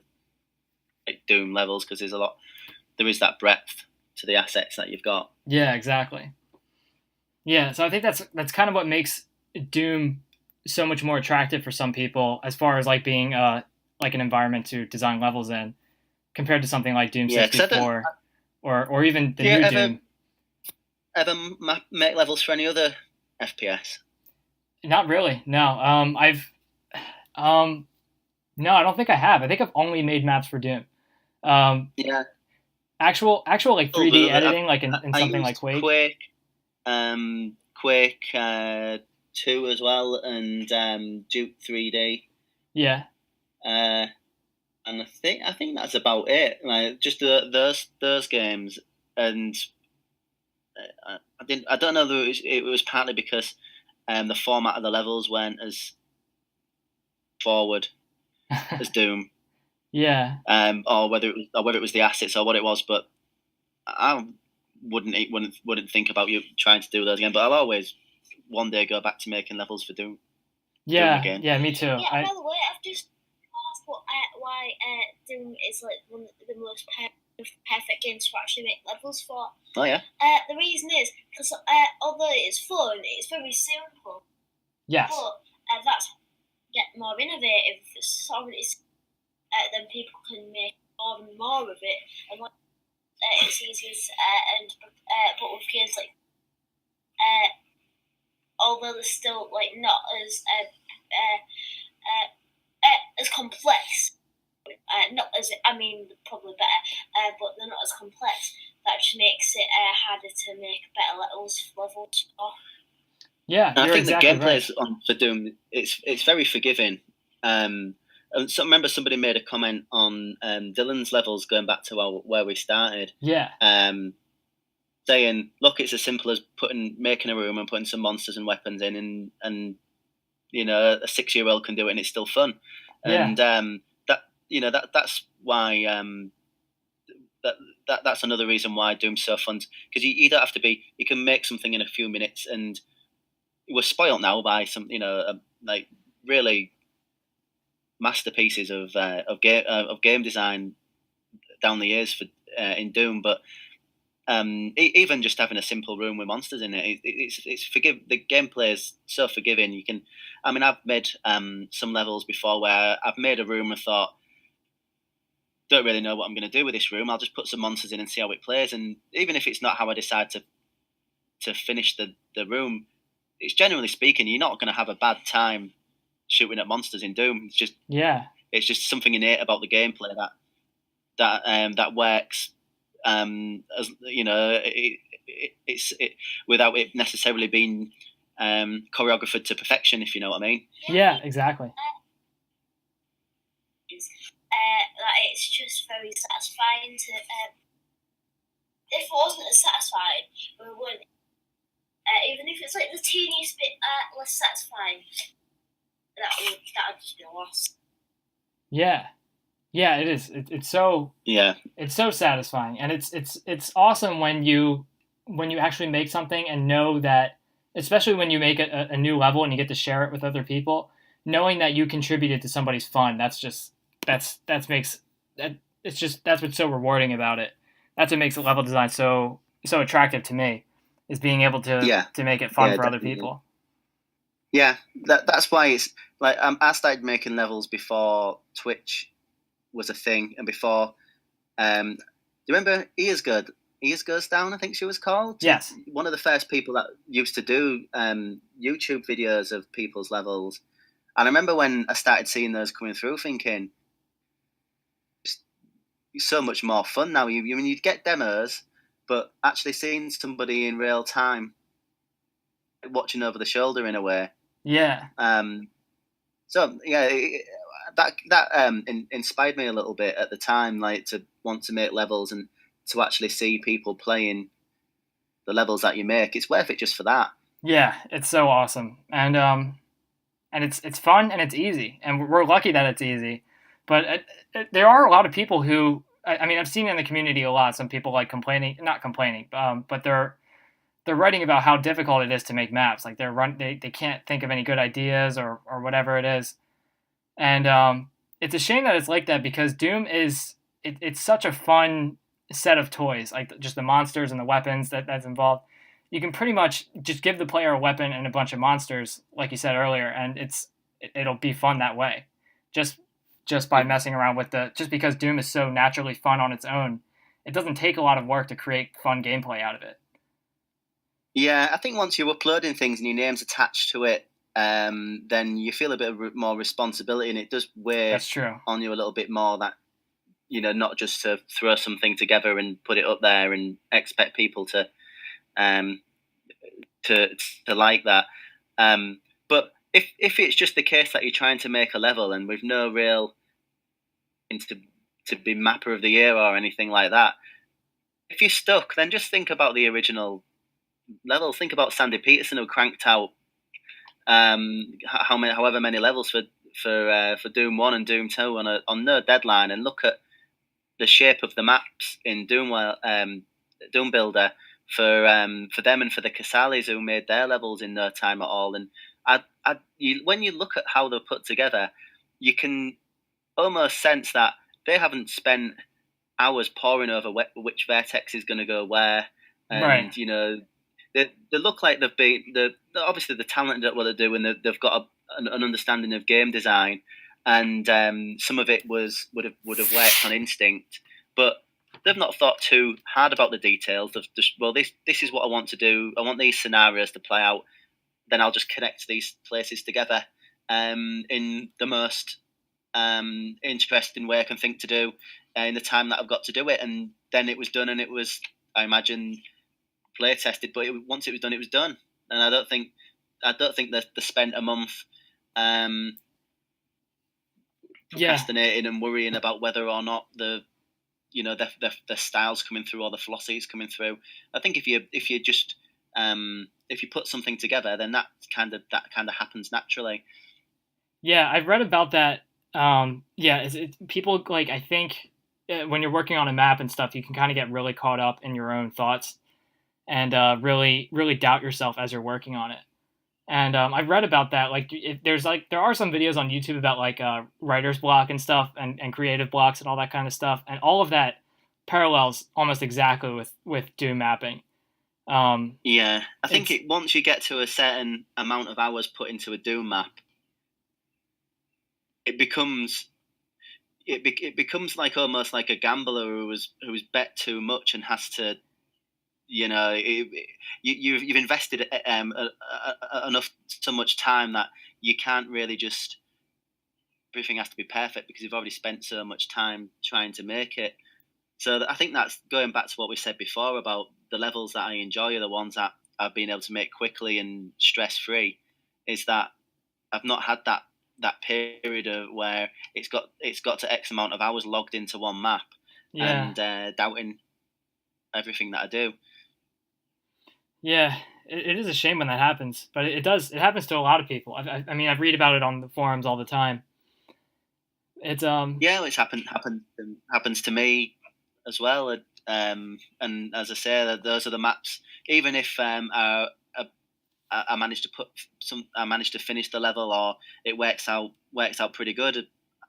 Like Doom levels, because there is that breadth to the assets that you've got. Yeah, exactly. Yeah, so I think that's kind of what makes Doom so much more attractive for some people, as far as like being like an environment to design levels in, compared to something like Doom 64 or even the new Doom. Ever make levels for any other FPS? Not really. No. No, I don't think I have. I think I've only made maps for Doom. Yeah. Actual like 3D editing, like in something like Quake. Quake 2 as well, and Duke 3D. Yeah. And I think that's about it. Like just those games, and I don't know if it was partly because the format of the levels weren't as forward as Doom. Yeah. Or whether it was the assets or what it was, but wouldn't think about you trying to do those again. But I'll always one day go back to making levels for Doom. Yeah, Doom again. yeah, me too. Yeah, by the way, I've just asked why Doom is like one of the most perfect games to actually make levels for. Oh yeah. The reason is because although it's fun, it's very simple. Yes. But that's get more innovative. Then people can make more and more of it, and it's easier. But with games like, although they're still like not as complex. Not as probably better, but they're not as complex. That just makes it harder to make better levels. Yeah, I think exactly the gameplay on for Doom it's very forgiving. So remember somebody made a comment on Dylan's levels going back to where we started. Yeah. Saying, look, it's as simple as making a room and putting some monsters and weapons in, and you know a 6-year-old can do it and it's still fun. Yeah. And that's why that's another reason why Doom's so fun, because you don't have to be. You can make something in a few minutes, and we're spoilt now by some like really masterpieces of game design down the years for in Doom, but even just having a simple room with monsters in it, it's the gameplay is so forgiving. You can, I've made some levels before where I've made a room and thought, don't really know what I'm going to do with this room. I'll just put some monsters in and see how it plays. And even if it's not how I decide to finish the room, it's generally speaking, you're not going to have a bad time shooting at monsters in Doom. It's just something innate about the gameplay that works. As you know, it's without it necessarily being choreographed to perfection, if you know what I mean. Yeah, exactly. It's just very satisfying to. If it wasn't as satisfying, we wouldn't. Even if it's like the teeniest bit less satisfying, that would just be lost. Yeah. Yeah, it is. It's so It's so satisfying, and it's awesome when you actually make something and know that, especially when you make a new level and you get to share it with other people, knowing that you contributed to somebody's fun. That's what's so rewarding about it. That's what makes the level design so attractive to me, is being able to make it fun for other people. Yeah, that's why it's like I started making levels before Twitch was a thing, and before do you remember Ears Goes Down, I think she was called? Yes. One of the first people that used to do YouTube videos of people's levels. And I remember when I started seeing those coming through thinking, it's so much more fun now. You'd get demos, but actually seeing somebody in real time, watching over the shoulder in a way. Yeah. So yeah, that inspired me a little bit at the time, like to want to make levels and to actually see people playing the levels that you make. It's worth it just for that. Yeah, it's so awesome, and it's fun and it's easy, and we're lucky that it's easy. But there are a lot of people who, I've seen in the community a lot. Some people like not complaining, but they're writing about how difficult it is to make maps. Like they can't think of any good ideas or whatever it is. And it's a shame that it's like that, because Doom it's such a fun set of toys, like just the monsters and the weapons that's involved. You can pretty much just give the player a weapon and a bunch of monsters, like you said earlier, and it'll be fun that way. Just by messing around with just because Doom is so naturally fun on its own, it doesn't take a lot of work to create fun gameplay out of it. Yeah, I think once you're uploading things and your name's attached to it, then you feel a bit more responsibility, and it does weigh on you a little bit more. That not just to throw something together and put it up there and expect people to like that. But if it's just the case that you're trying to make a level and with no real to be Mapper of the Year or anything like that, if you're stuck, then just think about the original level. Think about Sandy Peterson, who cranked out however many levels for Doom 1 and Doom 2 on no deadline, and look at the shape of the maps in Doom Builder for them and for the Casalis who made their levels in no time at all. And when you look at how they're put together, you can almost sense that they haven't spent hours poring over which vertex is going to go where, and Right. you know, they look like they're obviously they're talented at what they do, and they've got an understanding of game design, and some of it would have worked on instinct, but they've not thought too hard about the details. They've just, well, this is what I want to do. I want these scenarios to play out. Then I'll just connect these places together in the most interesting way I can think to do in the time that I've got to do it. And then it was done, and it was, I imagine, play tested. But once it was done, it was done. And I don't think that they spent a month procrastinating and worrying about whether or not the styles coming through or the philosophies coming through. I think if you just if you put something together, then that kind of happens naturally. Yeah, I've read about that. People, like, I think when you're working on a map and stuff, you can kind of get really caught up in your own thoughts and really, really doubt yourself as you're working on it. And I've read about that. Like, there are some videos on YouTube about like writer's block and stuff, and creative blocks and all that kind of stuff, and all of that parallels almost exactly with Doom mapping. I think once you get to a certain amount of hours put into a Doom map, it becomes like almost like a gambler who's bet too much and has to, you've invested enough so much time that you can't really just, everything has to be perfect because you've already spent so much time trying to make it. So I think that's going back to what we said before about the levels that I enjoy are the ones that I've been able to make quickly and stress free. Is that I've not had that period of where it's got to X amount of hours logged into one map and doubting everything that I do. Yeah, it is a shame when that happens, but it happens to a lot of people. I mean, I read about it on the forums all the time. It's it's happens to me as well. And as I say, those are the maps. Even if I managed to finish the level, or it works out pretty good,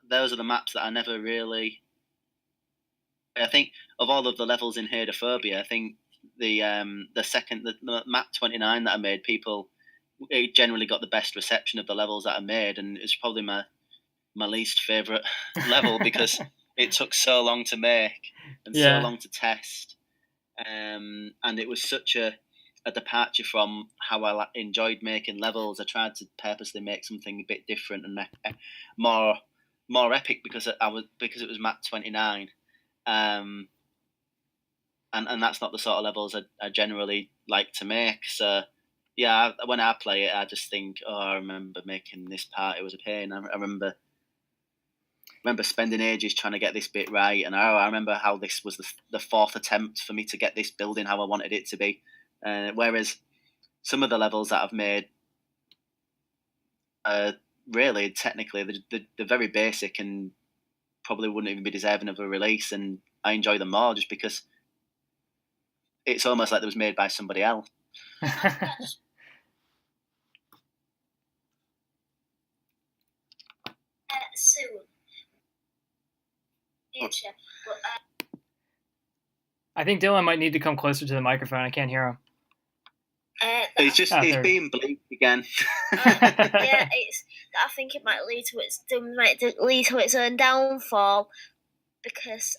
those are the maps that I never really. I think of all of the levels in Herdophobia, I think the map 29 that I made, people generally got the best reception of the levels that I made, and it's probably my least favourite level because it took so long to make and so long to test, and it was such a departure from how I enjoyed making levels. I tried to purposely make something a bit different and more epic because it was map 29, and that's not the sort of levels I generally like to make. So yeah, when I play it, I just think, I remember making this part. It was a pain. I remember spending ages trying to get this bit right, and I remember how this was the fourth attempt for me to get this building how I wanted it to be. Whereas some of the levels that I've made, really technically they're very basic and probably wouldn't even be deserving of a release, and I enjoy them more just because it's almost like it was made by somebody else. Soon. Future. I think Dylan might need to come closer to the microphone. I can't hear him. He's being bleak again. I think it might lead to its own downfall, because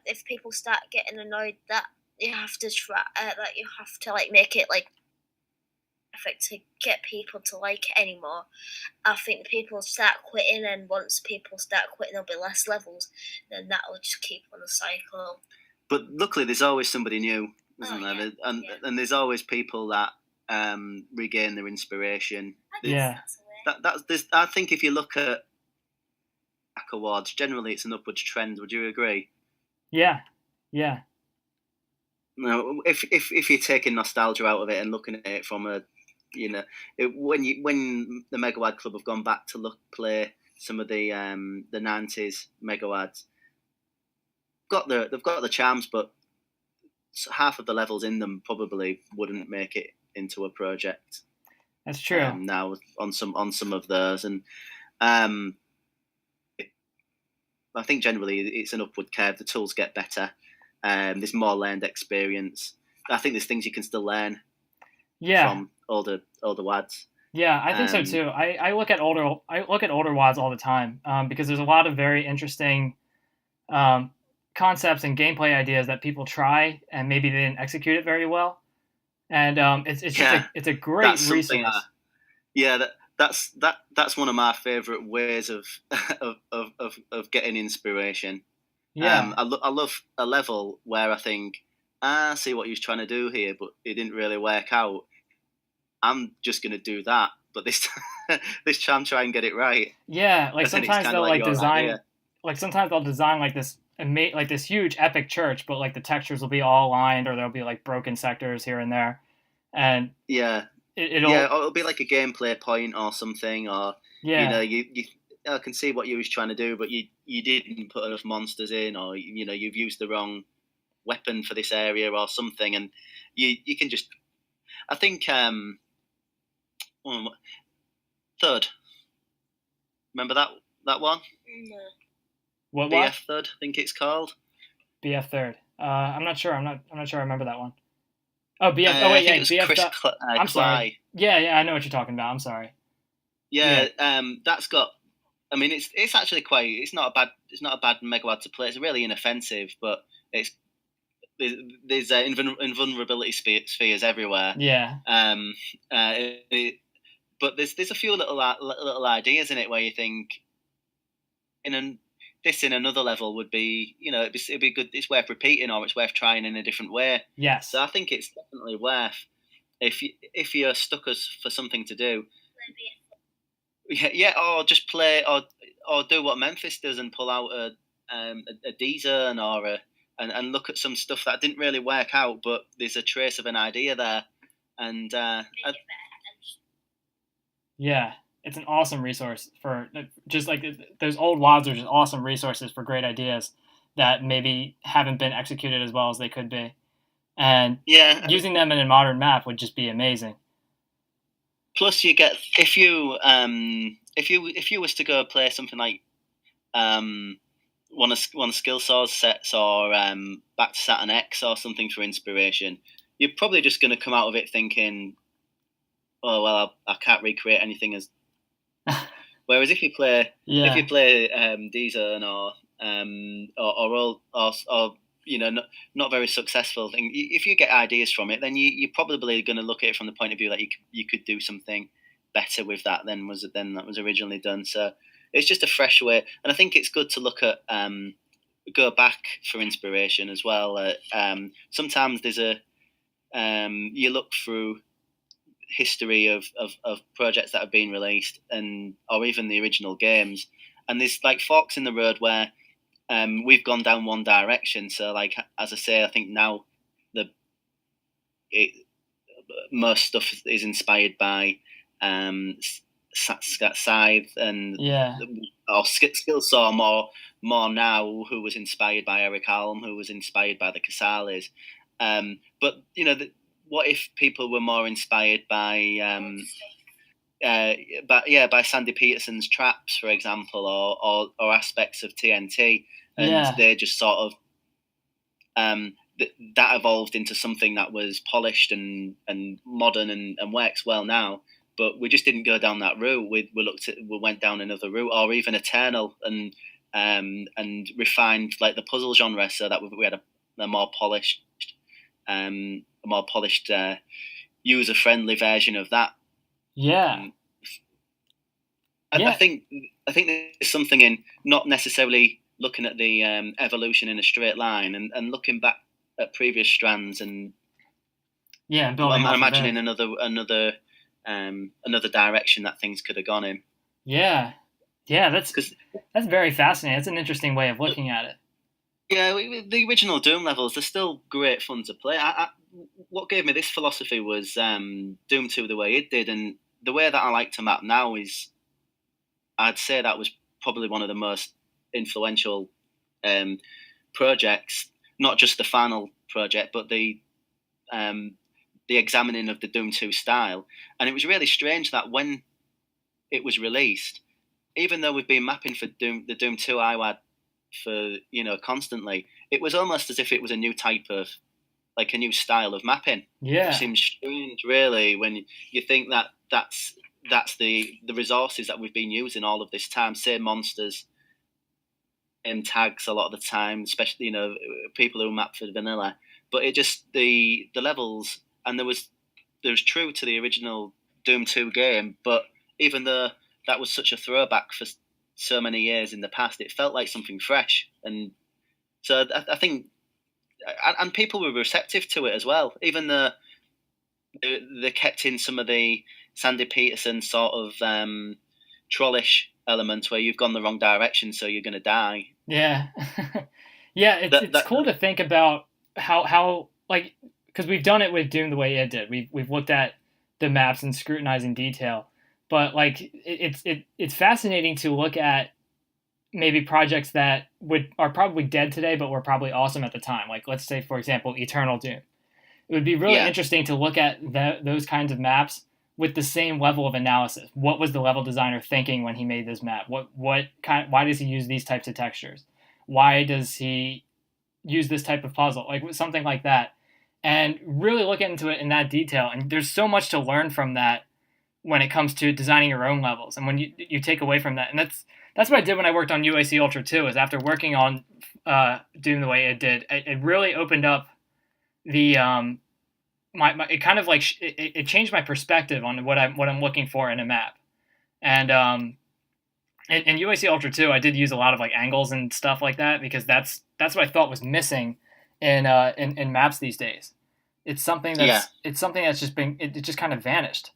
if people start getting annoyed that you have to make it like perfect to get people to like it anymore, I think people start quitting, and once people start quitting, there'll be less levels. Then that will just keep on the cycle. But luckily, there's always somebody new, isn't there? And there's always people that regain their inspiration. I think if you look at awards, generally it's an upwards trend. Would you agree? Yeah. No, if you're taking nostalgia out of it and looking at it from a, when the Megawad Club have gone back to play some of the 90s Megawads, they've got the charms, but half of the levels in them probably wouldn't make it into a project. That's true. Now on some of those, and I think generally it's an upward curve. The tools get better. There's more learned experience. I think there's things you can still learn from older wads. Yeah, I think so too. I look at older wads all the time because there's a lot of very interesting concepts and gameplay ideas that people try and maybe they didn't execute it very well, and it's just it's a great resource. That's one of my favorite ways of getting inspiration. Yeah, I love a level where I think I see what he was trying to do here, but it didn't really work out. I'm just going to do that, but this time try and get it right. Yeah, like sometimes they'll like design, like sometimes they'll design like this huge epic church, but like the textures will be all aligned, or there'll be like broken sectors here and there, and it'll be like a gameplay point or something, or you I can see what you was trying to do, but you didn't put enough monsters in, or you've used the wrong weapon for this area or something, and you can just. I think Third. Remember that one? No. What BF Third, I think it's called. BF Third. I'm not sure. I'm not sure I remember that one. Oh, BF. BF. Chris I'm sorry. Yeah, I know what you're talking about. I'm sorry. Yeah. That's got. I mean, it's actually quite. It's not a bad megawad to play. It's really inoffensive, but there's invulnerability spheres everywhere. Yeah. But there's a few little ideas in it where you think, this in another level would be, it'd be good. It's worth repeating, or it's worth trying in a different way. Yes. So I think it's definitely worth if you're stuck for something to do. Yeah, or just play, or do what Memphis does and pull out a D-zone and look at some stuff that didn't really work out, but there's a trace of an idea there, and yeah, it's an awesome resource for just like those old WODs are just awesome resources for great ideas that maybe haven't been executed as well as they could be, and using them in a modern map would just be amazing. Plus, you get if you was to go play something like one of Skill Saw's sets or Back to Saturn X or something for inspiration, you're probably just going to come out of it thinking, oh well, I can't recreate anything as. Whereas if you play D-Zone or not very successful thing, if you get ideas from it, then you're probably going to look at it from the point of view that you could do something better with that than that was originally done. So it's just a fresh way, and I think it's good to look at go back for inspiration as well. Sometimes there's you look through history of projects that have been released or even the original games, and there's like forks in the road where we've gone down one direction. So like, as I say, I think now most stuff is inspired by Scythe and or Skill Saw more now, who was inspired by Eric Alm, who was inspired by the Casales. But what if people were more inspired by Sandy Peterson's Traps, for example, or aspects of TNT, and they just sort of that evolved into something that was polished and modern and works well now. But we just didn't go down that route. We went down another route, or even Eternal, and refined like the puzzle genre, so that we had a more polished, user-friendly version of that. Yeah. I think there's something in not necessarily looking at the evolution in a straight line and looking back at previous strands and building. I'm imagining another direction that things could have gone in. Yeah, that's very fascinating. That's an interesting way of looking at it. Yeah, the original Doom levels, they're still great fun to play. What gave me this philosophy was Doom 2 the way it did, and the way that I like to map now is, I'd say that was probably one of the most influential projects, not just the final project, but the examining of the Doom 2 style. And it was really strange that when it was released, even though we've been mapping for the Doom 2 IWAD for, constantly, it was almost as if it was a new type of, like a new style of mapping. Yeah. It seems strange, really, when you think that that's the resources that we've been using all of this time, same monsters and tags a lot of the time, especially, people who map for vanilla. But it just, the levels, and there was true to the original Doom 2 game, but even though that was such a throwback for so many years in the past, it felt like something fresh. And so I think, and people were receptive to it as well, even though they kept in some of the Sandy Peterson sort of trollish elements where you've gone the wrong direction, so you're going to die. Yeah. Yeah, it's cool to think about how like, because we've done it with Doom the way it did. We've looked at the maps and scrutinizing detail, but like it's fascinating to look at maybe projects that are probably dead today, but were probably awesome at the time. Like, let's say, for example, Eternal Doom. It would be really interesting to look at those kinds of maps with the same level of analysis. What was the level designer thinking when he made this map? Why does he use these types of textures? Why does he use this type of puzzle? Like something like that. And really look into it in that detail. And there's so much to learn from that when it comes to designing your own levels. And when you take away from that, and that's what I did when I worked on UAC Ultra 2, is after working on Doom the way it did, it really opened up the it kind of like it changed my perspective on what I'm looking for in a map. And in UAC Ultra 2, I did use a lot of like angles and stuff like that, because that's what I thought was missing in maps these days. It's something that's just been it just kind of vanished.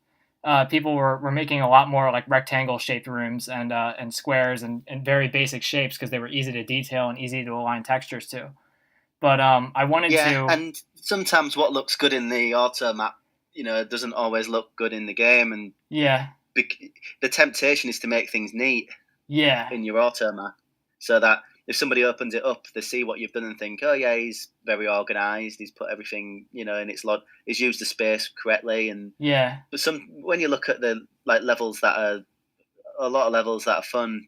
People were making a lot more like rectangle shaped rooms and squares and very basic shapes because they were easy to detail and easy to align textures to. But I wanted to. And sometimes what looks good in the auto map, doesn't always look good in the game, and the temptation is to make things neat. In your auto map, so that if somebody opens it up, they see what you've done and think, oh yeah, he's very organised. He's put everything, in its lot. He's used the space correctly, and But when you look at the levels that are a lot of levels that are fun,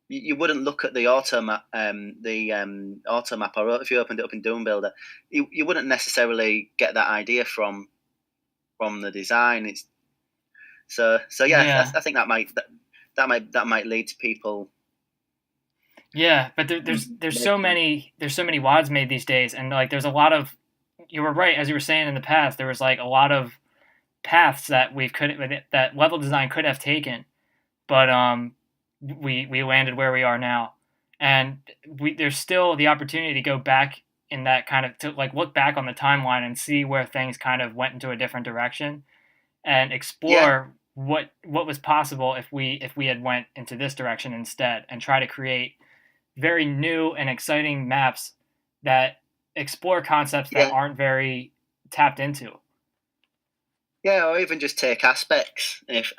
you wouldn't look at the auto map, auto map, or if you opened it up in Doom Builder, you wouldn't necessarily get that idea from the design. It's so yeah. I think that might lead to people. Yeah, but there's so many WADs made these days, and like there's a lot of, you were right, as you were saying in the past, there was like a lot of paths that that level design could have taken, but we landed where we are now, and there's still the opportunity to go back in that kind of, to like look back on the timeline and see where things kind of went into a different direction, and explore what was possible if we had went into this direction instead, and try to create very new and exciting maps that explore concepts that aren't very tapped into. Yeah, or even just take aspects if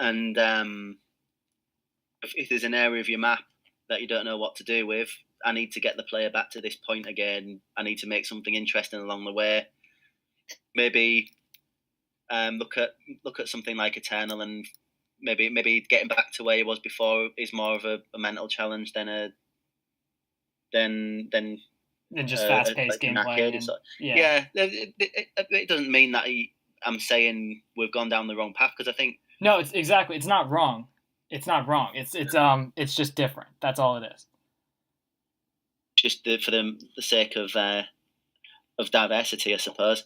there's an area of your map that you don't know what to do with, I need to get the player back to this point again. I need to make something interesting along the way. Maybe look at something like Eternal, and maybe getting back to where he was before is more of a mental challenge than just fast-paced gameplay. It doesn't mean that I'm saying we've gone down the wrong path, because I think no, it's exactly, it's not wrong. It's not wrong. It's just different. That's all it is. Just for the sake of diversity, I suppose.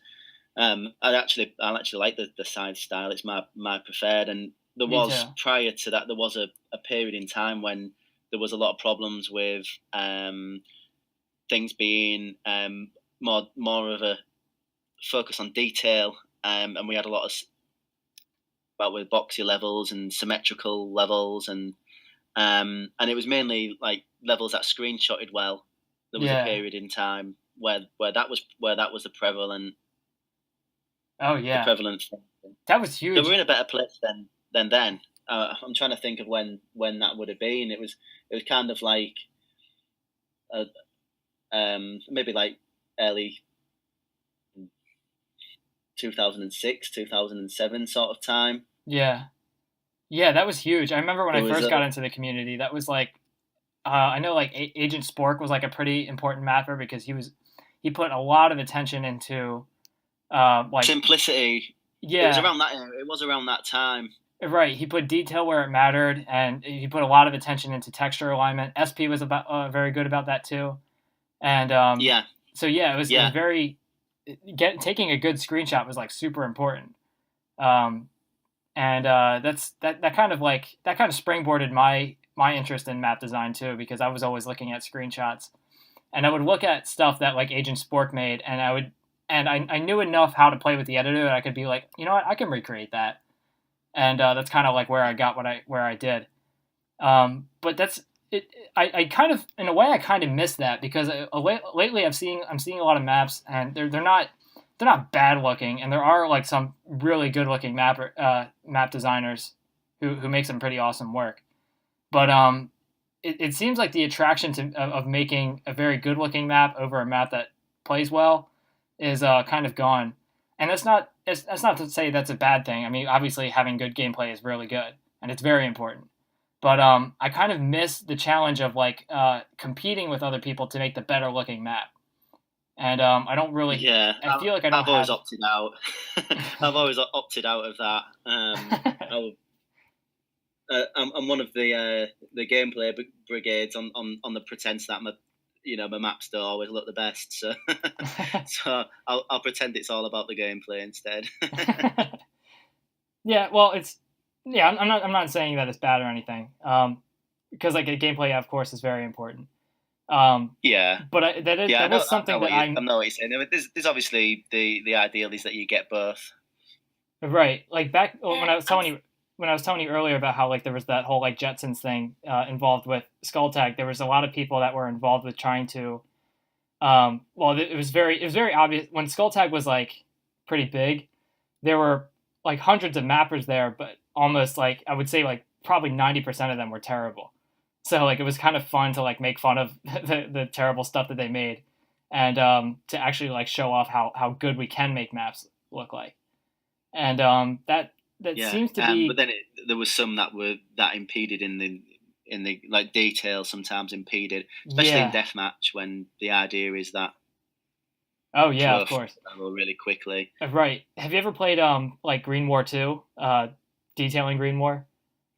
I actually like the side style. It's my preferred, and there was prior to that there was a period in time when there was a lot of problems with things being more of a focus on detail, and we had a lot of with boxy levels and symmetrical levels, and it was mainly like levels that screenshotted well. There was a period in time where that was the prevalent. Oh yeah, the prevalent thing. That was huge. They were in a better place than then. I'm trying to think of when that would have been. It was kind of like maybe like early 2006, 2007 sort of time. Yeah. Yeah, that was huge. I remember when I first got into the community, that was like, I know like Agent Spork was like a pretty important mapper because he put a lot of attention into like simplicity. Yeah. It was around that time. Right. He put detail where it mattered, and he put a lot of attention into texture alignment. SP was about very good about that too. And so it was very taking a good screenshot was like super important. And that kind of springboarded my interest in map design too, because I was always looking at screenshots, and I would look at stuff that like Agent Spork made, and I knew enough how to play with the editor that I could be like, you know what, I can recreate that, and that's kind of like where I got where I did. But that's it. I kind of, in a way, I kind of miss that because lately I'm seeing a lot of maps, and they're not bad looking, and there are like some really good looking map designers who make some pretty awesome work. But it seems like the attraction of making a very good looking map over a map that plays well is kind of gone. And that's not to say that's a bad thing. I mean, obviously having good gameplay is really good, and it's very important. But I kind of miss the challenge of like competing with other people to make the better looking map. And I don't really. Yeah, I feel like I don't. I've always opted out. I've always opted out of that. I'm one of the gameplay brigades on the pretense that my maps don't always look the best. So so I'll pretend it's all about the gameplay instead. Yeah, well, I'm not saying that it's bad or anything. Because like a gameplay, of course, is very important. But that was something that I know what you're saying. There's obviously the ideal is that you get both. Right, like back when I was telling you earlier about how like there was that whole like Jetsons thing involved with Skulltag. There was a lot of people that were involved with trying to. It was very obvious when Skulltag was like pretty big. There were like hundreds of mappers there, but almost like I would say like probably 90% of them were terrible. So like it was kind of fun to like make fun of the terrible stuff that they made, and to actually like show off how good we can make maps look like, and that seems to be. But then there was some that impeded in the like detail. Sometimes impeded, especially in deathmatch when the idea is that. Oh yeah, of course. Really quickly. Right. Have you ever played like Green War 2? Detailing Green War?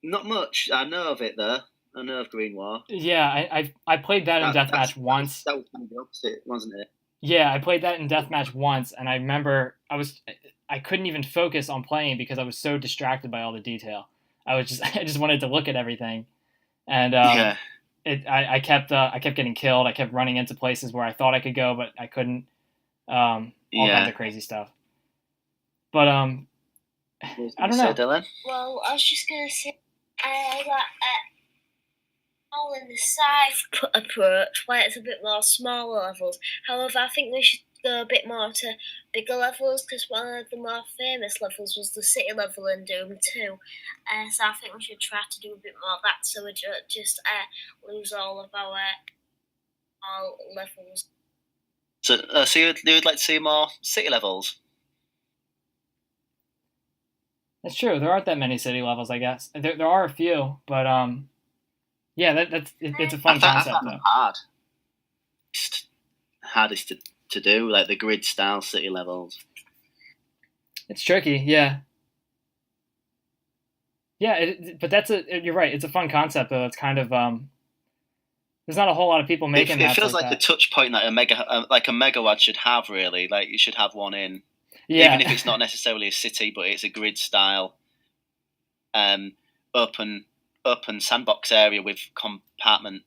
Not much. I know of it though. I know of Green War. Yeah, I played that in Deathmatch once. That was kind of the opposite, wasn't it? Yeah, I played that in Deathmatch once, and I remember I couldn't even focus on playing because I was so distracted by all the detail. I just wanted to look at everything, and I kept getting killed. I kept running into places where I thought I could go, but I couldn't. All kinds of crazy stuff. But I don't know. Dylan? Well, I was just gonna say that all in the scythe approach, where it's a bit more smaller levels. However, I think we should go a bit more to bigger levels, because one of the more famous levels was the city level in Doom 2. So I think we should try to do a bit more of that, so we don't just lose all of our levels. So you would like to see more city levels? That's true. There aren't that many city levels, I guess. There are a few, but it's a fun concept though. Hard. Just hardest to do, like the grid style city levels. It's tricky, yeah. Yeah, but you're right. It's a fun concept though. It's kind of there's not a whole lot of people making that. It feels like a touch point that a megawad should have, really. Like you should have one in. Yeah. Even if it's not necessarily a city, but it's a grid style, open sandbox area with compartmented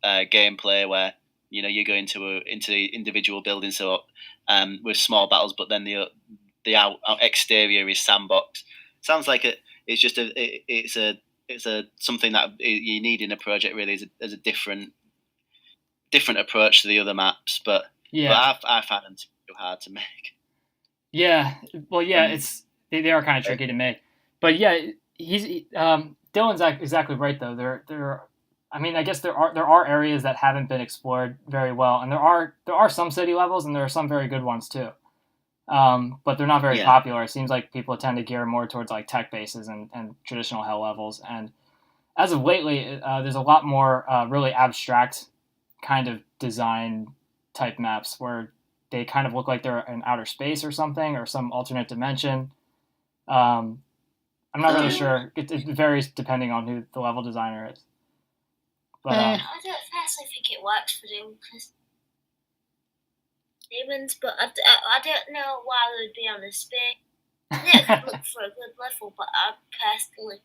gameplay where you go into individual buildings, so with small battles, but then the out exterior is sandbox. Sounds like it's a something that you need in a project, really, as a different approach to the other maps, but I find them too hard to make. Yeah, well, yeah, they are kind of tricky to make, but yeah, Dylan's exactly right though. There, I mean, I guess there are areas that haven't been explored very well, and there are some city levels, and there are some very good ones too. but they're not very Yeah. popular. It seems like people tend to gear more towards like tech bases and traditional hell levels. And as of lately, there's a lot more really abstract kind of design type maps where they kind of look like they're in outer space or something, or some alternate dimension. I'm not really sure. It varies depending on who the level designer is. But I don't personally think it works for Doom because demons, but I don't know why they would be on a space. It could look for a good level, but I personally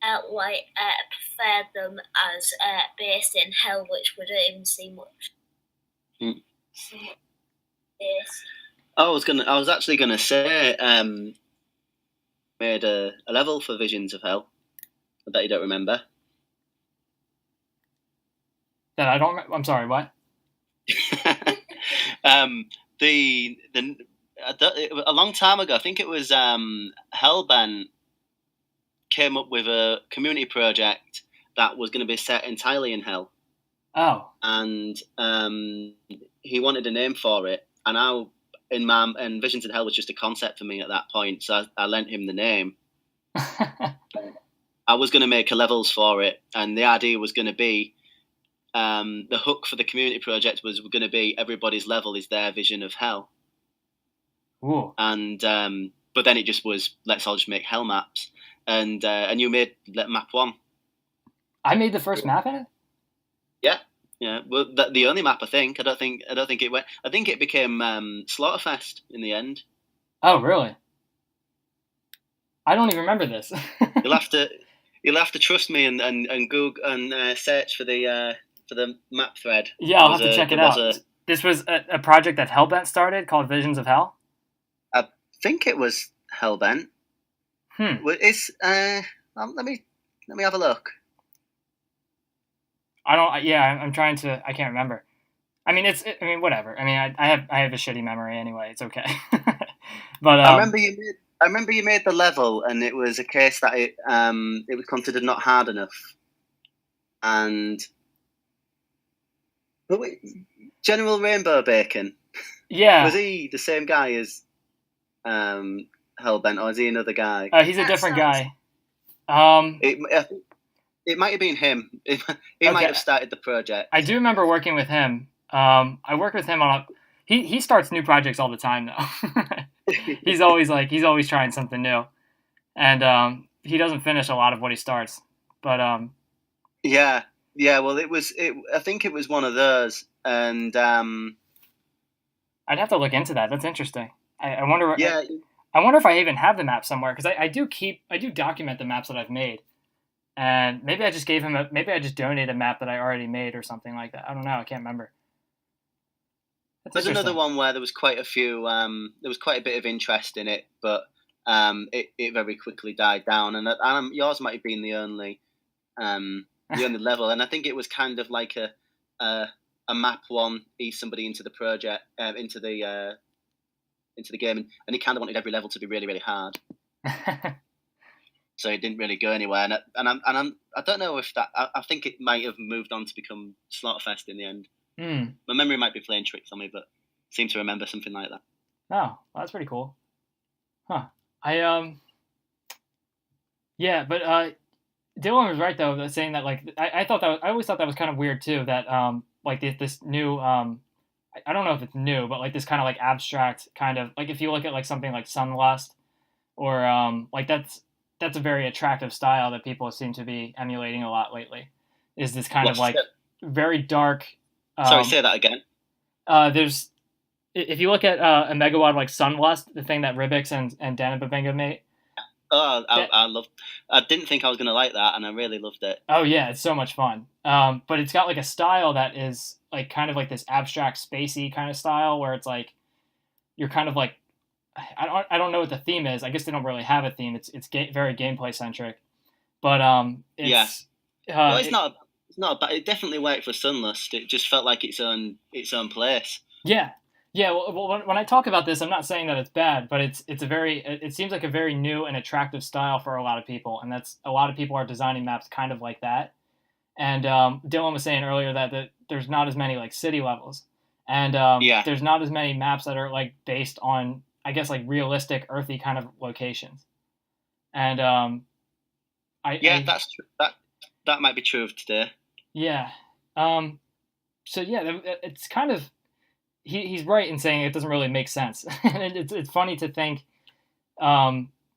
prefer them as based in hell, which we don't even see much. Base. I was actually gonna say, made a level for Visions of Hell. I bet you don't remember. that I don't. I'm sorry. What? A long time ago, I think it was Hellbent came up with a community project that was going to be set entirely in hell. Oh. And he wanted a name for it, and and Visions of Hell was just a concept for me at that point, so I lent him the name. I was going to make a levels for it, and the idea was going to be the hook for the community project was going to be everybody's level is their vision of hell. Ooh. And but then it just was, let's all just make hell maps, and you made map 1. I made the first map in it. Yeah. Well, the only map I think. I don't think it went. I think it became Slaughterfest in the end. Oh, really? I don't even remember this. You'll have to trust me and Google and search for the map thread. Yeah, I'll have to check it out. This was a project that Hellbent started called Visions of Hell. I think it was Hellbent. It's let me have a look. I'm trying to. I can't remember. I mean, whatever. I mean, I have a shitty memory anyway. It's okay. But I remember you made the level, and it was a case that it was considered not hard enough, and General Rainbow Bacon. Yeah. Was he the same guy as Hellbent, or is he another guy? He's a different guy. It might have been him. He might have started the project. I do remember working with him. I worked with him on he starts new projects all the time though. he's always trying something new, and he doesn't finish a lot of what he starts. But yeah. Well, I think it was one of those, and I'd have to look into that. That's interesting. I wonder. Yeah. I wonder if I even have the map somewhere, because I do document the maps that I've made. And maybe I just donated a map that I already made or something like that. I don't know. I can't remember. There's another one where there was quite a few. There was quite a bit of interest in it, but it very quickly died down. And yours might have been the only level. And I think it was kind of like a map 1, ease somebody into the project, into the game, and he kind of wanted every level to be really, really hard. So it didn't really go anywhere, and I don't know if that. I think it might have moved on to become Slaughterfest in the end. My memory might be playing tricks on me, but I seem to remember something like that. Oh, well, that's pretty cool. Huh. Yeah, but Dylan was right though, saying that like I always thought that was kind of weird too. That like this new I don't know if it's new, but like this kind of like abstract kind of like if you look at like something like Sunlust, or like that's a very attractive style that people seem to be emulating a lot lately. Is this kind of like very dark. Sorry, say that again. There's, if you look at a megawad like Sunlust, the thing that Ribix and Dana Babinga made. Oh, I didn't think I was gonna like that, and I really loved it. Oh yeah, it's so much fun. But it's got like a style that is like kind of like this abstract spacey kind of style where it's like you're kind of like I don't know what the theme is. I guess they don't really have a theme. It's very gameplay centric, but it's well, it's not bad. It definitely worked for Sunlust. It just felt like its own place. Yeah. Well, when I talk about this, I'm not saying that it's bad, but it seems like a very new and attractive style for a lot of people, and that's a lot of people are designing maps kind of like that. And Dylan was saying earlier that there's not as many like city levels, and there's not as many maps that are like based on I guess like realistic earthy kind of locations. And that's true. That might be true of today. Yeah. So yeah, it's kind of he's right in saying it doesn't really make sense. And it's funny to think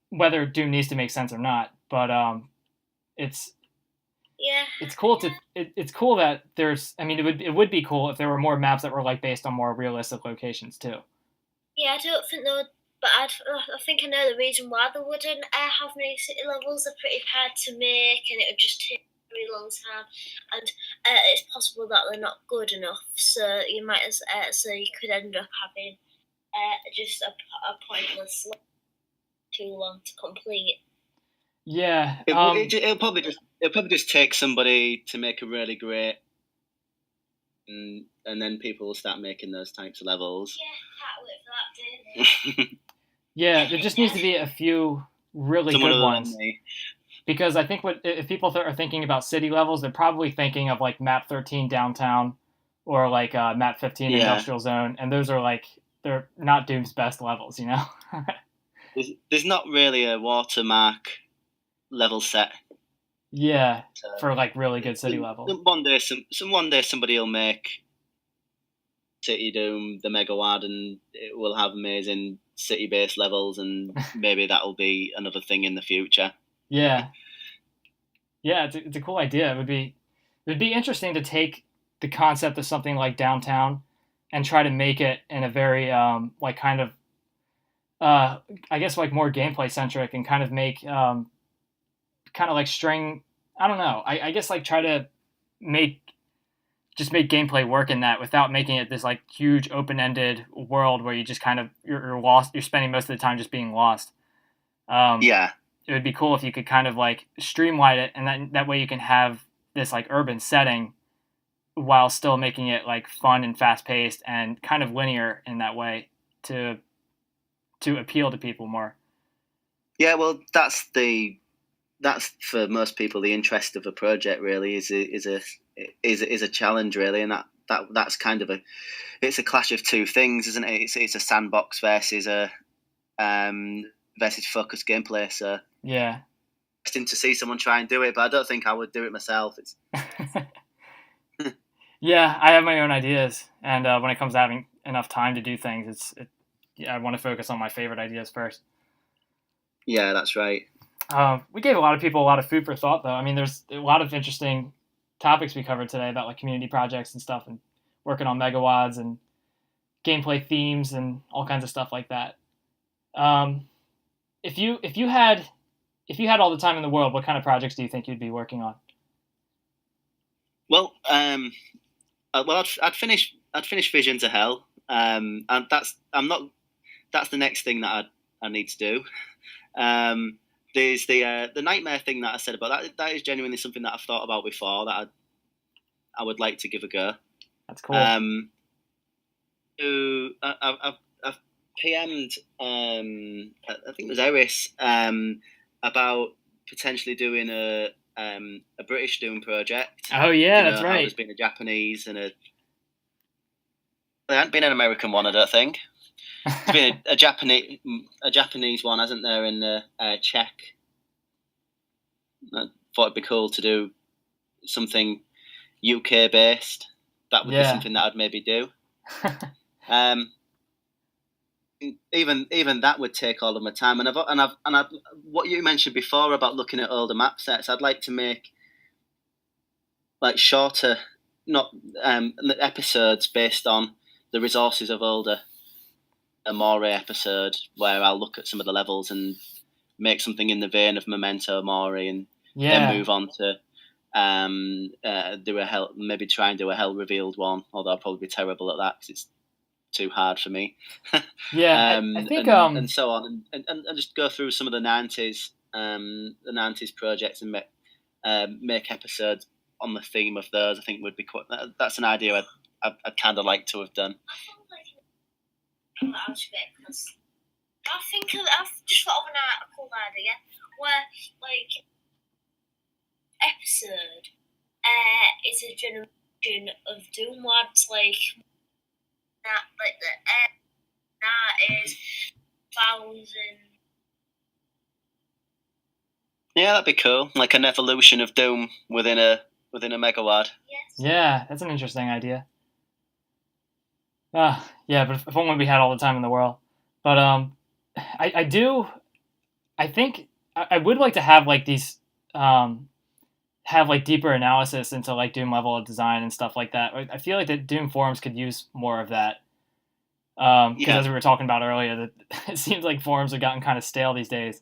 whether Doom needs to make sense or not, but it's cool it's cool that there's. I mean, it would be cool if there were more maps that were like based on more realistic locations too. Yeah, I don't think there would, but I think I know the reason why they wouldn't have many city levels. They're pretty hard to make, and it would just take a very long time, and it's possible that they're not good enough. So you might so you could end up having just a pointless, too long to complete. Yeah, it'll probably just take somebody to make a really great, and then people will start making those types of levels. Yeah, can't wait for that, do they? Yeah, there just needs to be a few really good ones. Because I think if people are thinking about city levels, they're probably thinking of like map 13 downtown, or like map 15 industrial zone, and those are like they're not Doom's best levels, you know. There's not really a watermark level set. Yeah, for like really good city levels. One day somebody will make City Doom the megawad, and it will have amazing city-based levels, and maybe that'll be another thing in the future. Yeah, it's a cool idea. It would be interesting to take the concept of something like downtown and try to make it in a very like kind of I guess like more gameplay centric, and kind of make kind of like string. I don't know. I guess like try to make gameplay work in that without making it this like huge open-ended world where you just kind of you're lost. You're spending most of the time just being lost. It would be cool if you could kind of like streamline it, and that way you can have this like urban setting while still making it like fun and fast-paced and kind of linear in that way to appeal to people more. Yeah, well, that's for most people the interest of a project really is a challenge really, and that's kind of it's a clash of two things, isn't it? It's a sandbox versus a versus focused gameplay. So yeah, interesting to see someone try and do it, but I don't think I would do it myself. It's yeah, I have my own ideas, and when it comes to having enough time to do things, I want to focus on my favorite ideas first. Yeah, that's right. We gave a lot of people a lot of food for thought, though. I mean, there's a lot of interesting topics we covered today about like community projects and stuff, and working on megawads and gameplay themes and all kinds of stuff like that. If you had all the time in the world, what kind of projects do you think you'd be working on? Well, I'd finish Visions of Hell, and that's the next thing that I need to do. There's the nightmare thing that I said about that. That is genuinely something that I've thought about before that I would like to give a go. That's cool. I've PM'd I think it was Eris about potentially doing a British Doom project. Oh yeah, that's right. There's been a Japanese and there hasn't been an American one, I don't think. There's been a Japanese one, hasn't there, in the Czech. I thought it'd be cool to do something UK based. That would be something that I'd maybe do. Even that would take all of my time, and I've what you mentioned before about looking at older map sets. I'd like to make like shorter, not episodes based on the resources of older. A Moray episode where I'll look at some of the levels and make something in the vein of Memento Mori, and then move on to do a hell, maybe try and do a hell revealed one. Although I'll probably be terrible at that because it's too hard for me. I think and so on, and just go through some of the 90s projects and make episodes on the theme of those. I think would be quite. That's an idea I'd kind of like to have done. Out of it because I've just thought of a cool idea where like episode is a generation of Doomwads like that is 1,000. Yeah, that'd be cool. Like an evolution of Doom within a megawad. Yes. Yeah, that's an interesting idea. Yeah, but if only we had all the time in the world. But I think I would like to have like these have like deeper analysis into like Doom level of design and stuff like that. I feel like the Doom forums could use more of that. Because as we were talking about earlier, that it seems like forums have gotten kind of stale these days.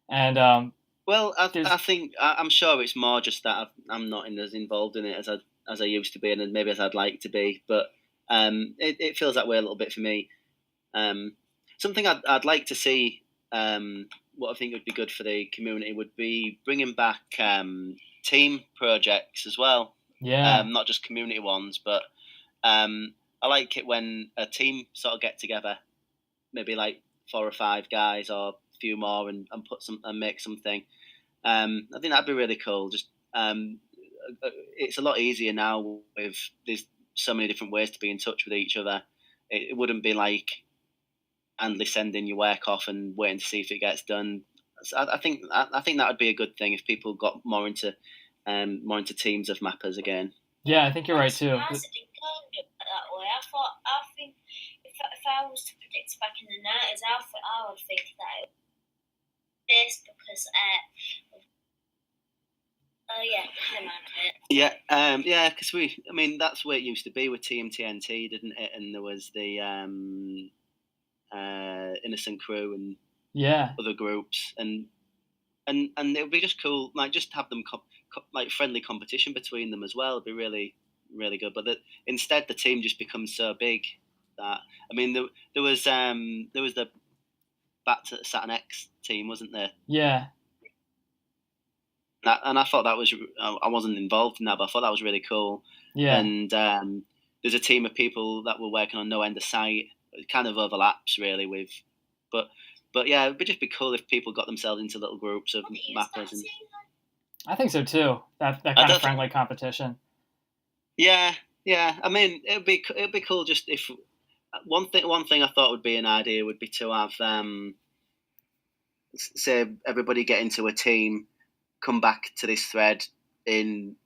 And well, I think I'm sure it's more just that I'm not as involved in it as I used to be, and maybe as I'd like to be. But it feels that way a little bit for me. Something I'd like to see. What I think would be good for the community would be bringing back team projects as well. Yeah. Not just community ones, but I like it when a team sort of get together, maybe like 4 or 5 guys or a few more, and make something. I think that'd be really cool. Just it's a lot easier now with there's so many different ways to be in touch with each other. It wouldn't be like endlessly sending your work off and waiting to see if it gets done. So I think that would be a good thing if people got more into teams of mappers again. Yeah, I think you're right too. I didn't go that way. I think if I was to predict back in the 90s, I would think that this because yeah, because that's the way it used to be with TMTNT, didn't it? And there was the Innocent Crew and other groups, and it would be just cool, like just have them like friendly competition between them as well. It'd be really, really good. But instead, the team just becomes so big that there was the back to Saturn X team, wasn't there? Yeah. And I thought that was I wasn't involved in that, but I thought that was really cool. Yeah. And there's a team of people that were working on No End of Sight. It kind of overlaps really with, but yeah, it would just be cool if people got themselves into little groups of mappers. And I think so too. That kind of friendly competition. Yeah. It'd be cool just if one thing I thought would be an idea would be to have say everybody get into a team, come back to this thread in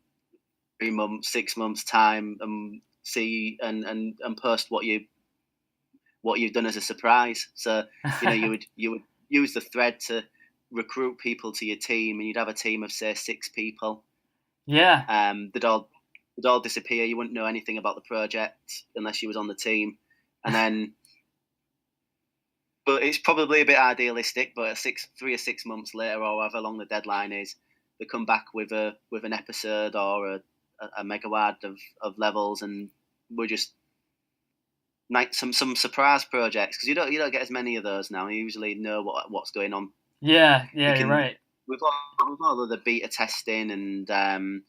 3 months, 6 months time, and see and post what you've done as a surprise. So you would use the thread to recruit people to your team, and you'd have a team of say 6 people. Yeah. They'd all disappear. You wouldn't know anything about the project unless you was on the team, and then. But it's probably a bit idealistic. But 3 or 6 months later, or however long the deadline is, they come back with an episode or a megawad of levels, and we're just like some surprise projects, because you don't get as many of those now. You usually know what's going on. Yeah, you're right. With all of the beta testing and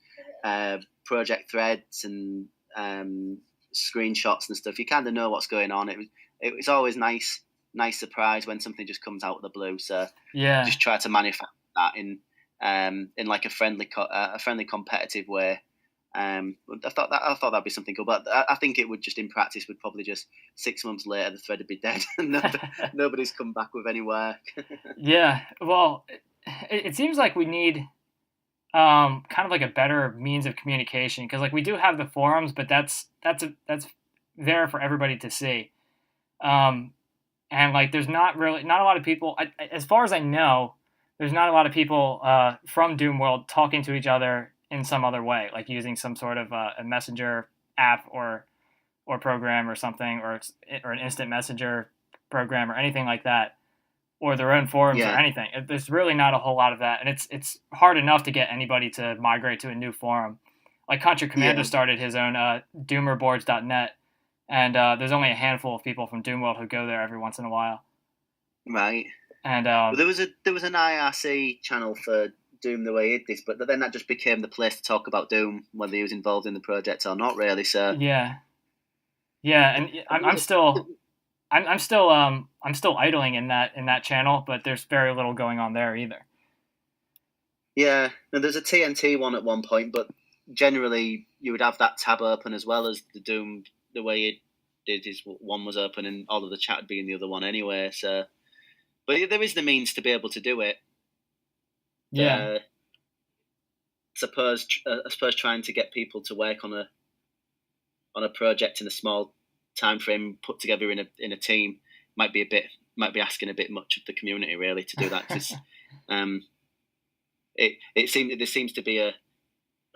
project threads and screenshots and stuff, you kind of know what's going on. It was always nice surprise when something just comes out of the blue. So yeah, just try to manufacture that in like a friendly competitive way. I thought that'd be something cool, but I think it would just in practice would probably just 6 months later the thread would be dead and nobody's come back with any work. Yeah, well, it seems like we need kind of like a better means of communication, because like we do have the forums, but that's there for everybody to see, and like there's not a lot of people, as far as I know, there's not a lot of people from Doom World talking to each other in some other way, like using some sort of a messenger app or program or something, or an instant messenger program or anything like that, or their own forums or anything. There's really not a whole lot of that, and it's hard enough to get anybody to migrate to a new forum. Like Contra Commando started his own doomerboards.net, and there's only a handful of people from Doom World who go there every once in a while. Right. And well, there was an IRC channel for Doom the way it did, but then that just became the place to talk about Doom, whether he was involved in the project or not, really. So yeah, and I'm still idling in that channel, but there's very little going on there either. Yeah, now there's a TNT one at one point, but generally you would have that tab open as well as the Doom. The way it did is one was open and all of the chat would be in the other one anyway. So but there is the means to be able to do it. Yeah. I suppose trying to get people to work on a project in a small time frame put together in a team might be asking a bit much of the community really to do that. Cause, there seems to be a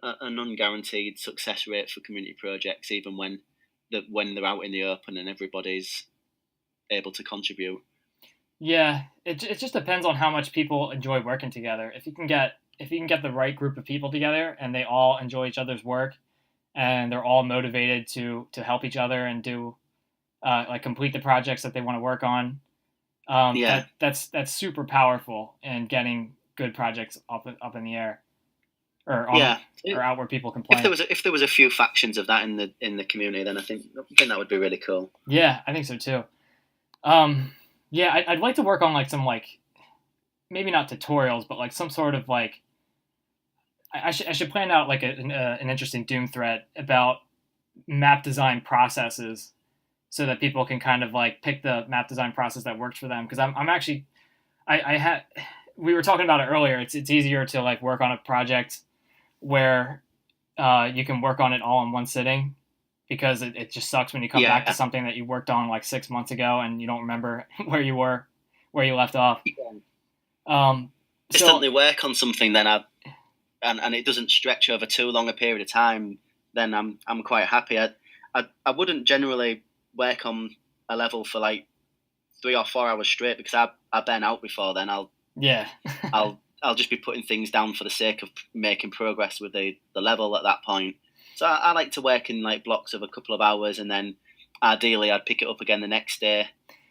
non-guaranteed success rate for community projects, even when they're out in the open and everybody's able to contribute. Yeah, it just depends on how much people enjoy working together. If you can get the right group of people together and they all enjoy each other's work and they're all motivated to help each other and do like complete the projects that they want to work on, that's super powerful in getting good projects up in the air or out where people complain. If there was a few factions of that in the community, then I think that would be really cool. Yeah, I think so too. Yeah, I'd like to work on like some like maybe not tutorials, but like some sort of like I should plan out like an interesting Doom thread about map design processes so that people can kind of like pick the map design process that works for them. Because I'm actually we were talking about it earlier. It's easier to like work on a project where you can work on it all in one sitting, because it just sucks when you come back to something that you worked on like 6 months ago and you don't remember where you left off. Instantly work on something then and it doesn't stretch over too long a period of time, then I'm quite happy. I wouldn't generally work on a level for like 3 or 4 hours straight, because I burn out before then. I'll just be putting things down for the sake of making progress with the level at that point. So I like to work in like blocks of a couple of hours, and then ideally I'd pick it up again the next day.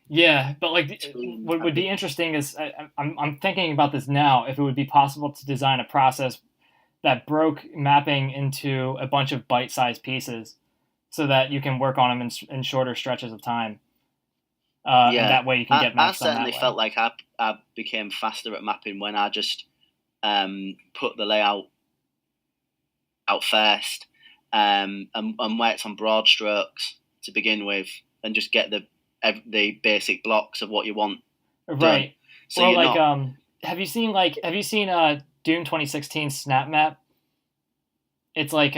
Yeah, but like what would be interesting is I'm thinking about this now, if it would be possible to design a process that broke mapping into a bunch of bite-sized pieces so that you can work on them in shorter stretches of time. And that way you can get maps done that way. I certainly felt like I became faster at mapping when I just put the layout out first and worked on broad strokes to begin with, and just get the basic blocks of what you want right done. So well, like have you seen Doom 2016 Snap Map? It's like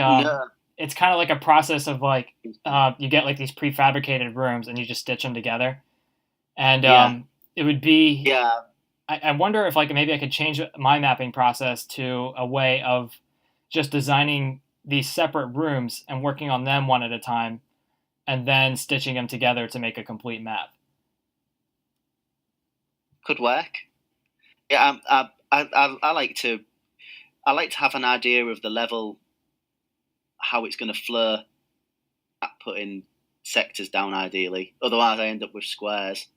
it's kind of like a process of like you get like these prefabricated rooms and you just stitch them together, and it would be I wonder if like maybe I could change my mapping process to a way of just designing these separate rooms and working on them one at a time, and then stitching them together to make a complete map. Could work. Yeah, I like to have an idea of the level, how it's going to flow at putting sectors down ideally. Otherwise, I end up with squares.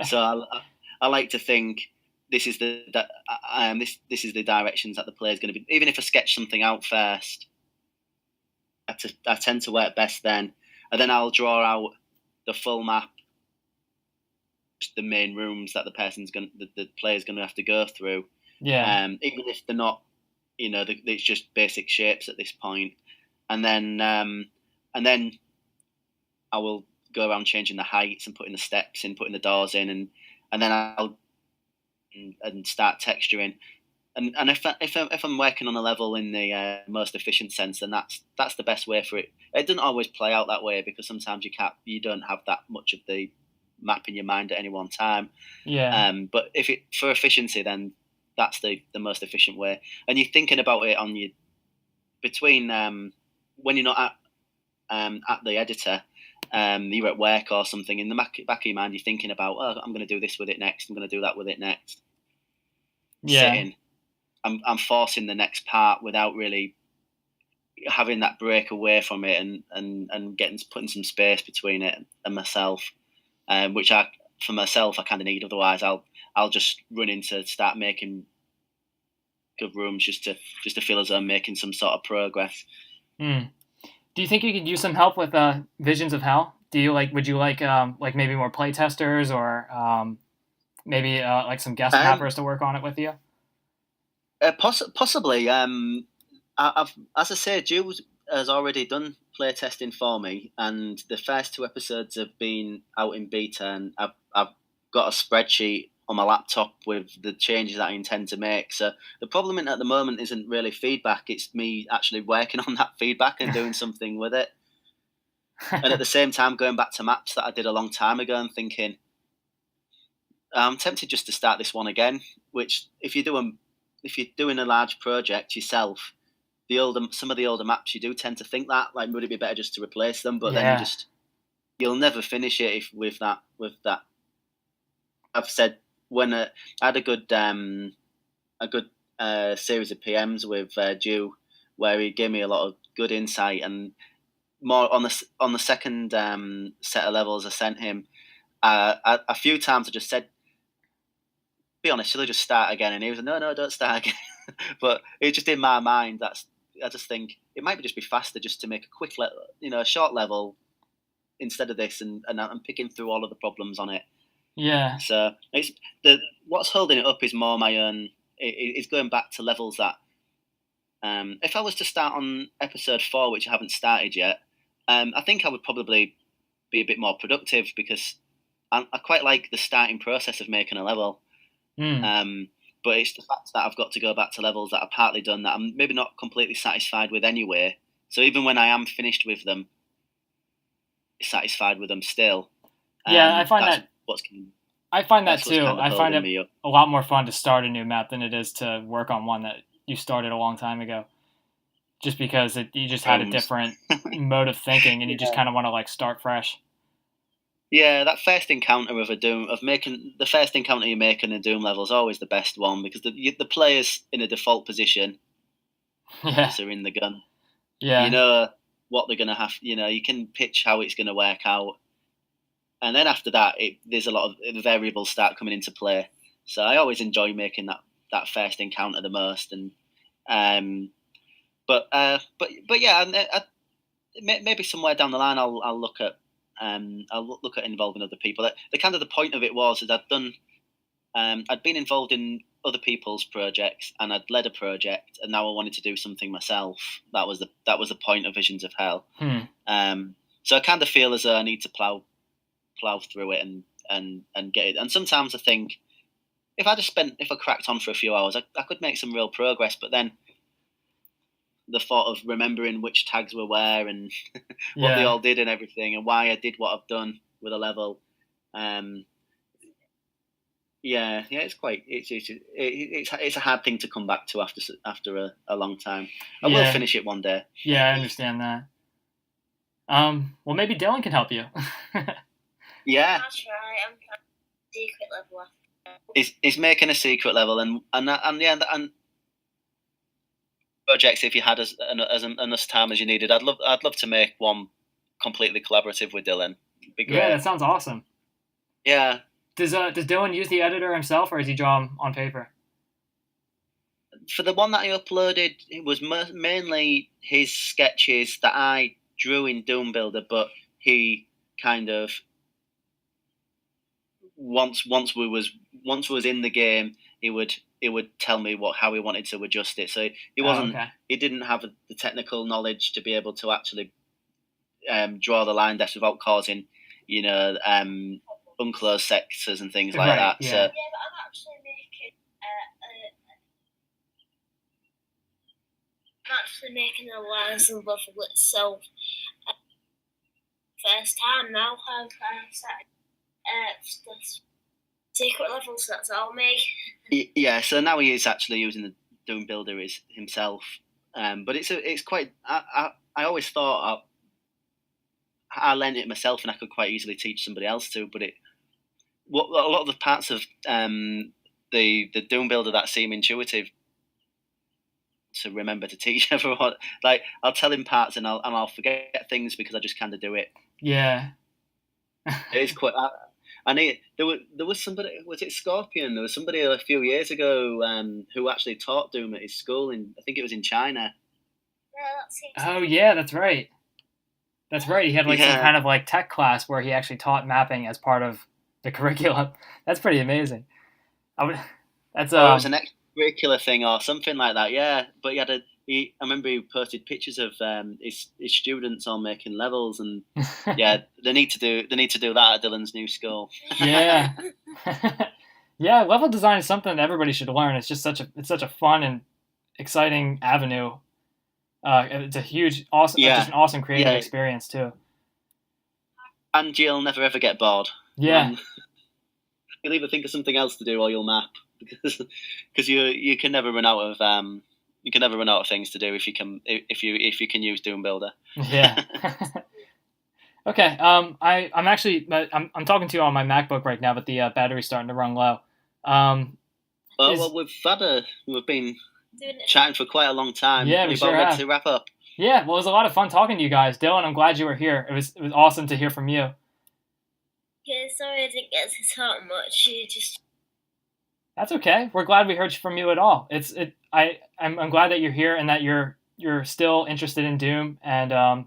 So I like to think this is the directions that the player is going to be. Even if I sketch something out first, I tend to work best then, and then I'll draw out the full map, the main rooms that the player's going to have to go through. Yeah. Even if they're not, it's just basic shapes at this point, and then I will go around changing the heights and putting the steps in, putting the doors in, and then I'll start texturing. And if I'm working on a level in the most efficient sense, then that's the best way for it. It doesn't always play out that way, because sometimes you don't have that much of the map in your mind at any one time. Yeah. But for efficiency, then that's the most efficient way. And you're thinking about it between when you're not at the editor, you're at work or something. In the back of your mind, you're thinking about, I'm going to do this with it next. I'm going to do that with it next. Yeah. Sitting. I'm forcing the next part without really having that break away from it, and putting some space between it and myself, which for myself I kind of need. Otherwise, I'll just run into start making good rooms just to feel as though I'm making some sort of progress. Do you think you could use some help with Visions of Hell? Would you like maybe more play testers, or maybe like some guest mappers to work on it with you? Possibly. As I say, Jules has already done play testing for me, and the first 2 episodes have been out in beta, and I've got a spreadsheet on my laptop with the changes that I intend to make. So the problem at the moment isn't really feedback; it's me actually working on that feedback and doing something with it. And at the same time, going back to maps that I did a long time ago and thinking, I'm tempted just to start this one again. Which, if you're doing a large project yourself, some of the older maps, you do tend to think that, like, would it be better just to replace them? But then you'll never finish it with that. I've said when I had a good series of PMs with Dew, where he gave me a lot of good insight, and more on the second set of levels I sent him. A few times I just said, "Be honest, should I just start again?" And he was like, "No, don't start again." But it's just in my mind. I just think it might just be faster just to make a quick a short level instead of this, and I'm picking through all of the problems on it. Yeah. So it's what's holding it up is more my own. It's going back to levels that. If I was to start on episode 4, which I haven't started yet, I think I would probably be a bit more productive because I quite like the starting process of making a level. But it's the fact that I've got to go back to levels that are partly done that I'm maybe not completely satisfied with anyway. So even when I am finished with them, satisfied with them still. Yeah, I find that. I find that too. Kind of I find it a lot more fun to start a new map than it is to work on one that you started a long time ago. Just because you just had a different mode of thinking, and you just kind of want to like start fresh. Yeah, that first encounter of the first encounter you make in a Doom level is always the best one because the player's in a default position. Yeah. They're in the gun. Yeah. You know what they're gonna have. You can pitch how it's gonna work out, and then after that, there's a lot of variables start coming into play. So I always enjoy making that first encounter the most, and but yeah, maybe somewhere down the line I'll look at. I'll look at involving other people. The kind of the point of it was that I'd been involved in other people's projects and I'd led a project, and now I wanted to do something myself. That was the point of Visions of Hell. So I kind of feel as though I need to plow through it and get it. And sometimes I think if I cracked on for a few hours, I could make some real progress. But then the thought of remembering which tags were where and what they all did and everything, and why I did what I've done with a level. It's a hard thing to come back to after a long time. I will finish it one day. Yeah, I understand that. Well, maybe Dylan can help you. Yeah. That's right. I'm playing secret level. He's making a secret level, and projects. If you had as enough time as you needed, I'd love to make one completely collaborative with Dylan. It'd be great. Yeah, that sounds awesome. Yeah. Does Dylan use the editor himself, or does he draw them on paper? For the one that I uploaded, it was mainly his sketches that I drew in Doom Builder, but he kind of once we was in the game, he would tell me how he wanted to adjust it. So he wasn't he didn't have the technical knowledge to be able to actually draw the line dash without causing unclosed sectors and things like that. Yeah. So Yeah, but I'm actually making a lines and level itself. First time now I've started this secret levels. That's all me. Yeah, so now he is actually using the Doom Builder himself. But it's quite. I always thought I learned it myself, and I could quite easily teach somebody else to. But a lot of the parts of the Doom Builder that seem intuitive to remember to teach everyone. Like I'll tell him parts, and I'll forget things because I just kind of do it. Yeah. It's quite. There was somebody. Was it Scorpion? There was somebody a few years ago who actually taught Doom at his school I think it was in China. Oh yeah, that's right. That's right. He had some kind of like tech class where he actually taught mapping as part of the curriculum. That's pretty amazing. It was an extracurricular thing or something like that. Yeah, but I remember he posted pictures of his students all making levels, and yeah, they need to do that at Dylan's new school. Yeah. Yeah, level design is something that everybody should learn. It's such a fun and exciting avenue. It's a huge, awesome, just an awesome creative experience too. And you'll never ever get bored. Yeah. You'll either think of something else to do or you'll map because you can never run out of things to do if you can use Doom Builder. Yeah. Okay. I'm talking to you on my MacBook right now, but the battery's starting to run low. We've been chatting for quite a long time. Yeah, we sure have. To wrap up. Yeah, well, it was a lot of fun talking to you guys, Dylan. I'm glad you were here. It was awesome to hear from you. Yeah, sorry I didn't get to talk much. That's okay. We're glad we heard from you at all. I'm glad that you're here and that you're still interested in Doom, and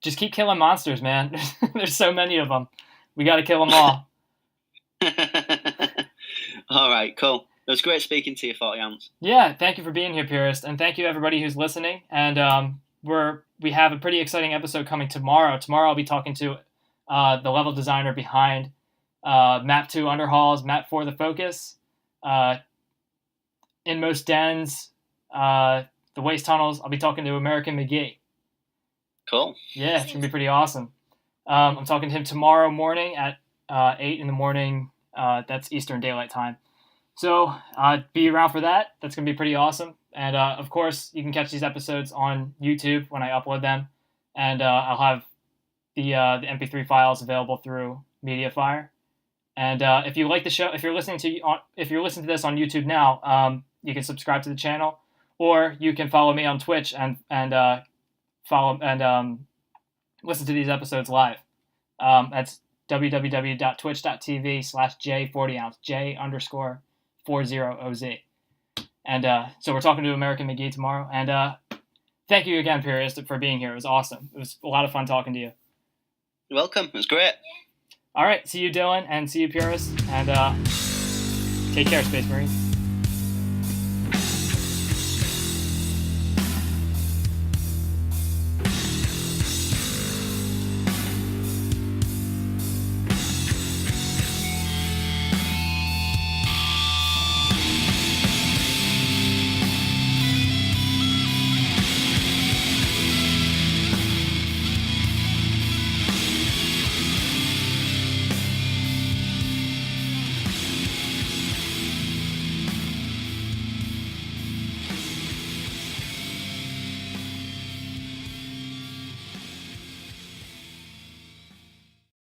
just keep killing monsters, man. There's so many of them. We got to kill them all. All right, cool. It was great speaking to you, 40 ounce. Yeah, thank you for being here, Purist, and thank you everybody who's listening. And we have a pretty exciting episode coming tomorrow. Tomorrow I'll be talking to the level designer behind Map 2 Underhalls, Map 4 The Focus, Inmost Dens, the Waste Tunnels. I'll be talking to American McGee. Cool. Yeah, it's going to be pretty awesome. I'm talking to him tomorrow morning at 8 in the morning. That's Eastern Daylight Time. So be around for that. That's going to be pretty awesome. And, of course, you can catch these episodes on YouTube when I upload them. And I'll have the MP3 files available through MediaFire. And if you like the show, if you're listening to this on YouTube now, you can subscribe to the channel, or you can follow me on Twitch and follow and listen to these episodes live. That's www.twitch.tv/J40ounce, J_40OZ. And so we're talking to American McGee tomorrow. And thank you again, Purist, for being here. It was awesome. It was a lot of fun talking to you. You're welcome. It was great. All right. See you, Dylan, and see you, Purist. And take care, Space Marines.